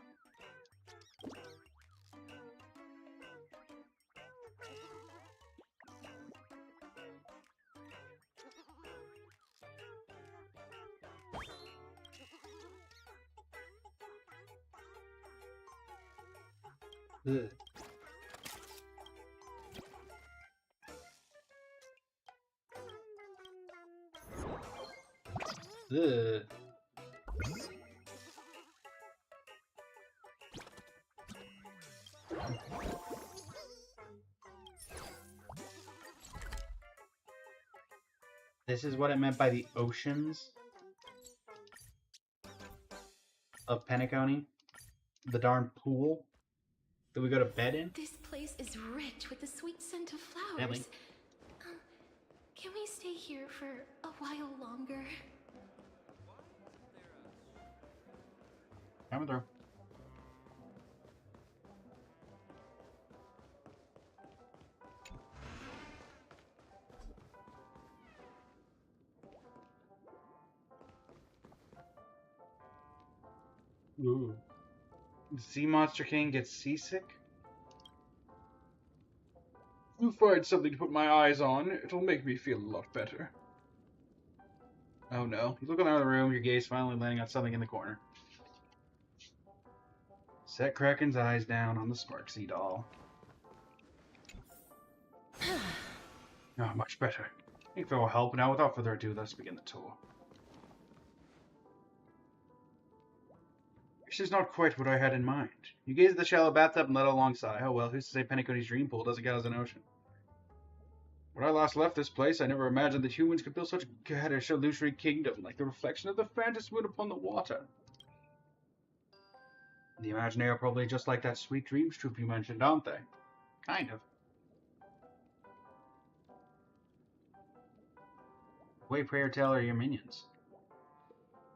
Ugh. Ugh. This is what it meant by the oceans of Penacony. The darn pool that we go to bed in. This place is rich with the sweet scent of flowers. Really? Can we stay here for a while longer? Coming through. Ooh. The Sea Monster King gets seasick? You find something to put my eyes on. It'll make me feel a lot better. Oh no. You look around the room, your gaze finally landing on something in the corner. Set Kraken's eyes down on the Sparksy doll. Ah, much better. Thank you for your help. Now, without further ado, let's begin the tour. This is not quite what I had in mind. You gaze at the shallow bathtub and let out a long sigh. Oh well, who's to say Penacony's dream pool doesn't count as an ocean? When I last left this place, I never imagined that humans could build such a garish, illusory kingdom, like the reflection of the faintest moon upon the water. The Imaginary are probably just like that sweet dreams troupe you mentioned, aren't they? Kind of. Way prayer tell are your minions.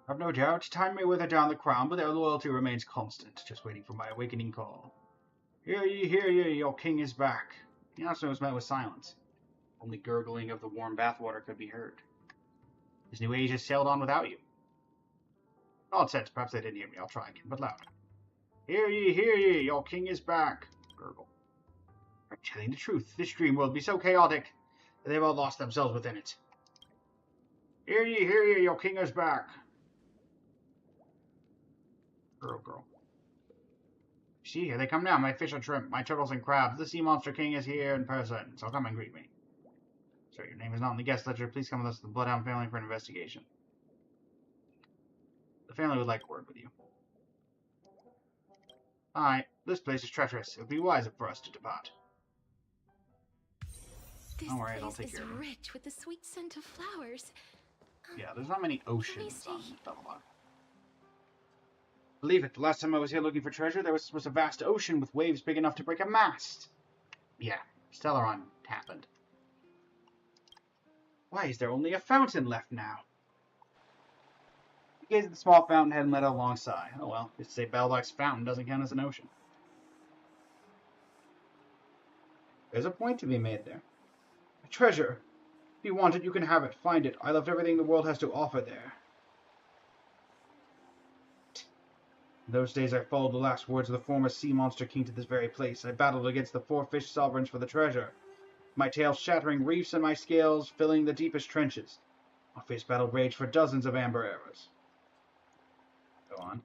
I've no doubt time may wither down the crown, but their loyalty remains constant, just waiting for my awakening call. Hear ye, your king is back. The announcement was met with silence. Only gurgling of the warm bathwater could be heard. This new age has sailed on without you. Nonsense, perhaps they didn't hear me. I'll try again, but louder. Hear ye, your king is back. Gurgle. I'm telling the truth, this dream world be so chaotic that they've all lost themselves within it. Hear ye, your king is back. Girl. See, here they come now, my fish and shrimp, my turtles and crabs. The Sea Monster King is here in person, so come and greet me. Sir, your name is not in the guest ledger. Please come with us to the Bloodhound family for an investigation. The family would like a word with you. Alright, this place is treacherous. It would be wiser for us to depart. This Don't worry, I'll place take care is of it. rich with the sweet scent of flowers. Yeah, there's not many oceans stay on here? Babylon. Believe it, the last time I was here looking for treasure, there was a vast ocean with waves big enough to break a mast. Yeah, Stellaron happened. Why is there only a fountain left now? He gazed at the small fountainhead and let out a long sigh. Oh well, just to say Baldock's fountain doesn't count as an ocean. There's a point to be made there. A treasure. If you want it, you can have it. Find it. I left everything the world has to offer there. In those days, I followed the last words of the former Sea Monster King to this very place. I battled against the 4 fish sovereigns for the treasure. My tail shattering reefs and my scales filling the deepest trenches. Our fierce battle raged for dozens of amber eras. Go on.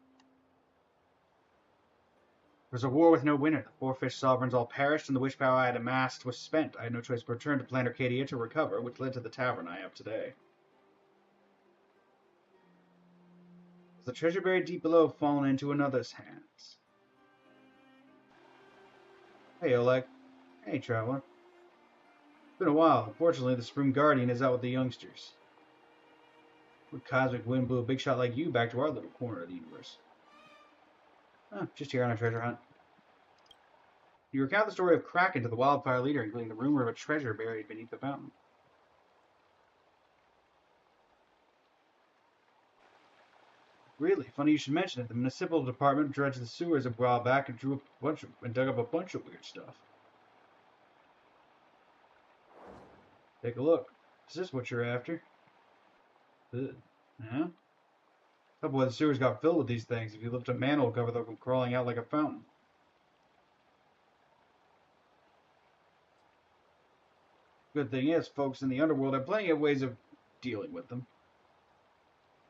There was a war with no winner. The 4 fish sovereigns all perished, and the wish power I had amassed was spent. I had no choice but return to Planet Arcadia to recover, which led to the tavern I have today. The treasure buried deep below fallen into another's hands. Hey, Oleg. Hey, traveler. It's been a while. Unfortunately, the Supreme Guardian is out with the youngsters. What cosmic wind blew a big shot like you back to our little corner of the universe? Oh, just here on a treasure hunt. You recount the story of Kraken to the wildfire leader, including the rumor of a treasure buried beneath the fountain. Really, funny you should mention it. The municipal department dredged the sewers a while back and dug up a bunch of weird stuff. Take a look. Is this what you're after? Yeah? Couple of the sewers got filled with these things. If you lift a manhole cover, they'll come crawling out like a fountain. Good thing is, folks in the underworld have plenty of ways of dealing with them.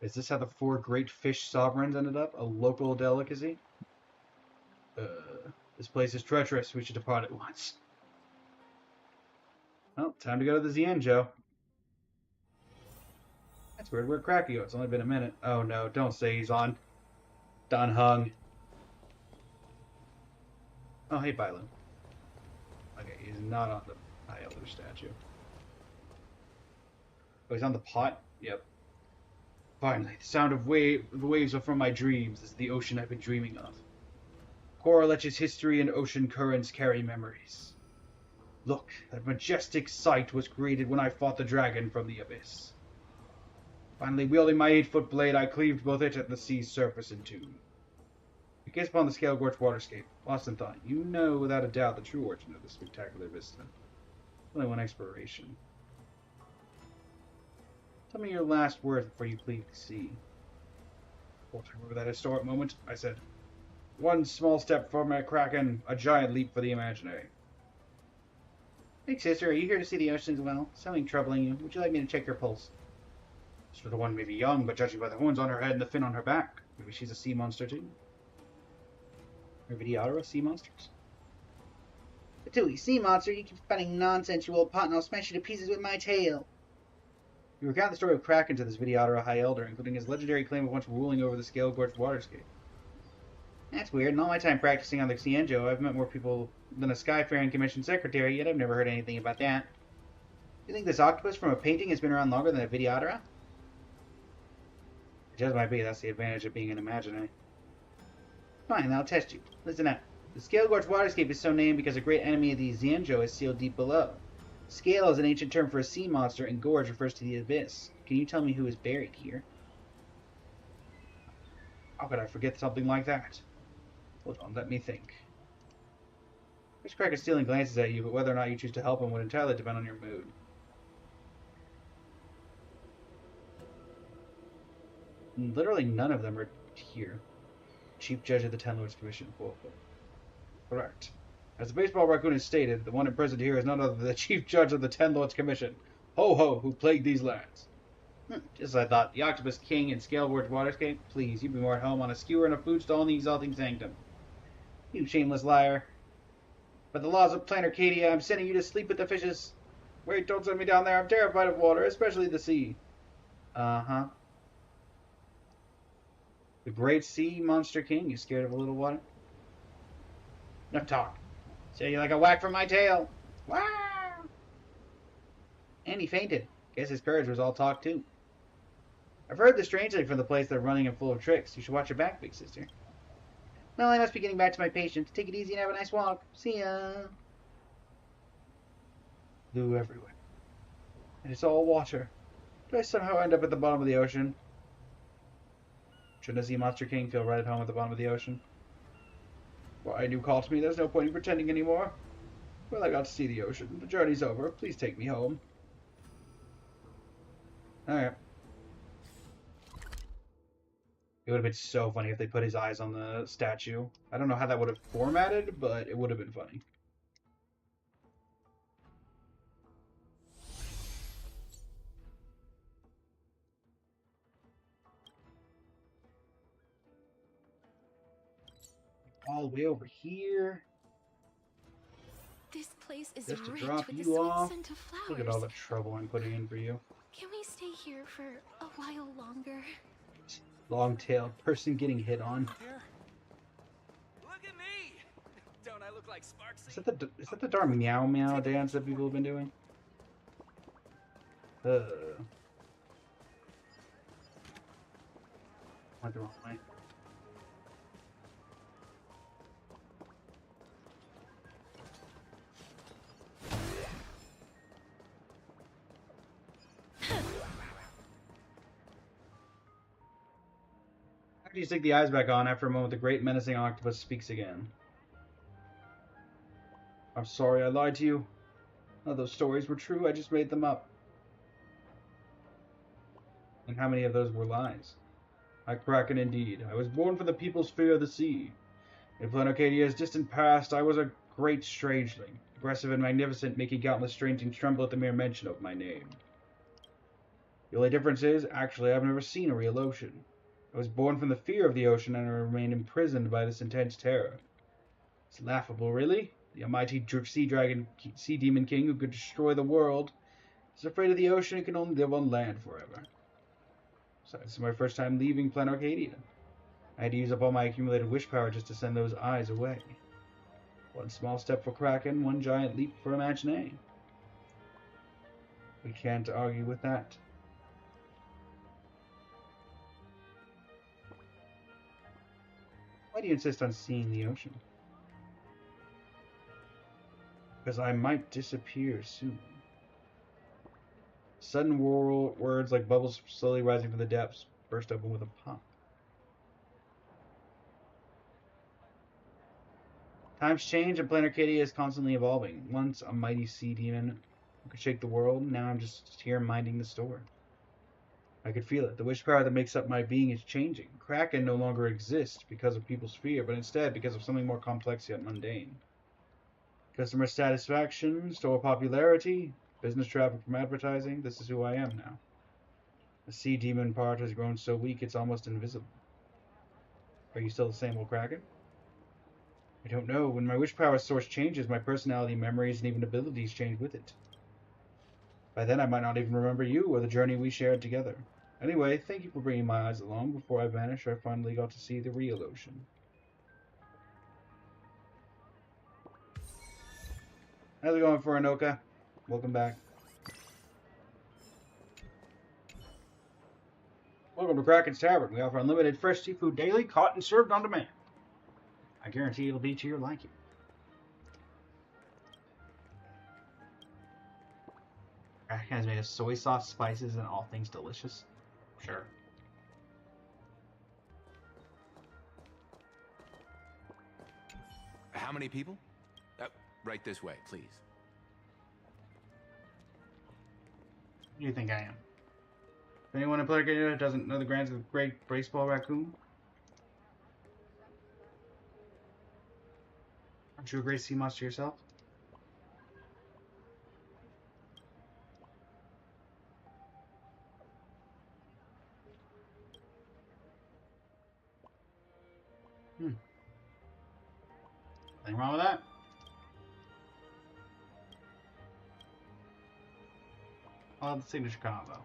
Is this how the 4 great fish sovereigns ended up? A local delicacy? This place is treacherous. We should depart at once. Well, time to go to the Zien, Joe. That's weird. Where'd Cracky go? It's only been a minute. Oh no, don't say he's on. Done hung. Oh, hey, Bilo. Okay, he's not on the High Elder statue. Oh, he's on the pot? Yep. Finally, the sound of the waves are from my dreams. This is the ocean I've been dreaming of. Coral Etch's history and ocean currents carry memories. Look, that majestic sight was created when I fought the dragon from the abyss. Finally, wielding my 8-foot blade, I cleaved both it and the sea's surface in two. You gaze upon the scale gorge waterscape, lost in thought. You know without a doubt the true origin of this spectacular vista. Only one exploration. Tell me your last words before you cleave the sea. I remember that historic moment. I said, one small step for my kraken, a giant leap for the imaginary. Big sister, are you here to see the ocean as well? Something troubling you? Would you like me to check your pulse? This little one may be young, but judging by the horns on her head and the fin on her back, maybe she's a sea monster too. Are Vidyadhara sea monsters? Patooey, sea monster, you keep spouting nonsense, you old pot, and I'll smash you to pieces with my tail. You recount the story of Kraken to this Vidyadhara High Elder, including his legendary claim of once ruling over the Scale Gorge waterscape. That's weird. In all my time practicing on the Xianzhou, I've met more people than a Skyfaring Commission secretary, yet I've never heard anything about that. You think this octopus from a painting has been around longer than a Vidyadhara? It just might be. That's the advantage of being an imaginary. Fine, I'll test you. Listen up. The Scale Gorge waterscape is so named because a great enemy of the Xianzhou is sealed deep below. Scale is an ancient term for a sea monster, and gorge refers to the abyss. Can you tell me who is buried here? How could I forget something like that? Hold on, let me think. This crack is stealing glances at you, but whether or not you choose to help him would entirely depend on your mood. Literally none of them are here. Chief Judge of the Ten Lords Commission. Whoa. Correct. As the baseball raccoon has stated, the one imprisoned here is none other than the Chief Judge of the Ten Lords Commission. Ho-ho, who plagued these lands. Just as I thought. The Octopus King and Scale Gorge waterscape? Please, you'd be more at home on a skewer and a food stall in the Exalting Sanctum. You shameless liar. By the laws of Planet Arcadia, I'm sending you to sleep with the fishes. Wait, don't send me down there. I'm terrified of water, especially the sea. Uh-huh. The great sea monster king. You scared of a little water? Enough talk. Say you like a whack from my tail. Wow! And he fainted. Guess his courage was all talk too. I've heard the strangely from the place they're running and full of tricks. You should watch your back, big sister. Well, I must be getting back to my patient. Take it easy and have a nice walk. See ya. Blue everywhere. And it's all water. Do I somehow end up at the bottom of the ocean? Shouldn't a sea monster king feel right at home at the bottom of the ocean? Why, you called to me. There's no point in pretending anymore. Well, I got to see the ocean. The journey's over. Please take me home. Alright. It would have been so funny if they put his eyes on the statue. I don't know how that would have formatted, but it would have been funny. All the way over here. This place is Just to rich drop with the you sweet off. scent of flowers. Look at all the trouble I'm putting in for you. Can we stay here for a while longer? Long-tailed person getting hit on. Look at me! Don't I look like Sparksy? Is that the darn meow meow dance that people have been doing? Went the wrong way. After you stick the eyes back on, after a moment, the great menacing octopus speaks again. I'm sorry I lied to you. None of those stories were true, I just made them up. And how many of those were lies? I Kraken indeed. I was born for the people's fear of the sea. In Planet Arcadia's distant past, I was a great strangeling, aggressive and magnificent, making countless strangers tremble at the mere mention of my name. The only difference is, actually, I've never seen a real ocean. I was born from the fear of the ocean and I remained imprisoned by this intense terror. It's laughable, really. The almighty sea demon king who could destroy the world is afraid of the ocean and can only live on land forever. So this is my first time leaving Planet Arcadia. I had to use up all my accumulated wish power just to send those eyes away. One small step for Kraken, one giant leap for Imaginary. We can't argue with that. Why do you insist on seeing the ocean? Because I might disappear soon. Sudden words like bubbles slowly rising from the depths burst open with a pop. Times change and Planet Arcadia is constantly evolving. Once a mighty sea demon who could shake the world, now I'm just here minding the store. I could feel it. The wish power that makes up my being is changing. Kraken no longer exists because of people's fear, but instead because of something more complex yet mundane. Customer satisfaction, store popularity, business traffic from advertising. This is who I am now. The sea demon part has grown so weak it's almost invisible. Are you still the same old Kraken? I don't know. When my wish power source changes, my personality, memories, and even abilities change with it. By then I might not even remember you or the journey we shared together. Anyway, thank you for bringing my eyes along. Before I vanish, I finally got to see the real ocean. How's it going, Furanoka? Welcome back. Welcome to Kraken's Tavern. We offer unlimited fresh seafood daily, caught and served on demand. I guarantee it'll be to your liking. Kraken is made of soy sauce, spices, and all things delicious. Sure. How many people? Right this way, please. Who do you think I am? If anyone in Planet Arcadia doesn't know the Grands of the Great Baseball Raccoon, aren't you a great sea monster yourself? Anything wrong with that? I'll have the signature combo.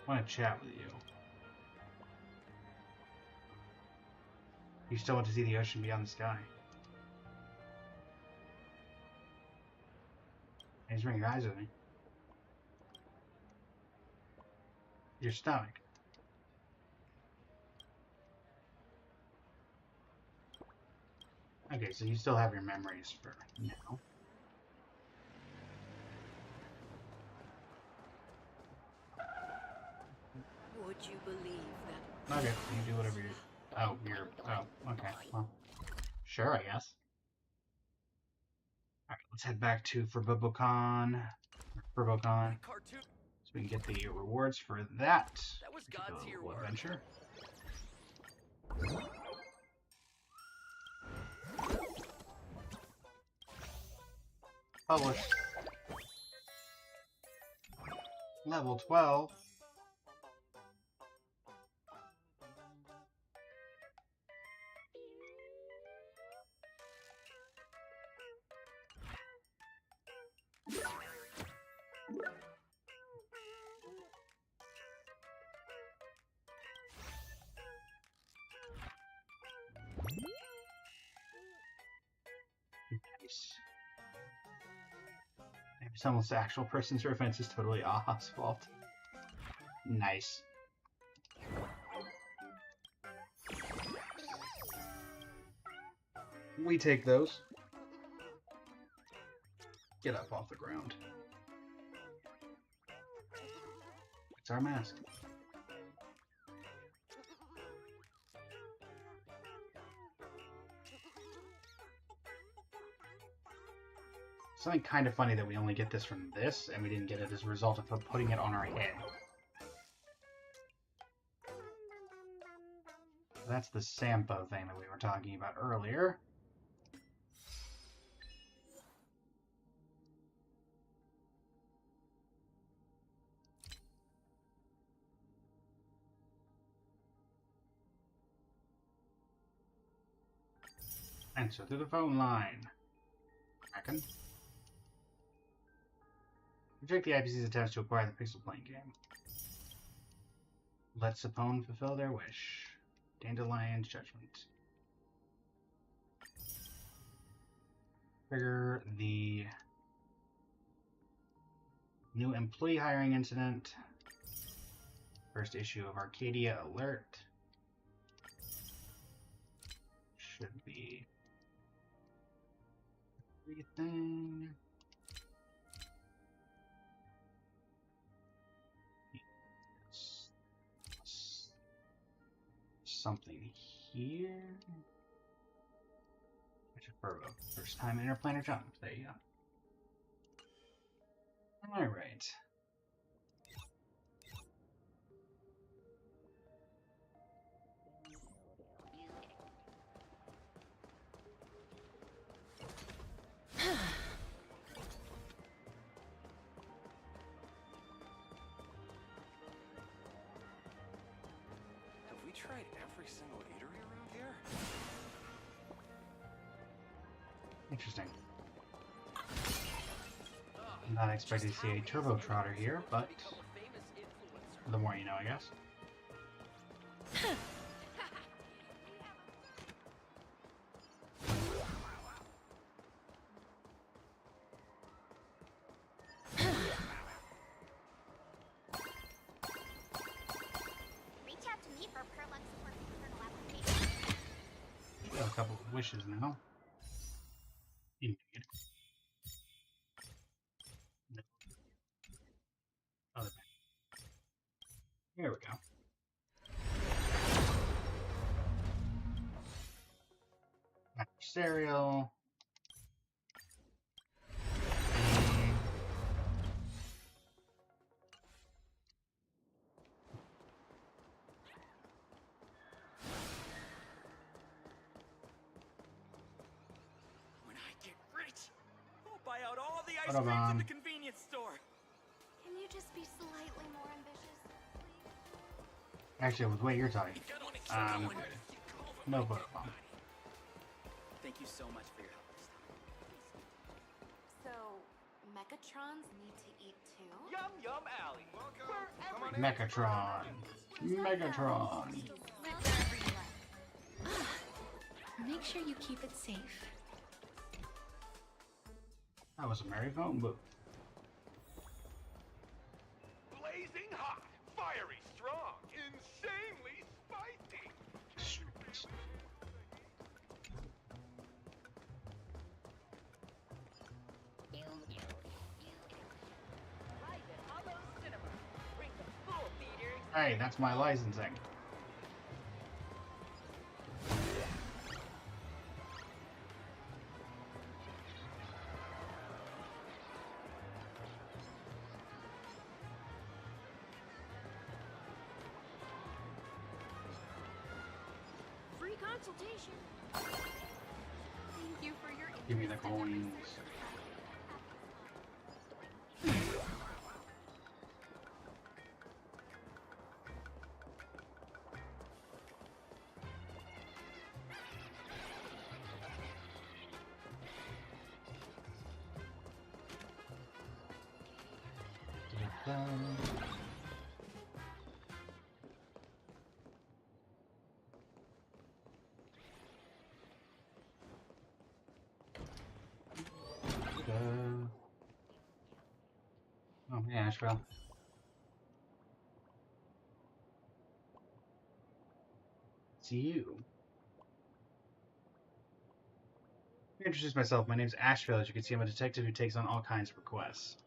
I want to chat with you. You still want to see the ocean beyond the sky. Hey, just bring your eyes with me. Your stomach. Okay, so you still have your memories for now. Would you believe that? Okay, you do whatever you. Oh, you're. Oh, okay. Well, sure, I guess. Alright, let's head back to FurboCon. FurboCon. So we can get the rewards for that. That was God's here work. Adventure. Published. Level 12. Nice. Maybe someone's actual person's offense is totally Aha's fault. Nice. We take those. Get up off the ground. It's our mask. Something kind of funny that we only get this from this, and we didn't get it as a result of putting it on our head. That's the Sampo thing that we were talking about earlier. Answer through the phone line. Kraken. Reject the IPC's attempts to acquire the Pixel Plane game. Let Sapone fulfill their wish. Dandelion's judgment. Trigger the new employee hiring incident. First issue of Arcadia Alert. Should be everything. Something here. First time interplanar jump. There you go. Alright. Have we tried every single eatery around here? Interesting. I'm not expecting to see a Turbo Trotter here, but the more you know, I guess. Reach out to me for per-lux support and internal application. We have a couple of wishes now. Indeed. No. Other man. Here we go. Adversarial. When I get rich, I'll buy out all the ice What creams about- in the convenience store. Can you just be slightly more ambitious, please? Actually, with the way you're talking, no book bomb. Thank you so much for your help this time. So, Mechatrons need to eat too? Yum Yum Alley. Welcome. Megatron. Megatron. Make sure you keep it safe. That was a merry phone booth. Blazing hot, fiery strong, insanely spicy. Hey, that's my licensing. Free consultation. Thank you for your Give me the interest in coins. Oh, yeah, Asheville. It's you. Let me introduce myself. My name's Asheville. As you can see, I'm a detective who takes on all kinds of requests.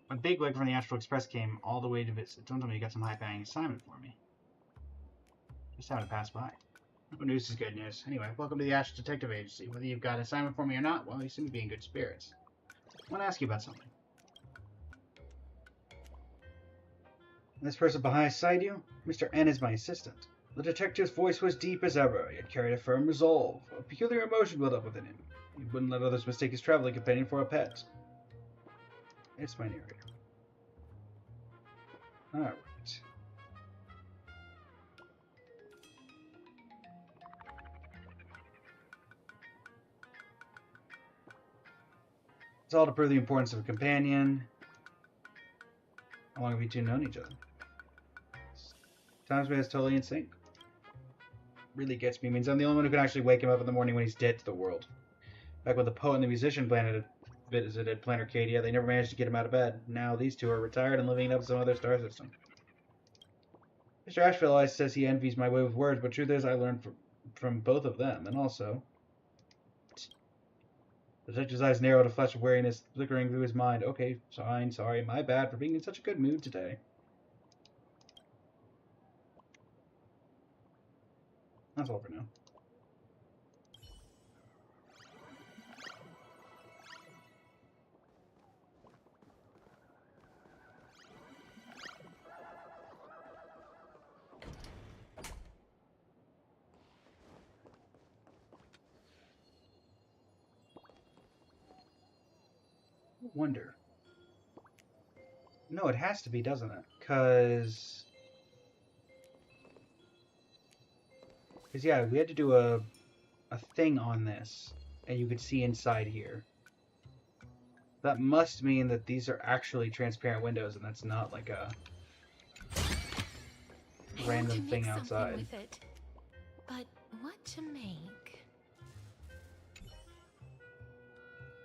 When Bigwig from the Astral Express came all the way to visit, don't tell me you got some high-paying assignment for me. Just having to pass by. No news is good news. Anyway, welcome to the Astral Detective Agency. Whether you've got an assignment for me or not, well, you seem to be in good spirits. I want to ask you about something. This person beside you? Mr. N is my assistant. The detective's voice was deep as ever, yet carried a firm resolve. A peculiar emotion built up within him. He wouldn't let others mistake his traveling companion for a pet. It's my narrator. Alright. It's all to prove the importance of a companion. How long have you two known each other? Times when it's totally in sync. Really gets me. It means I'm the only one who can actually wake him up in the morning when he's dead to the world. Back when the poet and the musician planted visited Planet Arcadia. They never managed to get him out of bed. Now these two are retired and living up some other star system. Mr. Asheville always says he envies my way with words, but truth is I learned from both of them. And also, the detective's eyes narrowed, a flash of wariness flickering through his mind. Okay, fine, sorry, my bad for being in such a good mood today. That's all for now. Wonder. No, it has to be, doesn't it? Because yeah, we had to do a thing on this, and you could see inside here. That must mean that these are actually transparent windows, and that's not like a random thing outside. With it. But what to make?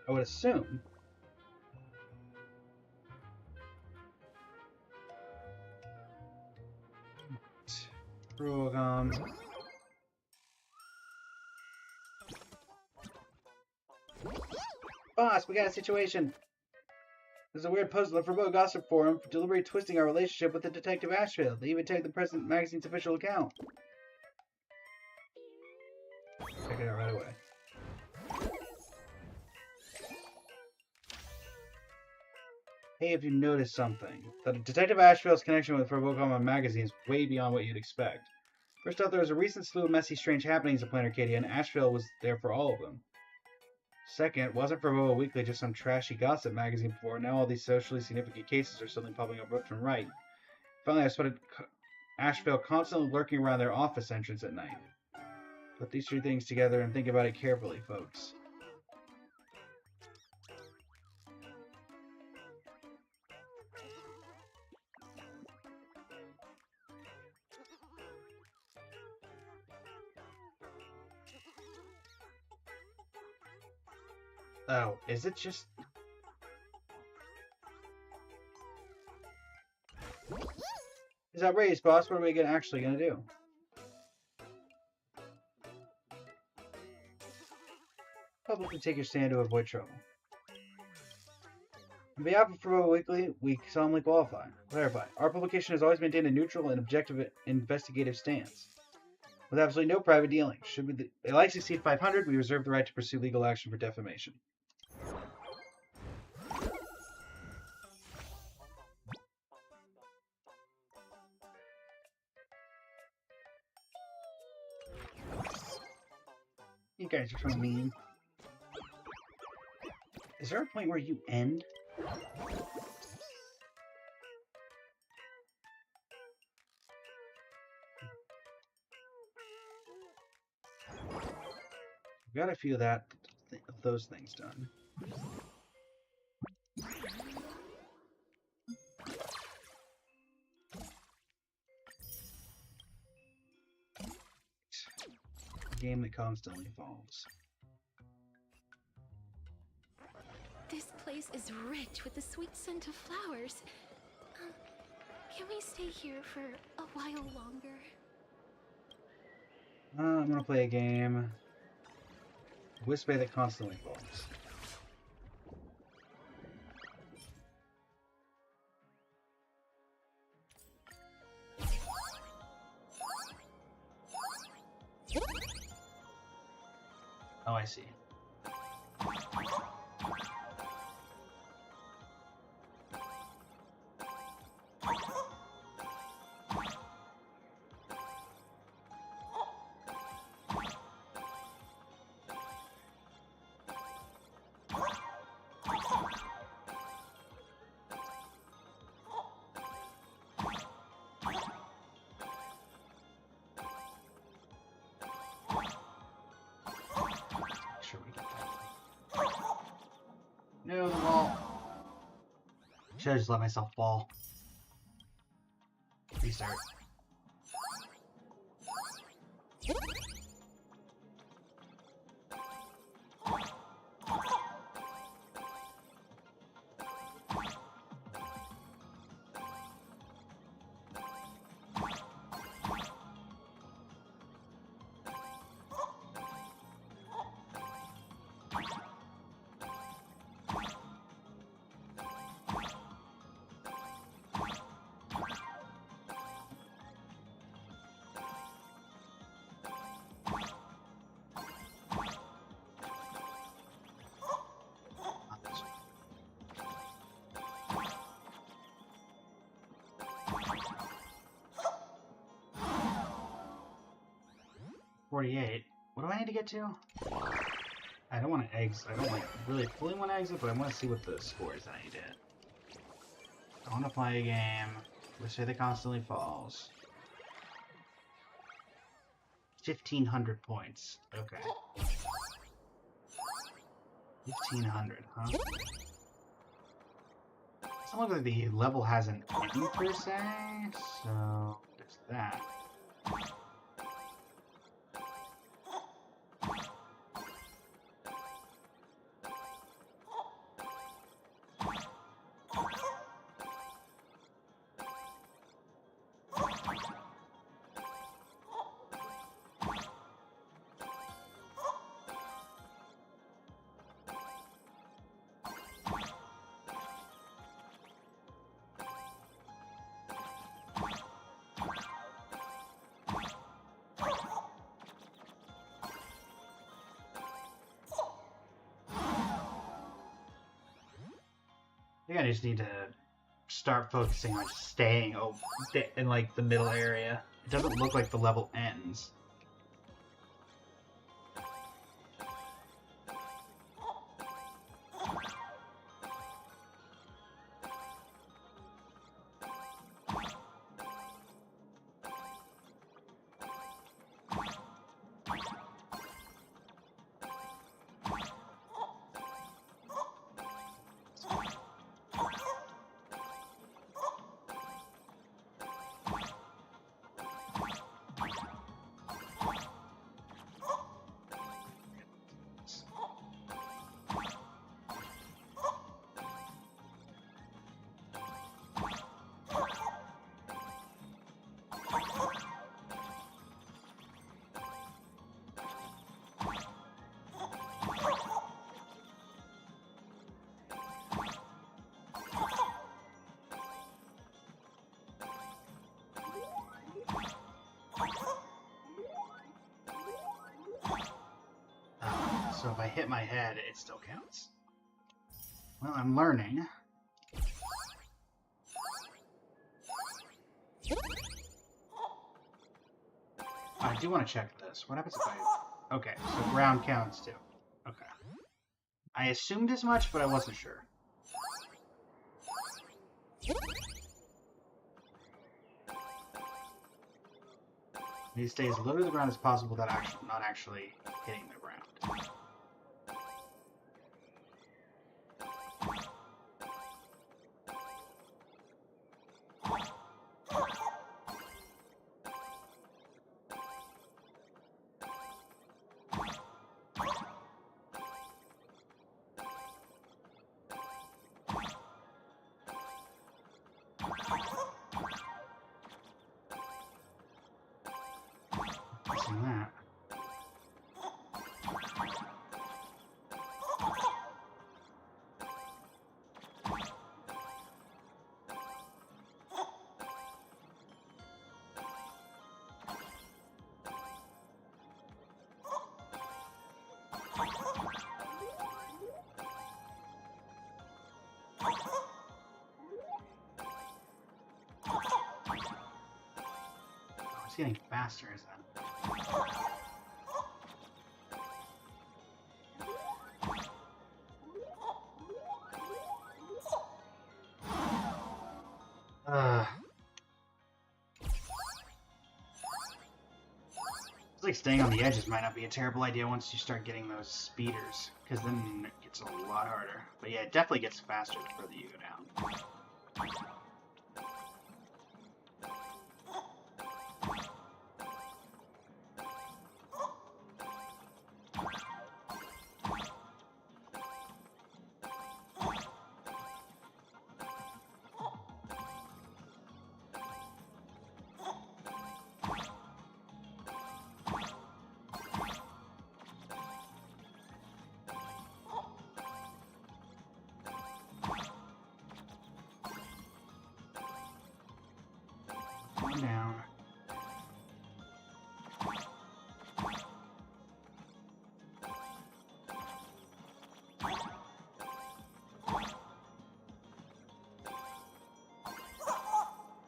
I would assume. Boss, we got a situation. There's a weird puzzle at Verbo Gossip Forum for deliberately twisting our relationship with the Detective Asheville. They even tagged the present magazine's official account. Check it out right away. Hey, have you noticed something? That Detective Asheville's connection with Robocom magazine is way beyond what you'd expect. First off, there was a recent slew of messy, strange happenings at Planet Arcadia, and Asheville was there for all of them. Second, wasn't Verbo Weekly just some trashy gossip magazine before? Now all these socially significant cases are suddenly popping up left and right. Finally, I spotted Asheville constantly lurking around their office entrance at night. Put these three things together and think about it carefully, folks. Oh, is it just... It's outrageous, boss. What are we actually gonna do? Publicly take your stand to avoid trouble. On behalf of Verbo Weekly, we solemnly clarify. Our publication has always maintained a neutral and objective investigative stance, with absolutely no private dealing. Should the likes exceed 500, we reserve the right to pursue legal action for defamation. You guys are so mean. Is there a point where you end? We got a few of those things done. A game that constantly evolves. This place is rich with the sweet scent of flowers. Can we stay here for a while longer? I'm gonna play a game. Whisper that constantly evolves. Oh, I see. No, the wall. Should I just let myself fall? Restart. 48. What do I need to get to? I don't want to exit. I don't like really fully want to exit, but I want to see what the score is that I did. I want to play a game. Let's say that constantly falls. 1,500 points. Okay. 1,500, huh? Doesn't look like the level has an end per se, so there's that. I think I just need to start focusing on just staying in like the middle area. It doesn't look like the level ends. So if I hit my head, it still counts. Well, I'm learning. I do want to check this. What happens if I... Okay, so ground counts too. Okay. I assumed as much, but I wasn't sure. You stay as low to the ground as possible without not actually hitting the ground. That. Oh, it's getting faster, isn't it? It's like staying on the edges might not be a terrible idea once you start getting those speeders, because then it gets a lot harder. But yeah, it definitely gets faster the further you go down. Down.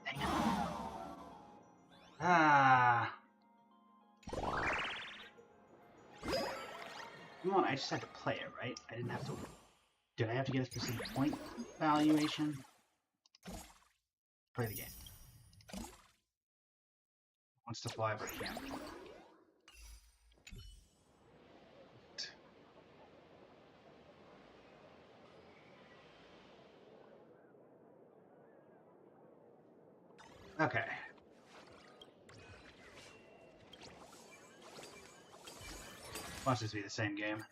Dang it. Ah. Pokemon, I just had to play it, right? I didn't have to... Did I have to get a specific point valuation? Play the game. Wants to fly, but can't. Okay. Must just be the same game.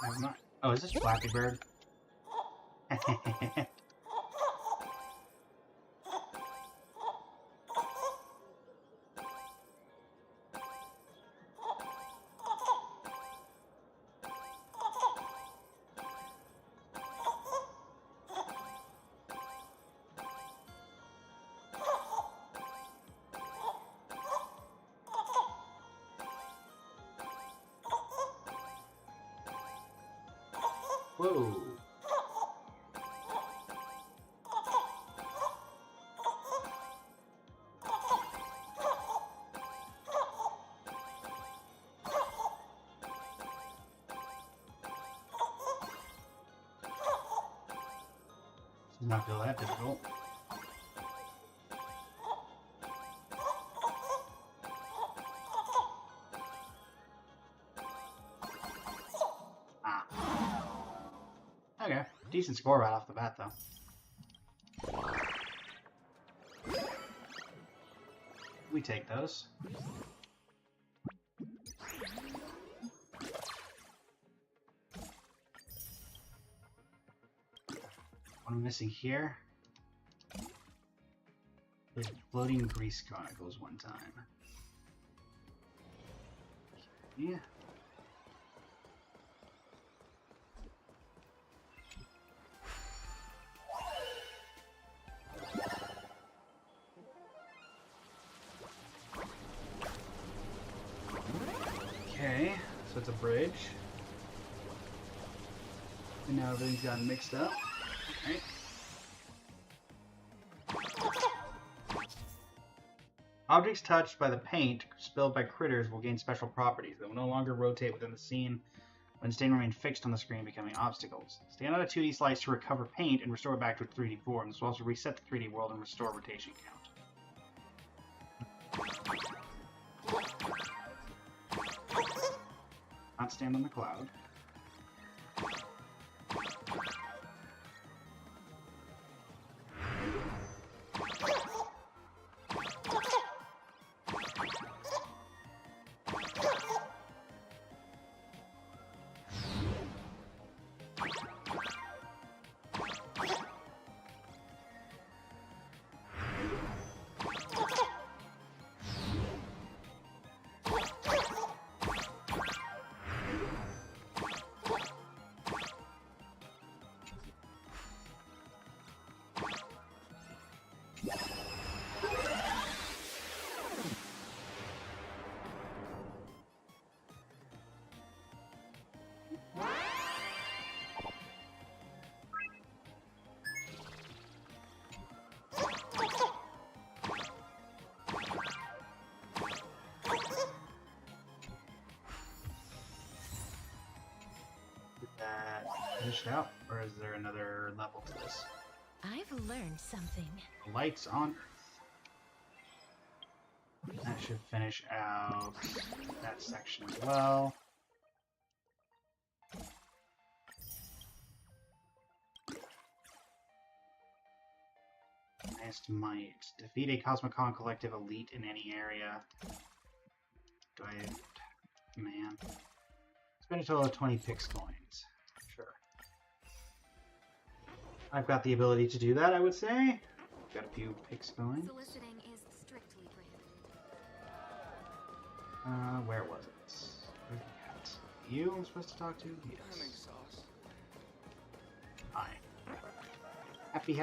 Never mind. Oh, is this Flappy Bird? Whoa. Does not feel that difficult. Okay, decent score right off the bat, though. We take those. What am I missing here? The floating grease chronicles one time. Yeah. Okay, so it's a bridge. And now everything's gotten mixed up. Alright. Objects touched by the paint spilled by critters will gain special properties. They will no longer rotate within the scene when staying remain fixed on the screen, becoming obstacles. Stand on a 2D slice to recover paint and restore it back to its 3D form. This will also reset the 3D world and restore rotation count. Not stand on the cloud. Finished out, or is there another level to this? I've learned something. Lights on Earth. That should finish out that section as well. Highest might. Defeat a Cosmicon Collective elite in any area. Do I... Man. Spend a total of 20 Pix coins. Sure. I've got the ability to do that, I would say. Got a few Pix coins. Soliciting is strictly prohibited. Where was it? Where's the cat? You I'm supposed to talk to? Yes. Hi. Happy.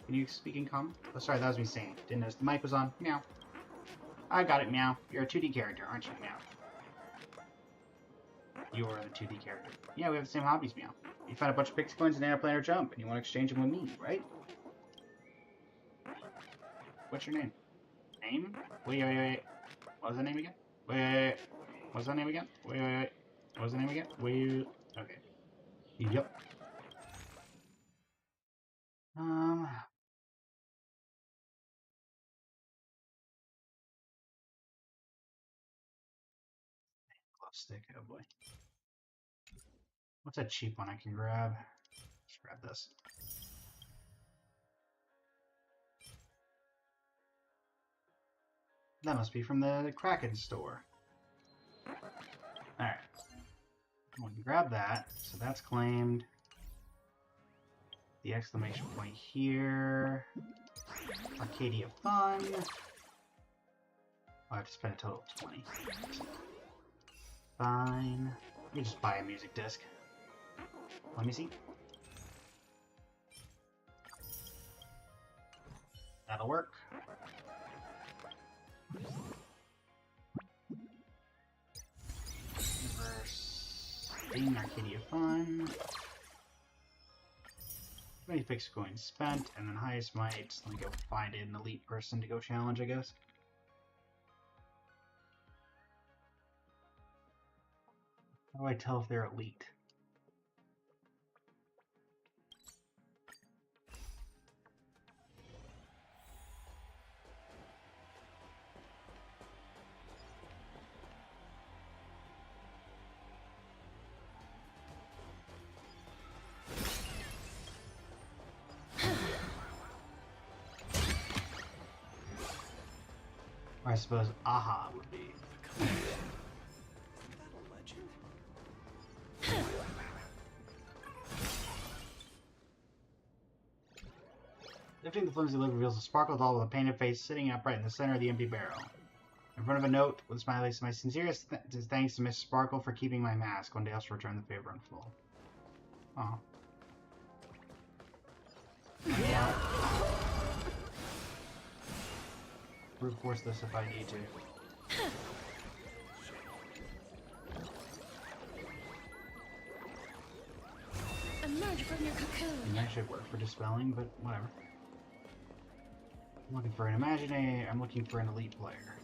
Can you speak in common? Oh, sorry, that was me saying. Didn't notice the mic was on. Meow. I got it, Meow. You're a 2D character, aren't you, Meow? You are the 2D character. Yeah, we have the same hobbies, Meow. You find a bunch of Pix coins in Airplane or Jump, and you want to exchange them with me, right? What's your name? Name? Wait. What was the name again? Wait. What's the name again? Wait. What was the name again? Wait. Okay. Yep. Glove stick. Oh boy. What's that cheap one I can grab? Let's grab this. That must be from the Kraken store. Alright. We can grab that. So that's claimed. The exclamation point here. Arcadia Fun. I have to spend a total of 20. Fine. Let me just buy a music disc. Let me see. That'll work. Reverse Steam Arcadia Fun. 20 fixed coins spent, and then highest might. Let me go find an elite person to go challenge, I guess. How do I tell if they're elite? Or I suppose Aha would be. Lifting the flimsy lid reveals a sparkle doll with a painted face sitting upright in the center of the empty barrel. In front of a note with a smiley face, my sincerest thanks to Miss Sparkle for keeping my mask. One day I'll return the favor in full. Oh. Yeah. Brute force this if I need to. Emerge from your cocoon. And that should work for dispelling, but whatever. I'm looking for an imaginary. I'm looking for an elite player.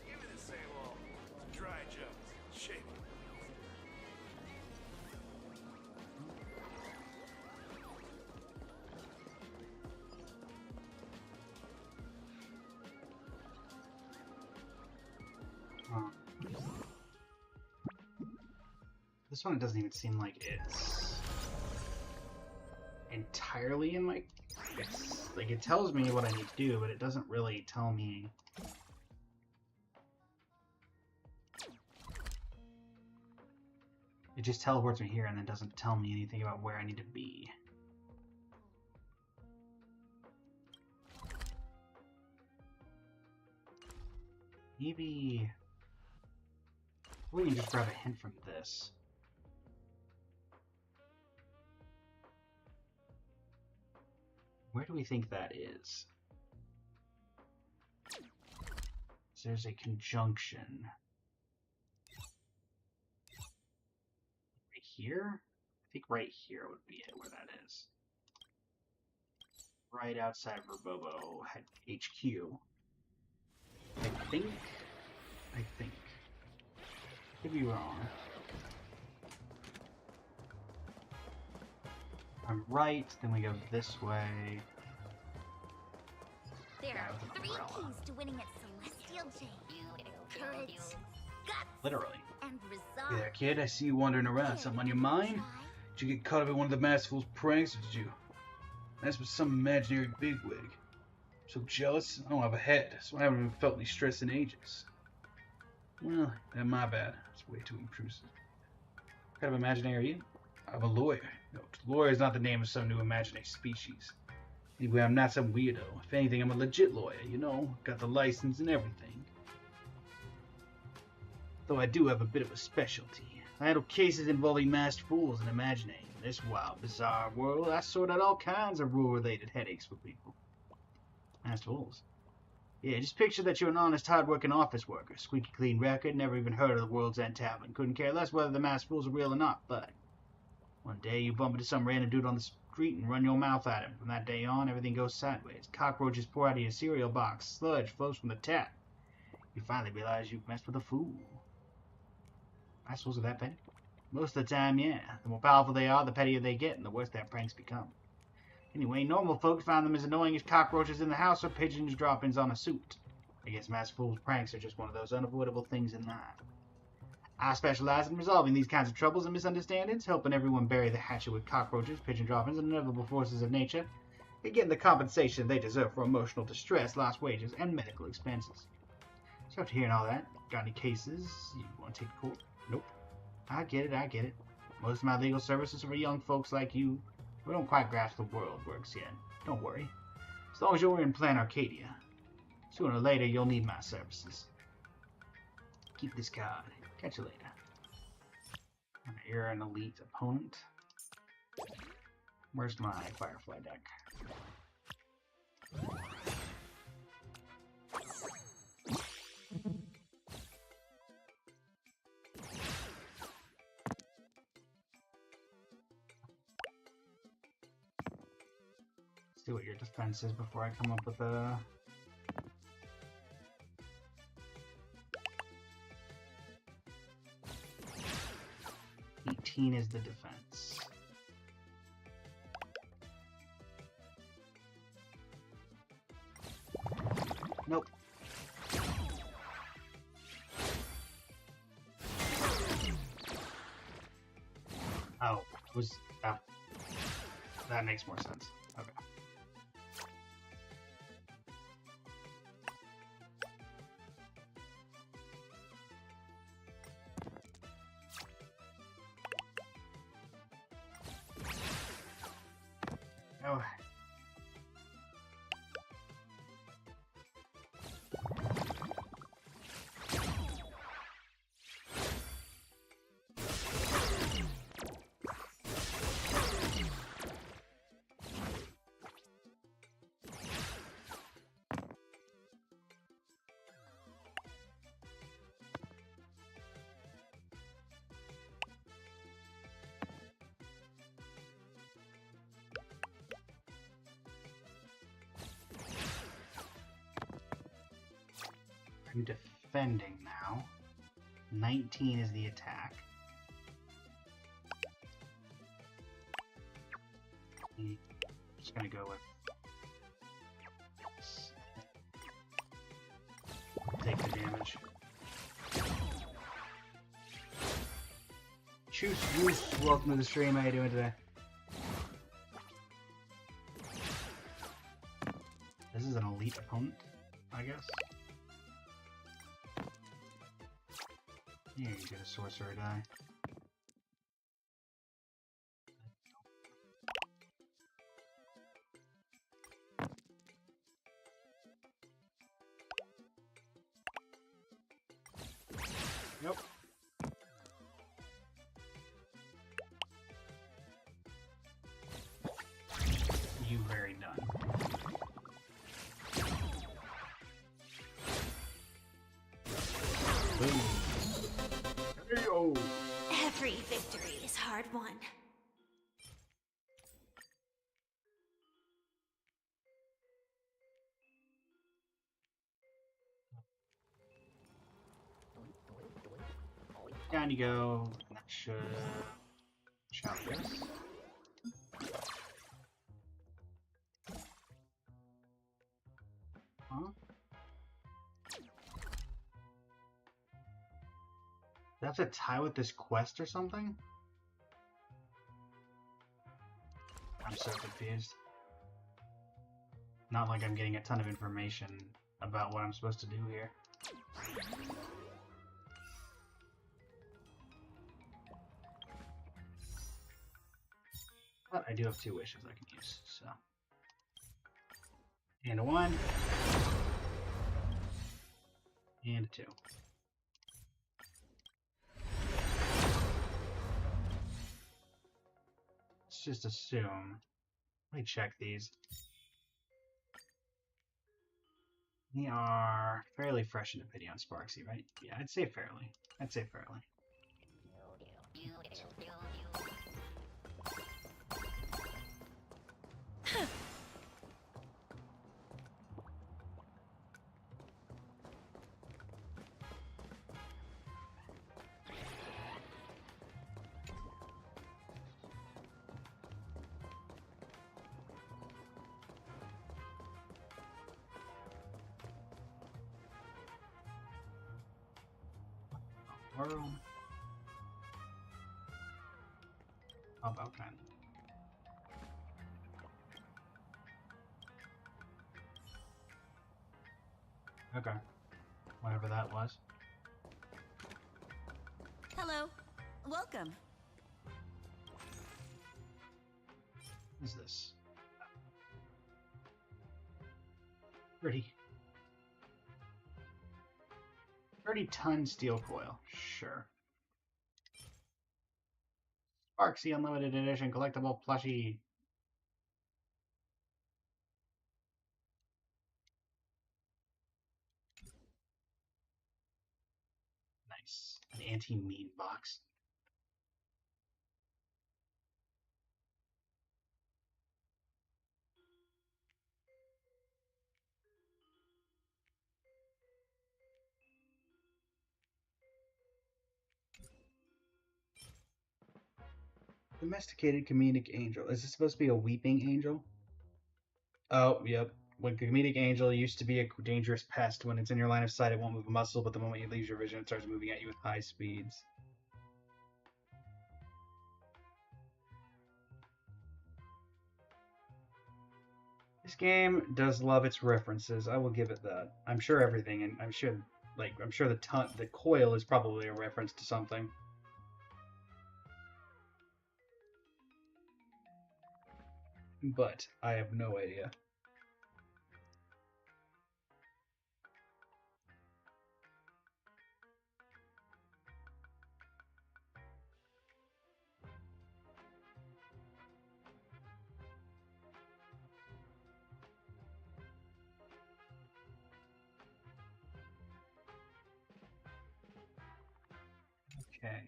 Give me the same old dry jokes. Shake it. This one, it doesn't even seem like it's entirely in my... It's, like, it tells me what I need to do, but it doesn't really tell me... It just teleports me here and then doesn't tell me anything about where I need to be. Maybe... We can just grab a hint from this. Where do we think that is? So there's a conjunction. Right here? I think right here would be it, where that is. Right outside Verbobo HQ. I think. Could be wrong. I'm right, then we go this way. There are 3 keys to winning at Celestial Jade. Courage, guts, Literally. and resolve. Yeah, kid, I see you wandering around. Something on your mind? Did you get caught up in one of the Masterful's pranks, or did you? That's with some imaginary bigwig. I'm so jealous, I don't have a head, so I haven't even felt any stress in ages. Well, that's my bad. It's way too intrusive. What kind of imaginary are you? I'm a lawyer. No, lawyer is not the name of some new imaginary species. Anyway, I'm not some weirdo. If anything, I'm a legit lawyer, you know? Got the license and everything. Though I do have a bit of a specialty. I handle cases involving masked fools and imagining. In this wild, bizarre world, I sort out all kinds of rule-related headaches for people. Masked fools. Yeah, just picture that you're an honest, hard-working office worker. Squeaky clean record, never even heard of the World's End Tavern. Couldn't care less whether the masked fools are real or not, but one day you bump into some random dude on the street and run your mouth at him. From that day on, everything goes sideways. Cockroaches pour out of your cereal box. Sludge flows from the tap. You finally realize you've messed with a fool. Masked fools are that petty? Most of the time, yeah. The more powerful they are, the pettier they get, and the worse their pranks become. Anyway, normal folks found them as annoying as cockroaches in the house or pigeons droppings on a suit. I guess masked fools' pranks are just one of those unavoidable things in life. I specialize in resolving these kinds of troubles and misunderstandings, helping everyone bury the hatchet with cockroaches, pigeon droppings, and inevitable forces of nature, and getting the compensation they deserve for emotional distress, lost wages, and medical expenses. So after hearing all that, got any cases you want to take to court? Nope. I get it. Most of my legal services are for young folks like you who don't quite grasp the world works yet. Don't worry. As long as you're in Plan Arcadia, sooner or later you'll need my services. Keep this card. Catch you later. You're an elite opponent. Where's my Firefly deck? See what your defense is before I come up with a... 18 is the defense. Nope. Oh, was that... That makes more sense. Okay. Oh. I'm defending now. 19 is the attack. I'm just gonna go with... Take the damage. Choose Goose, welcome to the stream. How you doing today? This is an elite opponent, I guess. Yeah, you get a sorcerer die. Nope. You very done. Boom. Hey-o. Every victory is hard won. Down you go. That should chop this. Huh? Do I have to tie with this quest or something? I'm so confused. Not like I'm getting a ton of information about what I'm supposed to do here. But I do have 2 wishes I can use, so. And a 1. And a 2. Let's just assume. Let me check these. We are fairly fresh in opinion on Sparksy, right? Yeah, I'd say fairly. I'd say fairly. World. How about kind? Okay. Whatever that was. Hello. Welcome. What is this? 30-ton steel coil. Sure. Sparksy Unlimited Edition collectible plushie. Nice. An anti-meme box. Domesticated comedic angel. Is this supposed to be a weeping angel? Oh, yep. When comedic angel used to be a dangerous pest. When it's in your line of sight, it won't move a muscle, but the moment you leave your vision, it starts moving at you with high speeds. This game does love its references. I will give it that. I'm sure everything, and I'm sure the coil is probably a reference to something. But I have no idea. Okay.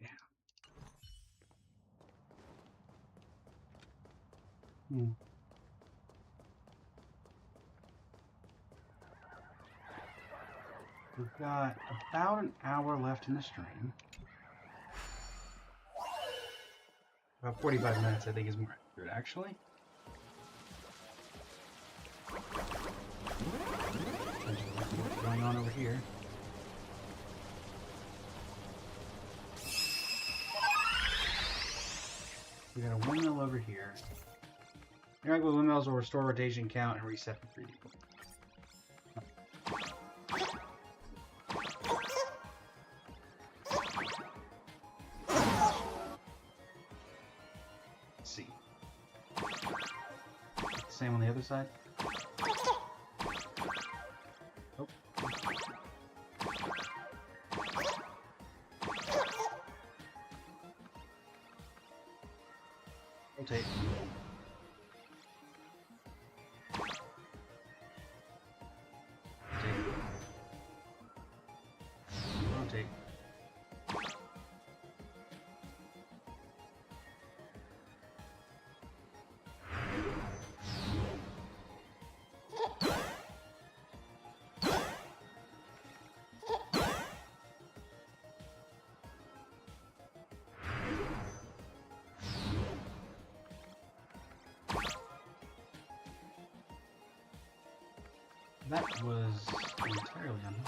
We've got about an hour left in the stream. About 45 minutes, I think, is more accurate, actually. What's going on over here? We got a windmill over here. Interact with windmills will restore rotation count and reset for 3 people. Let's see. Same on the other side. Oh. Rotate. Rotate. That was entirely unknown.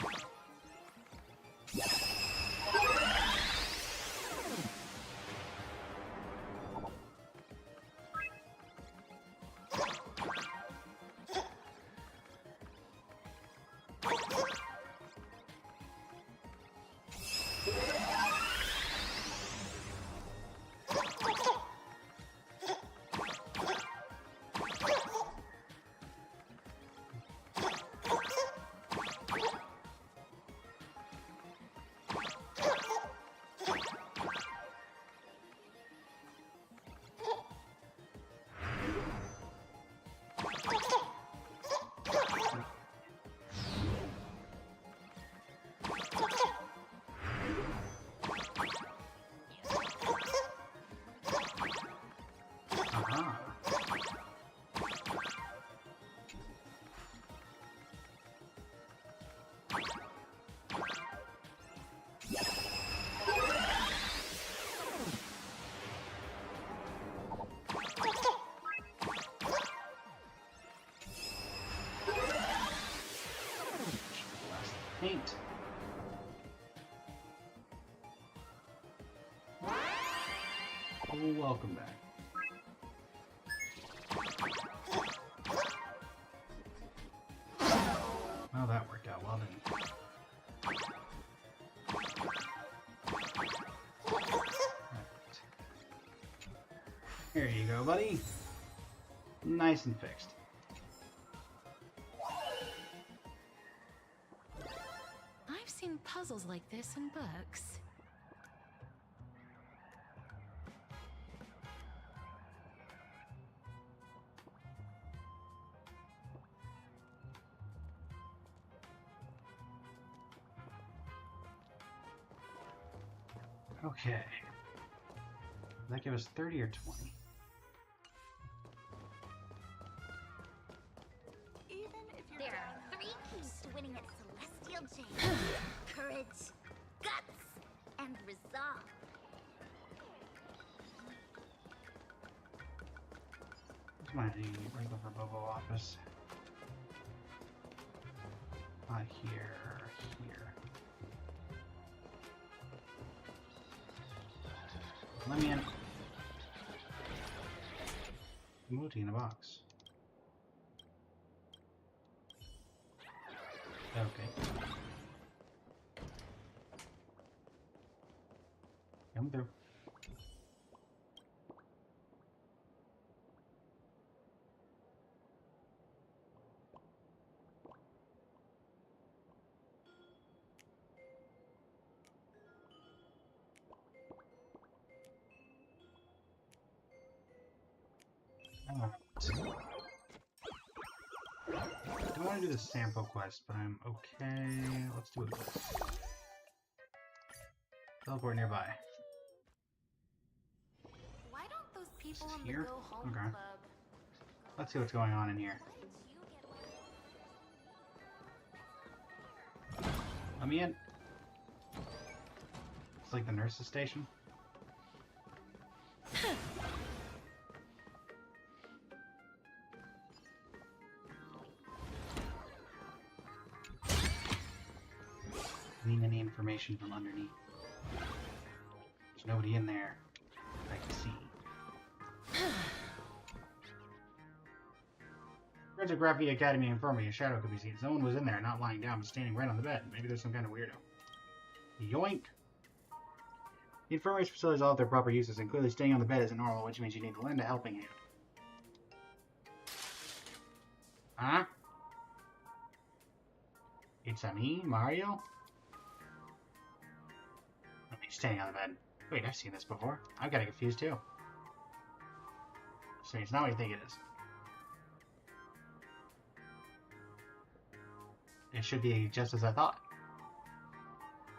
paint. Oh, welcome back. Well, that worked out well, didn't it? Right. Here you go, buddy. Nice and fixed. I've seen puzzles like this in books. Okay. Does that give us 30 or 20? There are 3 keys to winning at Celestial Jade. Courage, guts, and resolve. What's my regular Bobo office? Not here, here. Let me in. Emoji in a box. Okay. Come through. I don't want to do the sample quest, but I'm okay. Let's do it. Teleport nearby. Why don't those people in the Here? Go Home Okay. Club? Let's see what's going on in here. Let me in. It's like the nurse's station. Glean any information from underneath. There's nobody in there I can see. Friends of Graffiti Academy informed me a shadow could be seen. Someone was in there, not lying down, but standing right on the bed. Maybe there's some kind of weirdo. Yoink! The infirmary's facilities all have their proper uses, and clearly staying on the bed isn't normal, which means you need to lend a helping hand. Huh? It's a me, Mario? He's standing on the bed. Wait, I've seen this before. I've got confused too. So it's not what you think it is. It should be just as I thought.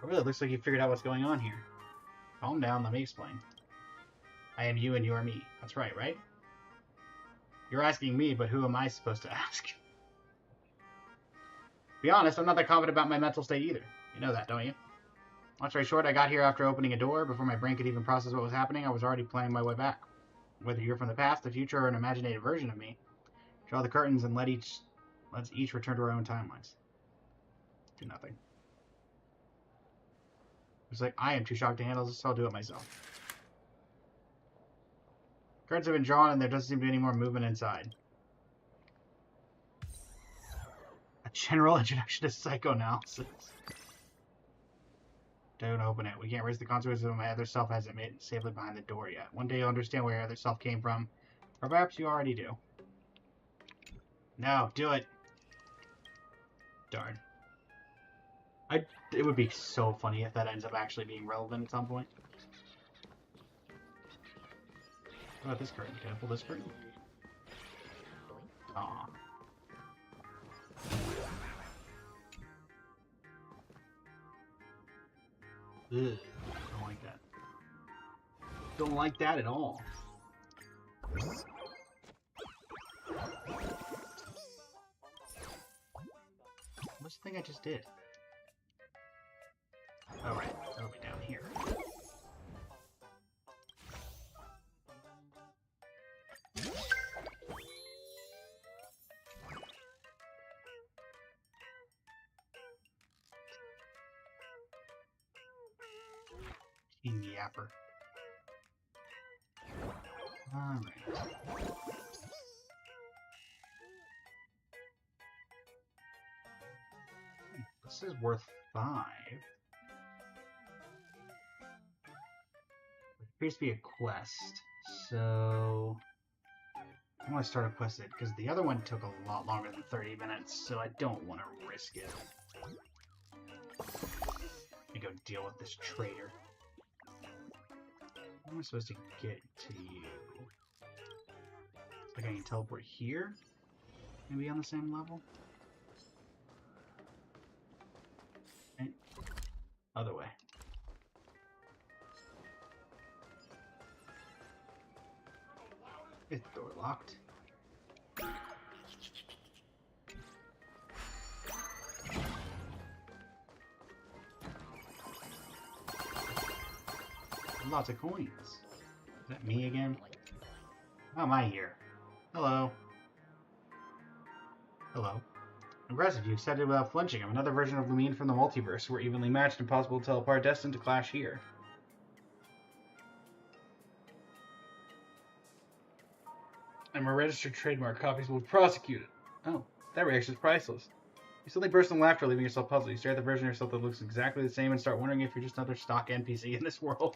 It really looks like you figured out what's going on here. Calm down, let me explain. I am you and you are me. That's right, right? You're asking me, but who am I supposed to ask? Be honest, I'm not that confident about my mental state either. You know that, don't you? Long story short, I got here after opening a door. Before my brain could even process what was happening, I was already planning my way back. Whether you're from the past, the future, or an imaginative version of me, draw the curtains and let's each return to our own timelines. Do nothing. It's like, I am too shocked to handle this, so I'll do it myself. Cards have been drawn, and there doesn't seem to be any more movement inside. A general introduction to psychoanalysis. Don't open it. We can't raise the consequences of my other self hasn't made it safely behind the door yet. One day you'll understand where your other self came from. Or perhaps you already do. No, do it. Darn. It would be so funny if that ends up actually being relevant at some point. What about this curtain? Can I pull this curtain? Aw. Ugh, don't like that. Don't like that at all. What's the thing I just did? Oh right, that'll be down here. fucking yapper. Alright. This is worth 5. It appears to be a quest, so I want to start a quest because the other one took a lot longer than 30 minutes, so I don't want to risk it. Let me go deal with this traitor. How am I supposed to get to you? Like I can teleport here? Maybe on the same level? Okay. Other way. Is the door locked? Lots of coins. Is that me again? How am I here? Hello. Hello. Impressive, you accepted without flinching. I'm another version of Lumine from the multiverse. We're evenly matched, impossible to tell apart, destined to clash here. I'm a registered trademark. Copies will be prosecuted. Oh, that reaction is priceless. You suddenly burst into laughter, leaving yourself puzzled. You stare at the version of yourself that looks exactly the same and start wondering if you're just another stock NPC in this world.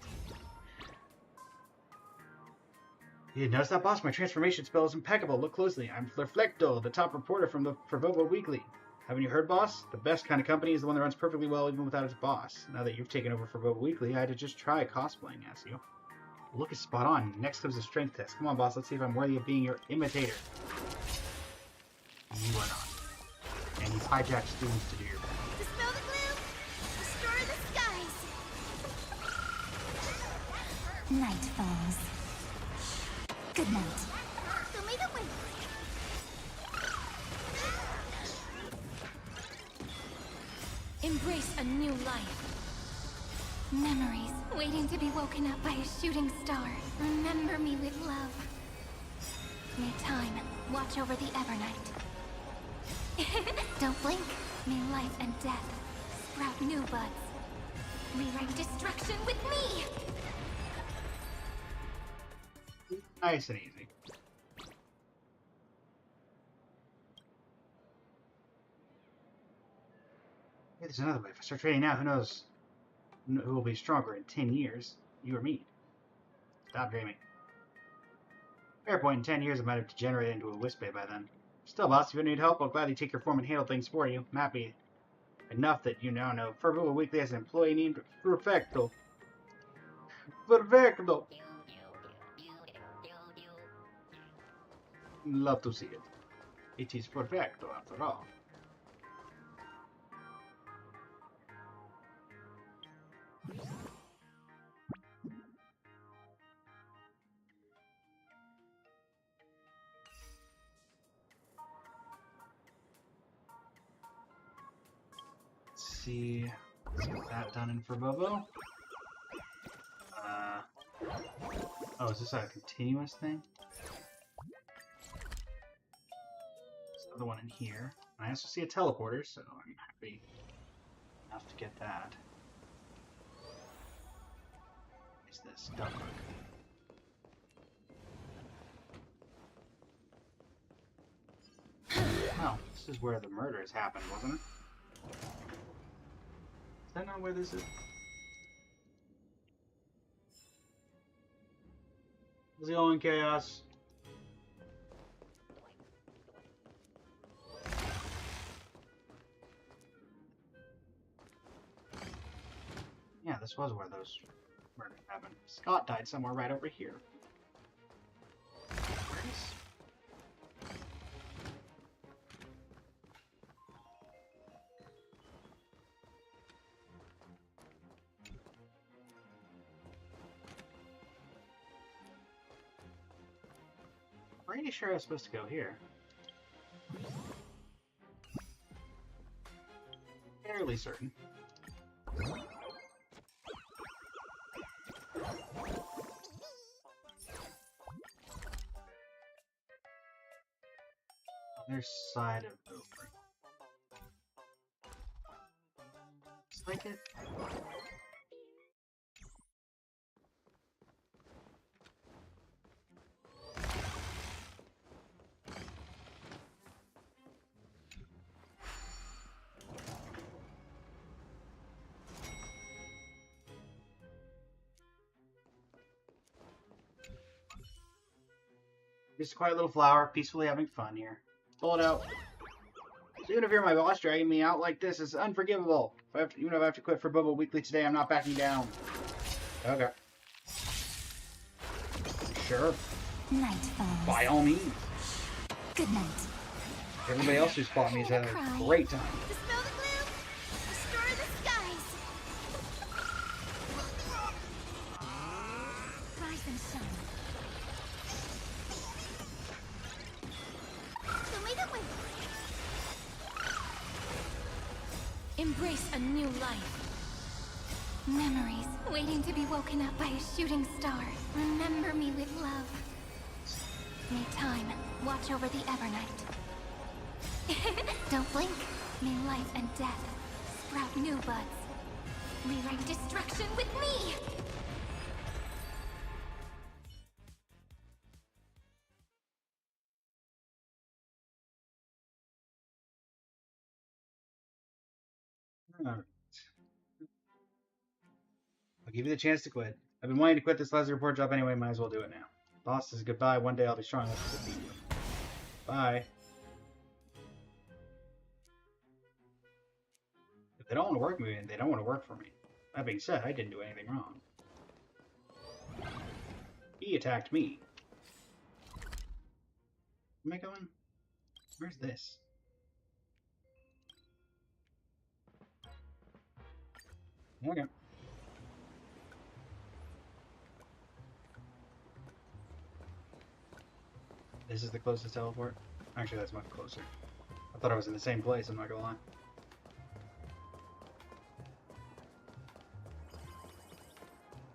You didn't notice that, boss? My transformation spell is impeccable. Look closely. I'm Flirflecto, the top reporter from the Fervovo Weekly. Haven't you heard, boss? The best kind of company is the one that runs perfectly well even without its boss. Now that you've taken over Fervovo Weekly, I had to just try cosplaying as you. The look is spot on. Next comes the strength test. Come on, boss. Let's see if I'm worthy of being your imitator. You are not. And you've hijacked students to do your best. Dispel the gloom! Destroy the skies! Night falls. Good night. Show me the way! Embrace a new life. Memories waiting to be woken up by a shooting star. Remember me with love. May time watch over the Evernight. Don't blink. May life and death sprout new buds. Rewrite destruction with me! Nice and easy. Hey, there's another way. If I start training now, who knows who will be stronger in 10 years? You or me? Stop dreaming. Fair point, in 10 years I might have degenerated into a Wispe by then. Still, boss, if you need help, I'll gladly take your form and handle things for you. I'm happy enough that you now know Fervovo Weekly has an employee named Perfecto. Perfecto! Love to see it. It is perfecto, after all. Let's see. Let's get that done in Fervovo. Oh, is this a continuous thing? There's another one in here. I also see a teleporter, so I'm happy enough to get that. Is this duck? Oh, this is where the murders happened, wasn't it? Is that not where this is? How's it going, Chaos? Yeah, this was where those murders happened. Scott died somewhere right over here. Where is... Pretty sure I was supposed to go here. Fairly certain. Other side of the room. Just like it. Just a quiet little flower, peacefully having fun here. Pull it out. So even if you're my boss, dragging me out like this is unforgivable. Even if I have to quit for Boba Weekly today, I'm not backing down. Okay. Sure. Night falls. By all means. Good night. Everybody else who's fought me has had a great time. Dispel the gloom! Destroy the skies! Rise and shine. Show me the way! Embrace a new life. Memories waiting to be woken up by a shooting star. Remember me with love. May time watch over the Evernight. Don't blink. May life and death sprout new buds. Rewrite destruction with me! Alright. I'll give you the chance to quit. I've been wanting to quit this Leslie report job anyway, might as well do it now. Boss says goodbye, one day I'll be strong enough to defeat you. Bye. If they don't want to work with me, they don't want to work for me. That being said, I didn't do anything wrong. He attacked me. Am I going? Where's this? Okay. This is the closest teleport? Actually, that's much closer. I thought I was in the same place, I'm not gonna lie.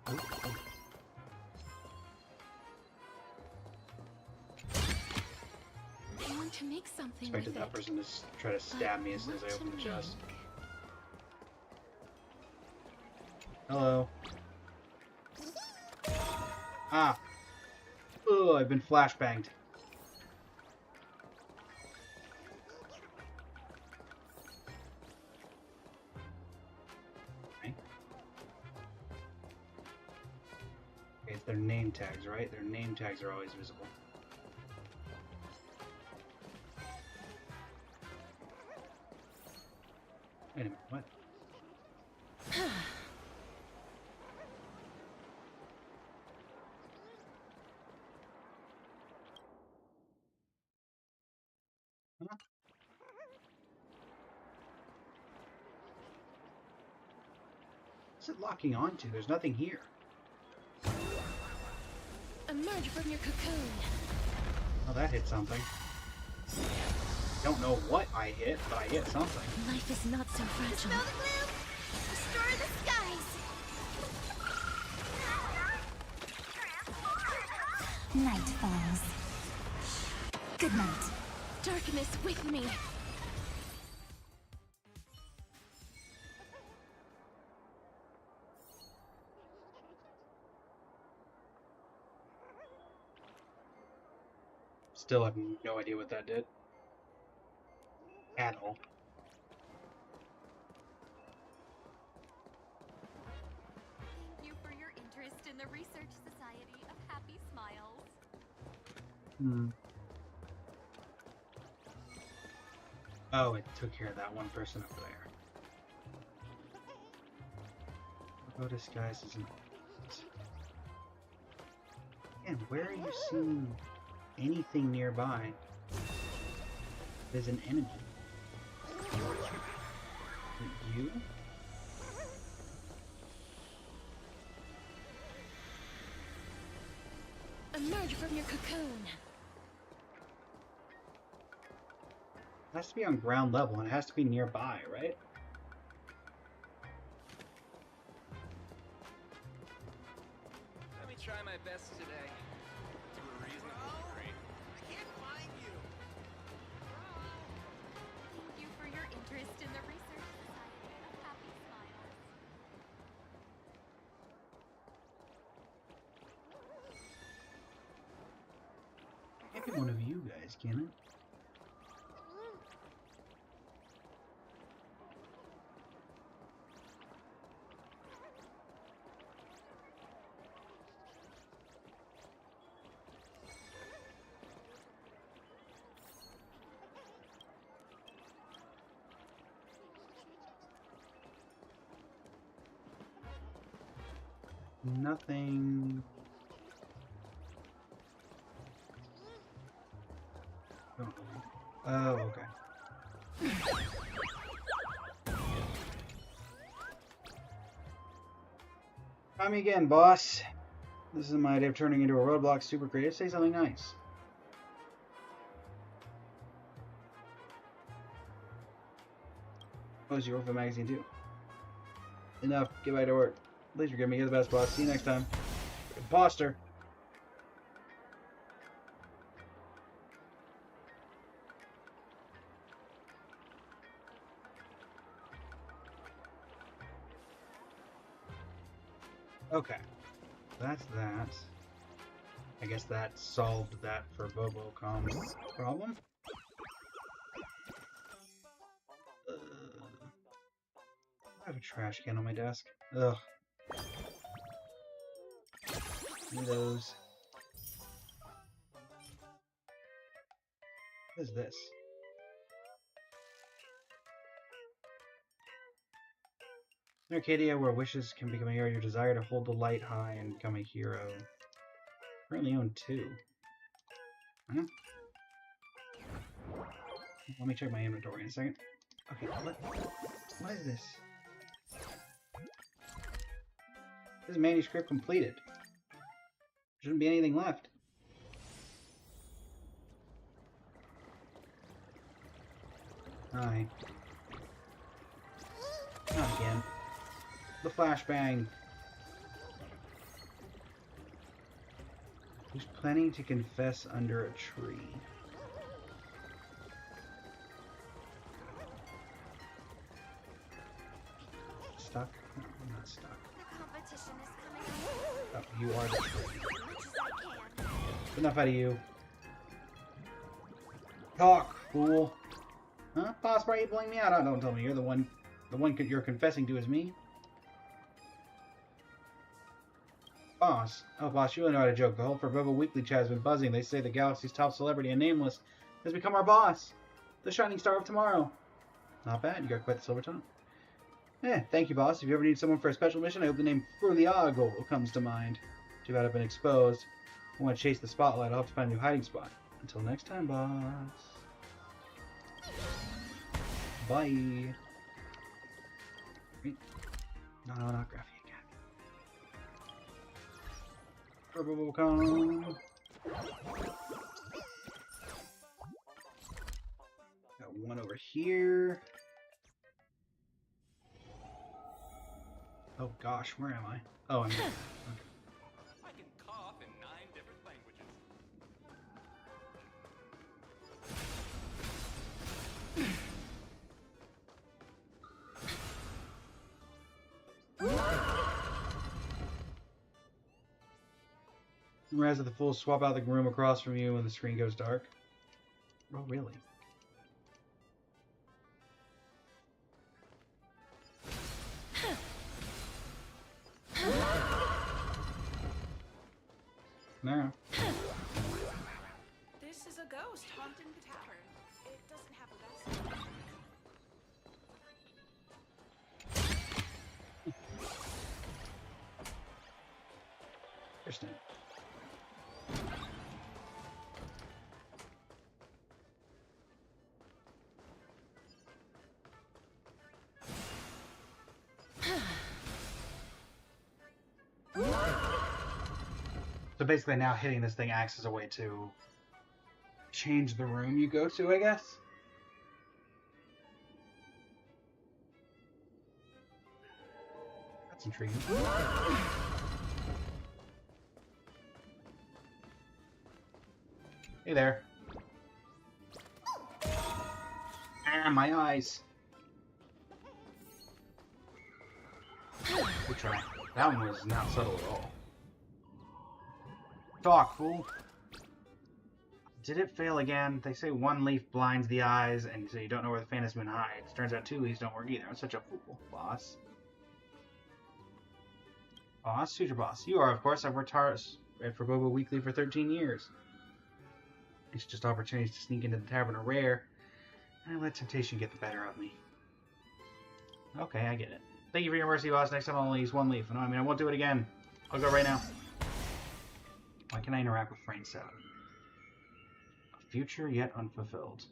I want to make something Expected with that it. person to try to stab me as soon as I open the chest. Hello. Ah! Oh, I've been flashbanged. Okay. Okay, it's their name tags, right? Their name tags are always visible. Wait a minute, what? Huh? What's it locking onto? There's nothing here. Emerge from your cocoon. Oh, that hit something. Don't know what I hit, but I hit something. Life is not so fragile. Dispel the gloom! Destroy the skies! Night falls. Good night. Darkness with me. Still have no idea what that did. At all. Thank you for your interest in the Research Society of Happy Smiles. Hmm. Oh, it took care of that one person over there. I'll go disguise as an... And where are you seeing anything nearby? There's an enemy. Is it you? Emerge from your cocoon. It has to be on ground level, and it has to be nearby, right? Let me try my best today. To a reasonable degree. I can't find you. Thank you for your interest in the Research Society of Happy Smiles. Can't be one of you guys, can it? Nothing. Oh, okay. Try me again, boss. This is my idea of turning into a roadblock super creative. Say something nice. Oh, it's your Orphan magazine too. Enough. Get back to work. Please forgive me. You're the best, boss. See you next time. Imposter. Okay. That's that. I guess that solved that for Bobocom's problem. I have a trash can on my desk. Ugh. Give me those. What is this? In Arcadia, where wishes can become a hero, your desire to hold the light high and become a hero. Currently own 2. Huh? Let me check my inventory in a second. Okay, what is this? This manuscript completed. There shouldn't be anything left. Hi. Not again. The flashbang. Who's planning to confess under a tree? Stuck? No, I'm not stuck. The competition is coming up. Oh, you are the tree. As much as I can. Enough out of you. Talk, fool. Huh? Boss, why are you blowing me out? Oh, don't tell me you're the one you're confessing to is me. Boss. Oh, boss, you really know how to joke. The whole Forever Weekly chat has been buzzing. They say the galaxy's top celebrity and Nameless has become our boss. The shining star of tomorrow. Not bad. You got quite the silver tongue. Thank you, boss. If you ever need someone for a special mission, I hope the name Furliago comes to mind. Too bad I've been exposed. I want to chase the spotlight. I'll have to find a new hiding spot. Until next time, boss. Bye. Wait. No, not Graphie again. Bubblecom. Got one over here. Oh gosh, where am I? Oh, I'm here. Okay. I can cough in 9 different languages. Raz of the Fools swap out the room across from you when the screen goes dark. Oh, really? No. This is a ghost haunting the tavern. It doesn't have a vessel. Interesting. So basically now hitting this thing acts as a way to change the room you go to, I guess? That's intriguing. Hey there. Ah, my eyes. Good try. That one was not subtle at all. Talk, fool. Did it fail again? They say 1 leaf blinds the eyes, and so you don't know where the Phantom Moon hides. Turns out 2 leaves don't work either. I'm such a fool, boss. Boss? Who's your boss? You are, of course. I've worked hard for Boba Weekly for 13 years. It's just opportunities to sneak into the tavern are rare, and I let temptation get the better of me. Okay, I get it. Thank you for your mercy, boss. Next time I'll only use 1 leaf. No, I mean, I won't do it again. I'll go right now. Why can I interact with frame 7? A future yet unfulfilled.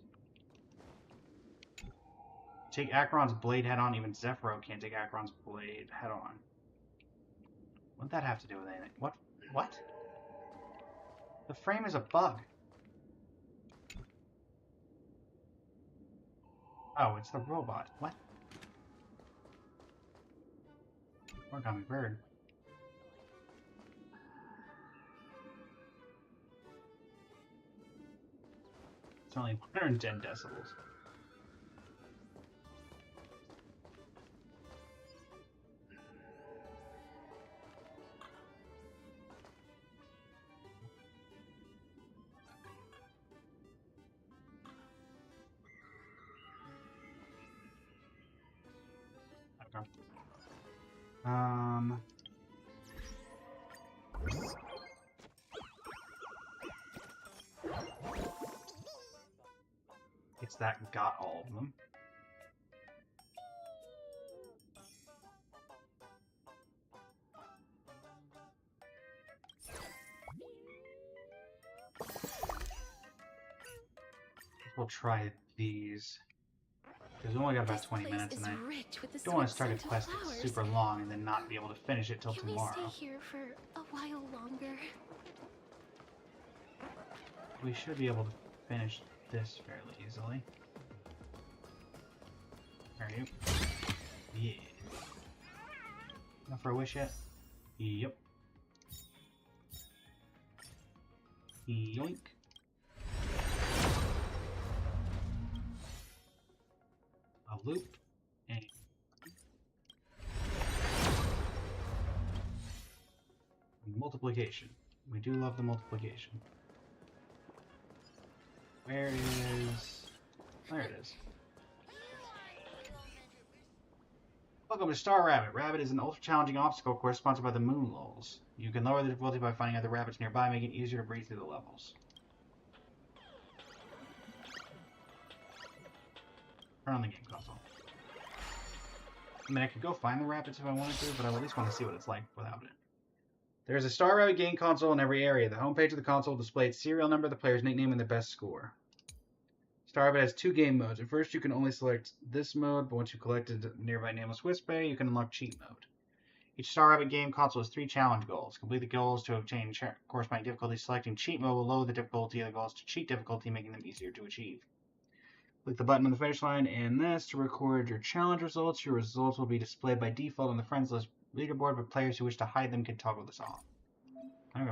Take Acheron's blade head on. Even Zephyro can't take Acheron's blade head on. What'd that have to do with anything? What? What? The frame is a bug. Oh, it's the robot. What? Origami bird. It's only 110 decibels. It's that got all of them. We'll try these. Because we only got about 20 minutes, and I don't want to start a quest that's super long and then not be able to finish it till tomorrow. Can we stay here for a while longer? We should be able to finish this fairly easily. Are you? Yeah. Enough for a wish yet? Yep. Yoink. A loop. And multiplication. We do love the multiplication. Where is... There it is. Welcome to Star Rabbit. Rabbit is an ultra-challenging obstacle course sponsored by the Moon Lulls. You can lower the difficulty by finding other rabbits nearby, making it easier to breathe through the levels. Turn on the game console. I mean, I could go find the rabbits if I wanted to, but I at least want to see what it's like without it. There's a Star Rabbit game console in every area. The homepage of the console will display its serial number, the player's nickname, and their best score. Star Rabbit has 2 game modes. At first, you can only select this mode, but once you've collected nearby Nameless Whisper, you can unlock cheat mode. Each Star Rabbit game console has 3 challenge goals. Complete the goals to obtain corresponding difficulty. Selecting cheat mode will lower the difficulty of the goals to cheat difficulty, making them easier to achieve. Click the button on the finish line and this to record your challenge results. Your results will be displayed by default on the friends list leaderboard, but players who wish to hide them can toggle this off. Okay.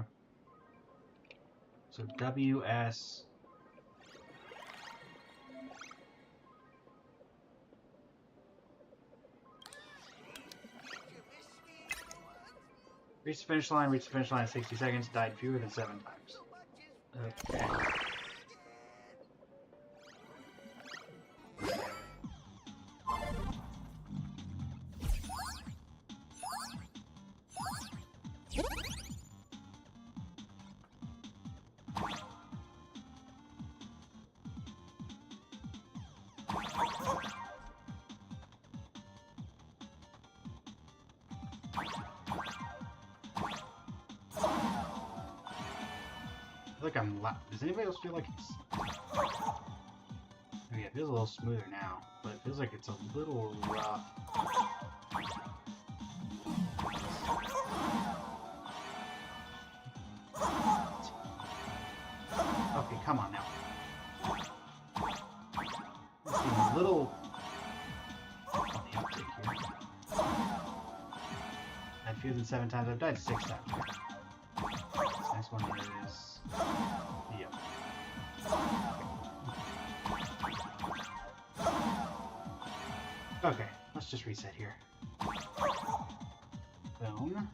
So WS... Reach the finish line in 60 seconds, died fewer than 7 times. Okay. Does anybody else feel like it's... Oh yeah, it feels a little smoother now, but it feels like it's a little rough. Okay, come on now. It's a little... on the uptake here. I've fewer than 7 times. I've died 6 times. This next one is... Yep. Okay, let's just reset here. Boom.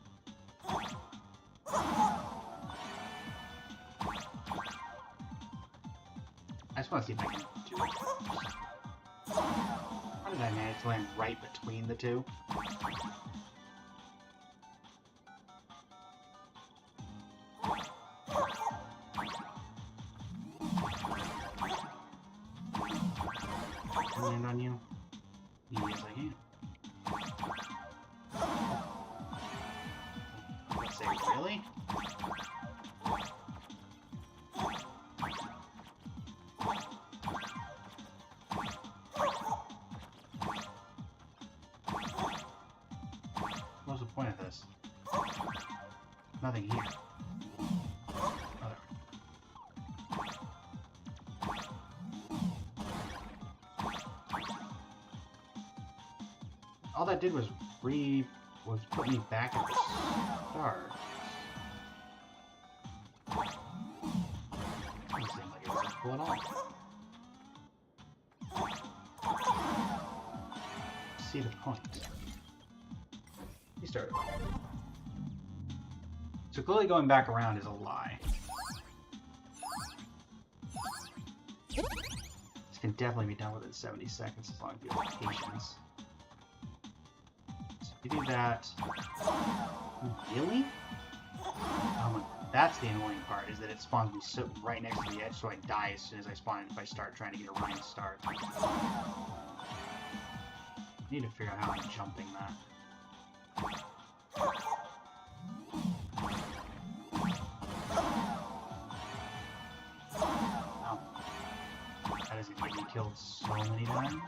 I just want to see if I can do it. How did I manage to land right between the two? Land on you? Yes, I can. Let's save Really? What's the point of this? Nothing here. Oh, there. All that did was put me back at the start. Doesn't seem like it was helpful at all. See the point. He started. So clearly going back around is a lie. This can definitely be done within 70 seconds as long as you have patience. So if you do that... Really? That's the annoying part, is that it spawns me so right next to the edge, so I die as soon as I spawn if I start trying to get a running start. I need to figure out how I'm jumping that. Oh. That is gonna get me killed so many times.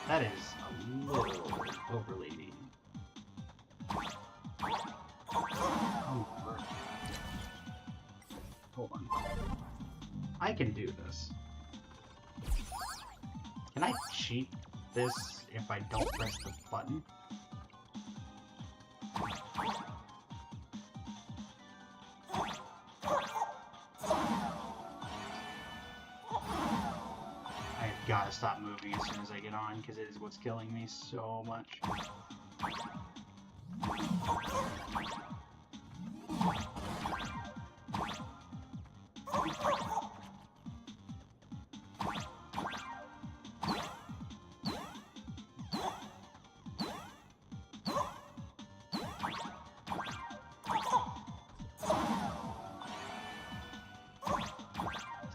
That is a little overly neat. Hold on. I can do this. Can I cheat this if I don't press the button? I've got to stop moving as soon as I get on, because it is what's killing me so much.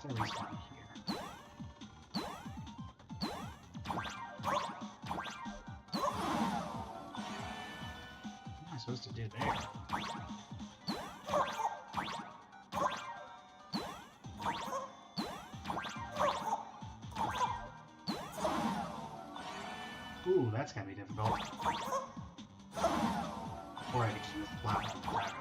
Let's respawn here. What am I supposed to do there? Ooh, that's gonna be difficult. Or I could just use the platform entirely.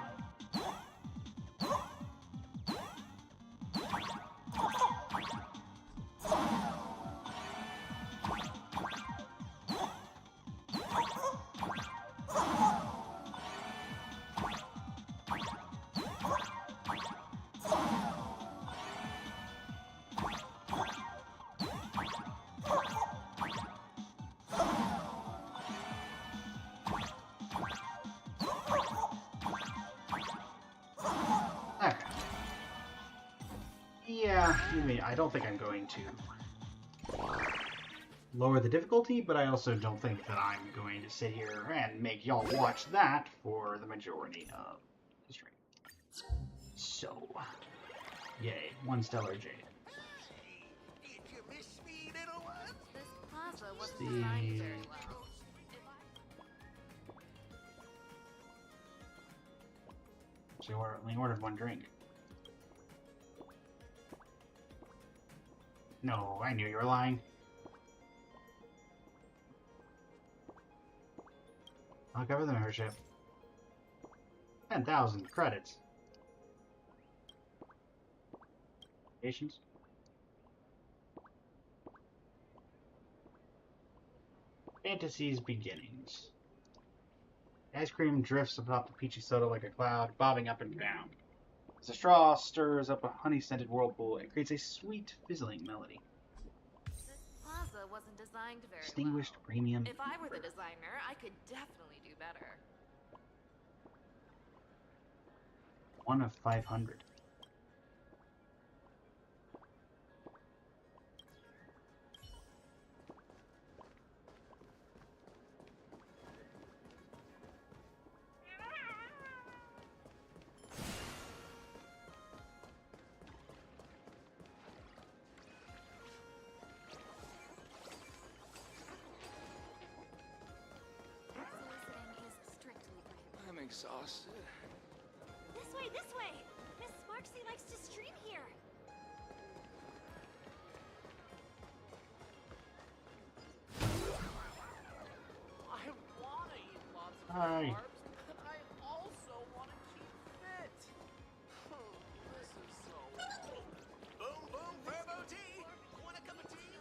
Yeah, I don't think I'm going to lower the difficulty, but I also don't think that I'm going to sit here and make y'all watch that for the majority of the stream. So, yay, 1 stellar jade. Did you miss me, little one? This plaza wasn't The... designed very well. She only ordered 1 drink. No, I knew you were lying. I'll cover the membership. 10,000 credits. Patience. Fantasy's beginnings. Ice cream drifts atop the peachy soda like a cloud, bobbing up and down. As the straw stirs up a honey-scented whirlpool, it creates a sweet, fizzling melody. This plaza wasn't designed very Distinguished well. premium. If I were the designer, I could definitely do better. 1 of 500. exhausted. This way, this way! Miss Sparksy likes to stream here. I want to eat lots of Hi. carbs, but I also want to keep fit. This is so long. Boom, boom, Verbo tea! Want a cup of tea?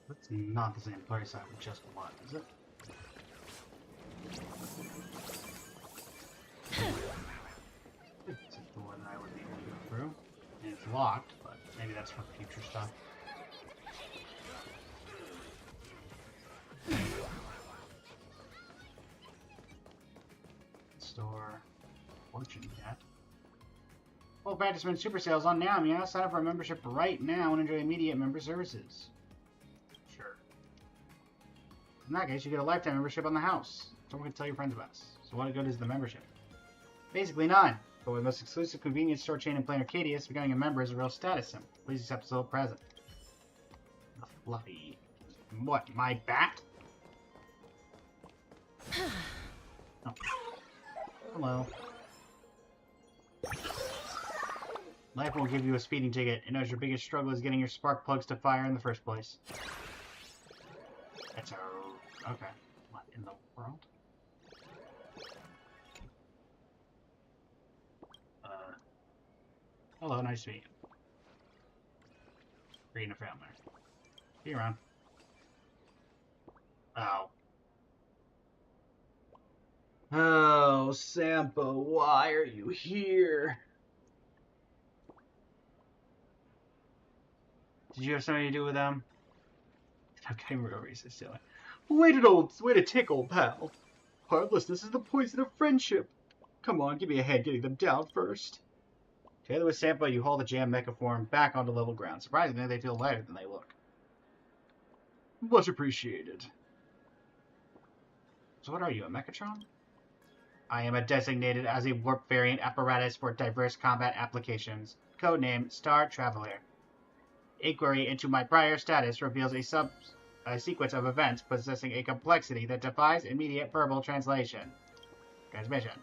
That's not the same place I would just want, is it? It's a door that I would be able to go through. And it's locked, but maybe that's for future stuff. Store. Fortune cat. Well, Fantasman Super Sales on now, yeah? Sign up for a membership right now and enjoy immediate member services. Sure. In that case, you get a lifetime membership on the house. Someone can tell your friends about us. So what good is the membership? Basically none. But with the most exclusive convenience store chain in Planet Arcadius, becoming a member is a real status symbol. Please accept the little present. A fluffy... What, my bat? Oh. Hello. Life won't give you a speeding ticket. It knows your biggest struggle is getting your spark plugs to fire in the first place. That's a... Okay. What in the world? Hello, nice to meet you. Greeting a family. Be around. Oh. Oh, Sampo, why are you here? Did you have something to do with them? I can't remember what he's doing. Way to tick, old pal. Heartlessness is the poison of friendship. Come on, give me a hand getting them down first. Together with Sampo, you haul the jam mecha form back onto level ground. Surprisingly, they feel lighter than they look. Much appreciated. So what are you, a Mechatron? I am designated as a warp variant apparatus for diverse combat applications. Codename Star Traveler. Inquiry into my prior status reveals a sequence of events possessing a complexity that defies immediate verbal translation. Transmission.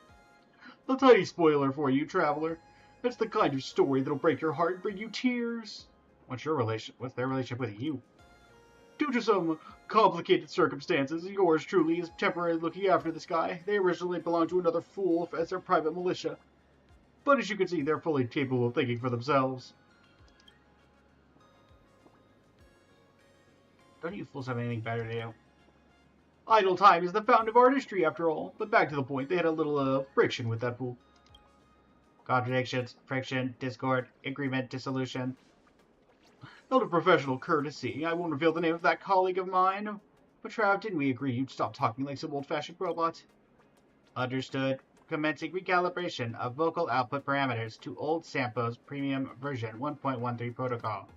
A tiny spoiler for you, Traveler. It's the kind of story that'll break your heart and bring you tears. What's their relationship with you? Due to some complicated circumstances, yours truly is temporarily looking after this guy. They originally belonged to another fool as their private militia. But as you can see, they're fully capable of thinking for themselves. Don't you fools have anything better to do? Idle time is the fountain of artistry, after all. But back to the point, they had a little friction with that fool. Contradictions, friction, discord, agreement, dissolution. Out of professional courtesy, I won't reveal the name of that colleague of mine. But Trav, didn't we agree you'd stop talking like some old-fashioned robot? Understood. Commencing recalibration of vocal output parameters to old Sampo's premium version 1.13 protocol.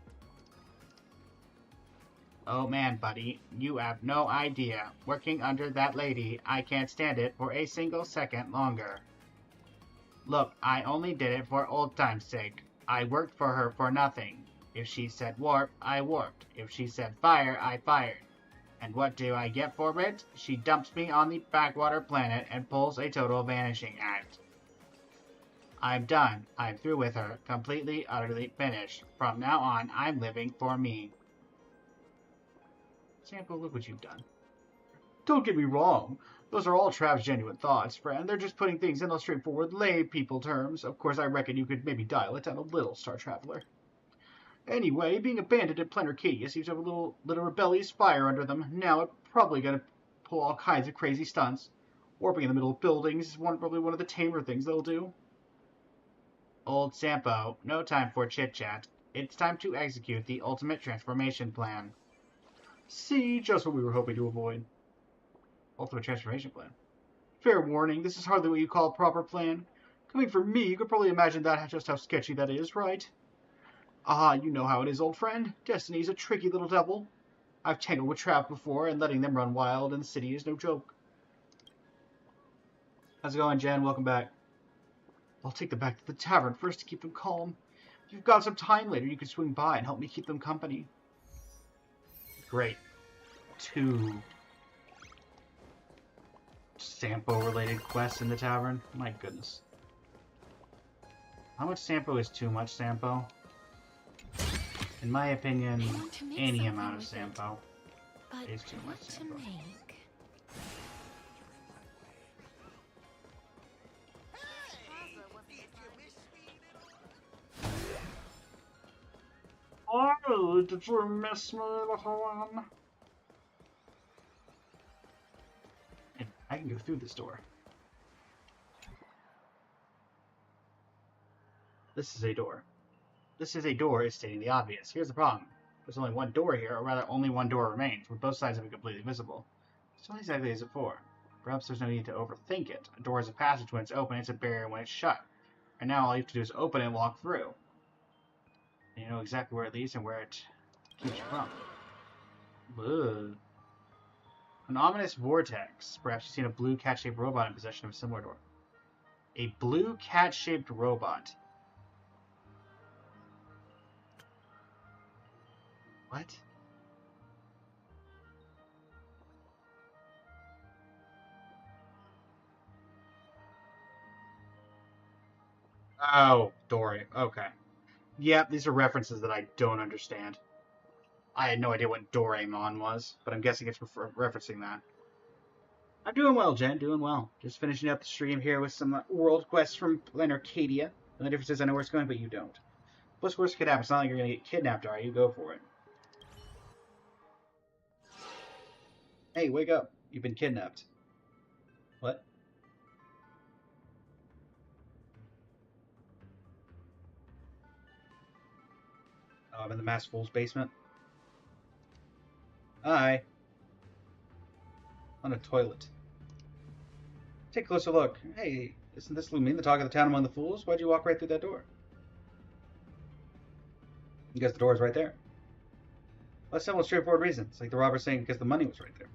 Oh man, buddy, you have no idea. Working under that lady, I can't stand it for a single second longer. Look, I only did it for old time's sake. I worked for her for nothing. If she said warp, I warped. If she said fire, I fired. And what do I get for it? She dumps me on the backwater planet and pulls a total vanishing act. I'm done. I'm through with her. Completely, utterly finished. From now on, I'm living for me. Sampo, look what you've done. Don't get me wrong. Those are all Trav's genuine thoughts, friend. They're just putting things in those straightforward lay people terms. Of course, I reckon you could maybe dial it down a little, Star Traveler. Anyway, being a bandit at Planet Arcadia seems to have a little rebellious fire under them. Now it's probably gonna pull all kinds of crazy stunts. Warping in the middle of buildings is probably one of the tamer things they'll do. Old Sampo, no time for chit-chat. It's time to execute the ultimate transformation plan. See, just what we were hoping to avoid. Ultimate transformation plan. Fair warning, this is hardly what you call a proper plan. Coming from me, you could probably imagine just how sketchy that is, right? Ah, you know how it is, old friend. Destiny's a tricky little devil. I've tangled with Trav before, and letting them run wild in the city is no joke. How's it going, Jen? Welcome back. I'll take them back to the tavern first to keep them calm. If you've got some time later, you can swing by and help me keep them company. Great. 2. Sampo-related quests in the tavern. My goodness. How much Sampo is too much Sampo? In my opinion, any amount of Sampo is too much Sampo. Oh, did you miss me, little one? I can go through this door. This is a door. This is a door is stating the obvious. Here's the problem. There's only one door here, or rather only one door remains, with both sides of it completely visible. So what exactly is it for? Perhaps there's no need to overthink it. A door is a passage when it's open, it's a barrier when it's shut. And now all you have to do is open it and walk through. And you know exactly where it leads and where it keeps you from. Ugh. An ominous vortex. Perhaps you've seen a blue cat-shaped robot in possession of a similar door. A blue cat-shaped robot. What? Oh, Dory. Okay. Yep, these are references that I don't understand. I had no idea what Doraemon was, but I'm guessing it's referencing that. I'm doing well, Jen. Doing well. Just finishing up the stream here with some world quests from Planet Arcadia. The only difference is I know where it's going, but you don't. What's worse could happen? It's not like you're going to get kidnapped, are you? Go for it. Hey, wake up. You've been kidnapped. What? Oh, I'm in the Masked Fool's basement. Hi. On a toilet. Take a closer look. Hey, isn't this Lumine, the talk of the town among the fools? Why'd you walk right through that door? Because the door is right there. Well, that's simple, straightforward reason. It's like the robber saying because the money was right there.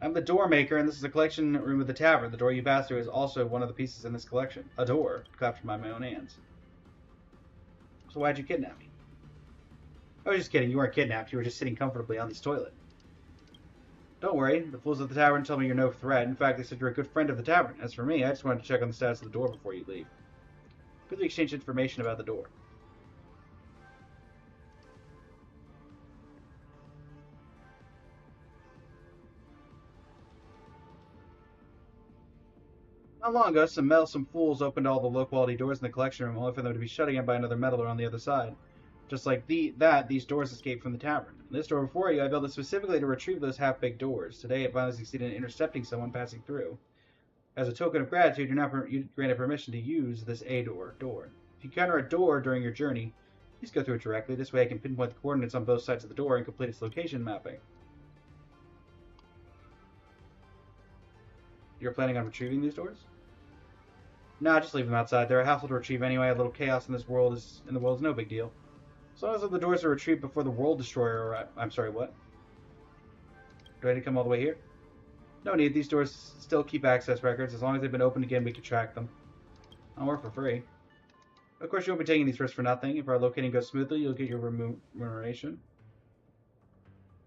I'm the door maker, and this is the collection room of the tavern. The door you pass through is also one of the pieces in this collection. A door, crafted by my own hands. So why'd you kidnap me? I was just kidding. You weren't kidnapped. You were just sitting comfortably on this toilet. Don't worry. The fools at the tavern tell me you're no threat. In fact, they said you're a good friend of the tavern. As for me, I just wanted to check on the status of the door before you leave. Quickly exchange information about the door. Not long ago, some fools opened all the low-quality doors in the collection room, only for them to be shut again by another meddler on the other side. Just like these doors escaped from the tavern. This door before you, I built it specifically to retrieve those half-baked doors. Today, it finally succeeded in intercepting someone passing through. As a token of gratitude, you're granted permission to use this door. If you encounter a door during your journey, please go through it directly. This way I can pinpoint the coordinates on both sides of the door and complete its location mapping. You're planning on retrieving these doors? Nah, just leave them outside. They're a hassle to retrieve anyway. A little chaos in the world is no big deal. As long as the doors are retrieved before the World Destroyer arrives. I'm sorry, what? Do I need to come all the way here? No need. These doors still keep access records. As long as they've been opened again, we can track them. I'll work for free. Of course, you won't be taking these risks for nothing. If our locating goes smoothly, you'll get your remuneration.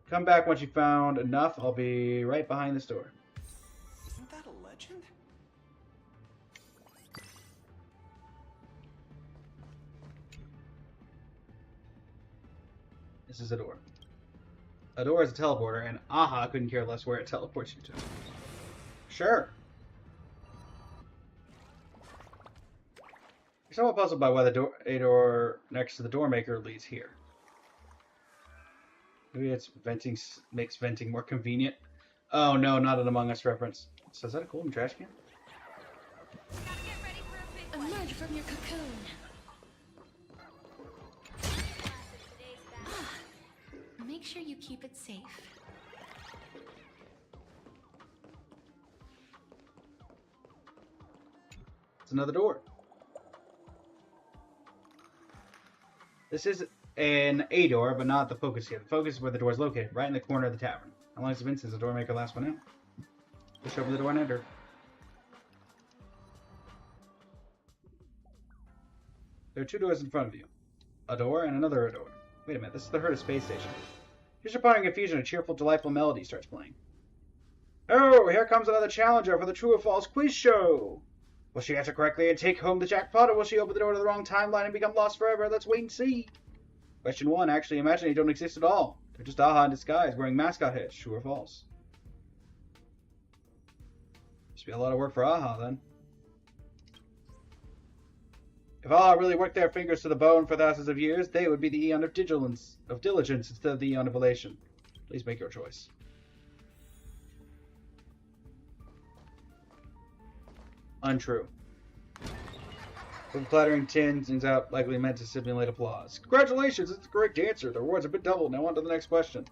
Come back once you've found enough. I'll be right behind this door. Isn't that a legend? This is a door. A door is a teleporter, and Aha couldn't care less where it teleports you to. Sure. You're somewhat puzzled by why a door next to the door maker leads here. Maybe it's makes venting more convenient. Oh no, not an Among Us reference. So is that a golden trash can? Emerge from your cocoon. Make sure you keep it safe. It's another door. This is an A door, but not the focus here. The focus is where the door is located, right in the corner of the tavern. How long has it been since the door maker last went out? Push open the door and enter. There are two doors in front of you. A door and another door. Wait a minute, this is the Herta space station. Here's your pondering confusion, a cheerful, delightful melody starts playing. Oh, here comes another challenger for the True or False quiz show. Will she answer correctly and take home the jackpot, or will she open the door to the wrong timeline and become lost forever? Let's wait and see. Question 1. Actually, imagine they don't exist at all. They're just Aha in disguise, wearing mascot heads. True or false? Must be a lot of work for Aha, then. If Aha really worked their fingers to the bone for thousands of years, they would be the Eon of diligence instead of the Eon of elation. Please make your choice. Untrue. With clattering tins out, likely meant to simulate applause. Congratulations, it's the correct answer. The rewards have been doubled. Now on to the next question.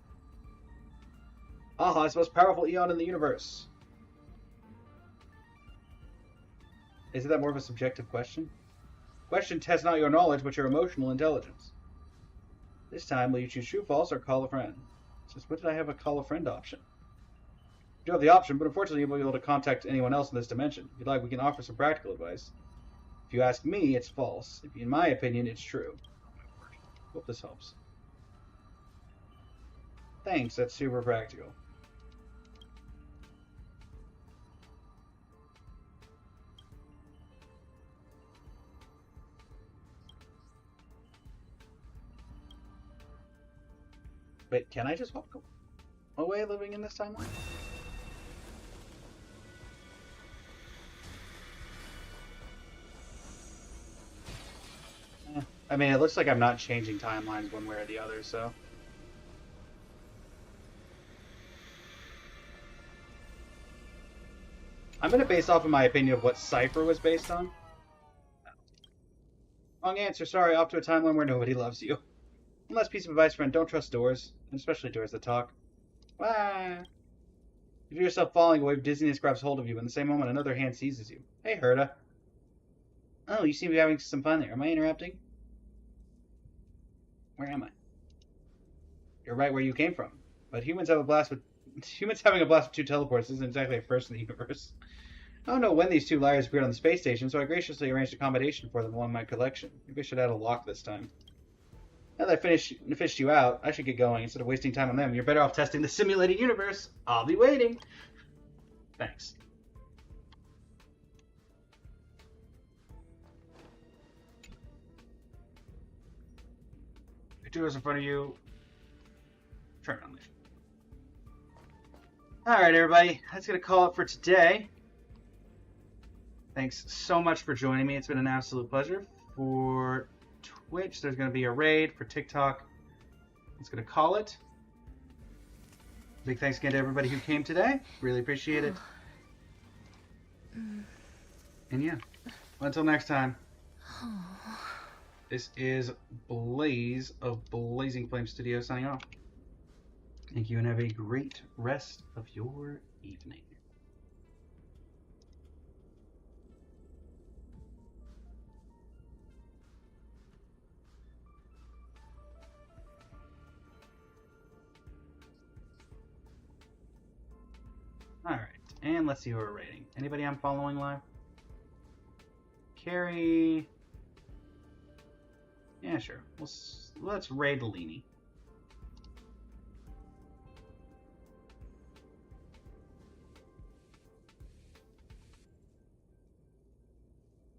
Aha is the most powerful Eon in the universe. Isn't that more of a subjective question? Question tests not your knowledge, but your emotional intelligence. This time, will you choose true, false, or call a friend? Since when did I have a call a friend option? You do have the option, but unfortunately you won't be able to contact anyone else in this dimension. If you'd like, we can offer some practical advice. If you ask me, it's false. In my opinion, it's true. Hope this helps. Thanks, that's super practical. Wait, can I just walk away living in this timeline? I mean, it looks like I'm not changing timelines one way or the other, so... I'm going to base off of my opinion of what Cypher was based on. Wrong answer, sorry, off to a timeline where nobody loves you. One last piece of advice, friend, don't trust doors, especially doors that talk. Wah! You feel yourself falling, a wave of dizziness grabs hold of you, and in the same moment another hand seizes you. Hey, Herta. Oh, you seem to be having some fun there. Am I interrupting? Where am I? You're right where you came from. But humans having a blast with two teleports isn't exactly a first in the universe. I don't know when these two liars appeared on the space station, so I graciously arranged a combination for them along my collection. Maybe I should add a lock this time. Now that I fished you out, I should get going. Instead of wasting time on them, you're better off testing the simulated universe. I'll be waiting. Thanks. Your doors in front of you. Turn on leash. Alright, everybody. That's going to call it for today. Thanks so much for joining me. It's been an absolute pleasure. For Twitch, there's going to be a raid. For TikTok, it's going to call it. Big thanks again to everybody who came today. Really appreciate it. And yeah, until next time. This is Blaze of Blazing Flame Studio signing off. Thank you and have a great rest of your evening. Alright, and let's see who we're rating. Anybody I'm following live? Carrie... Yeah, sure. Let's raid Lini.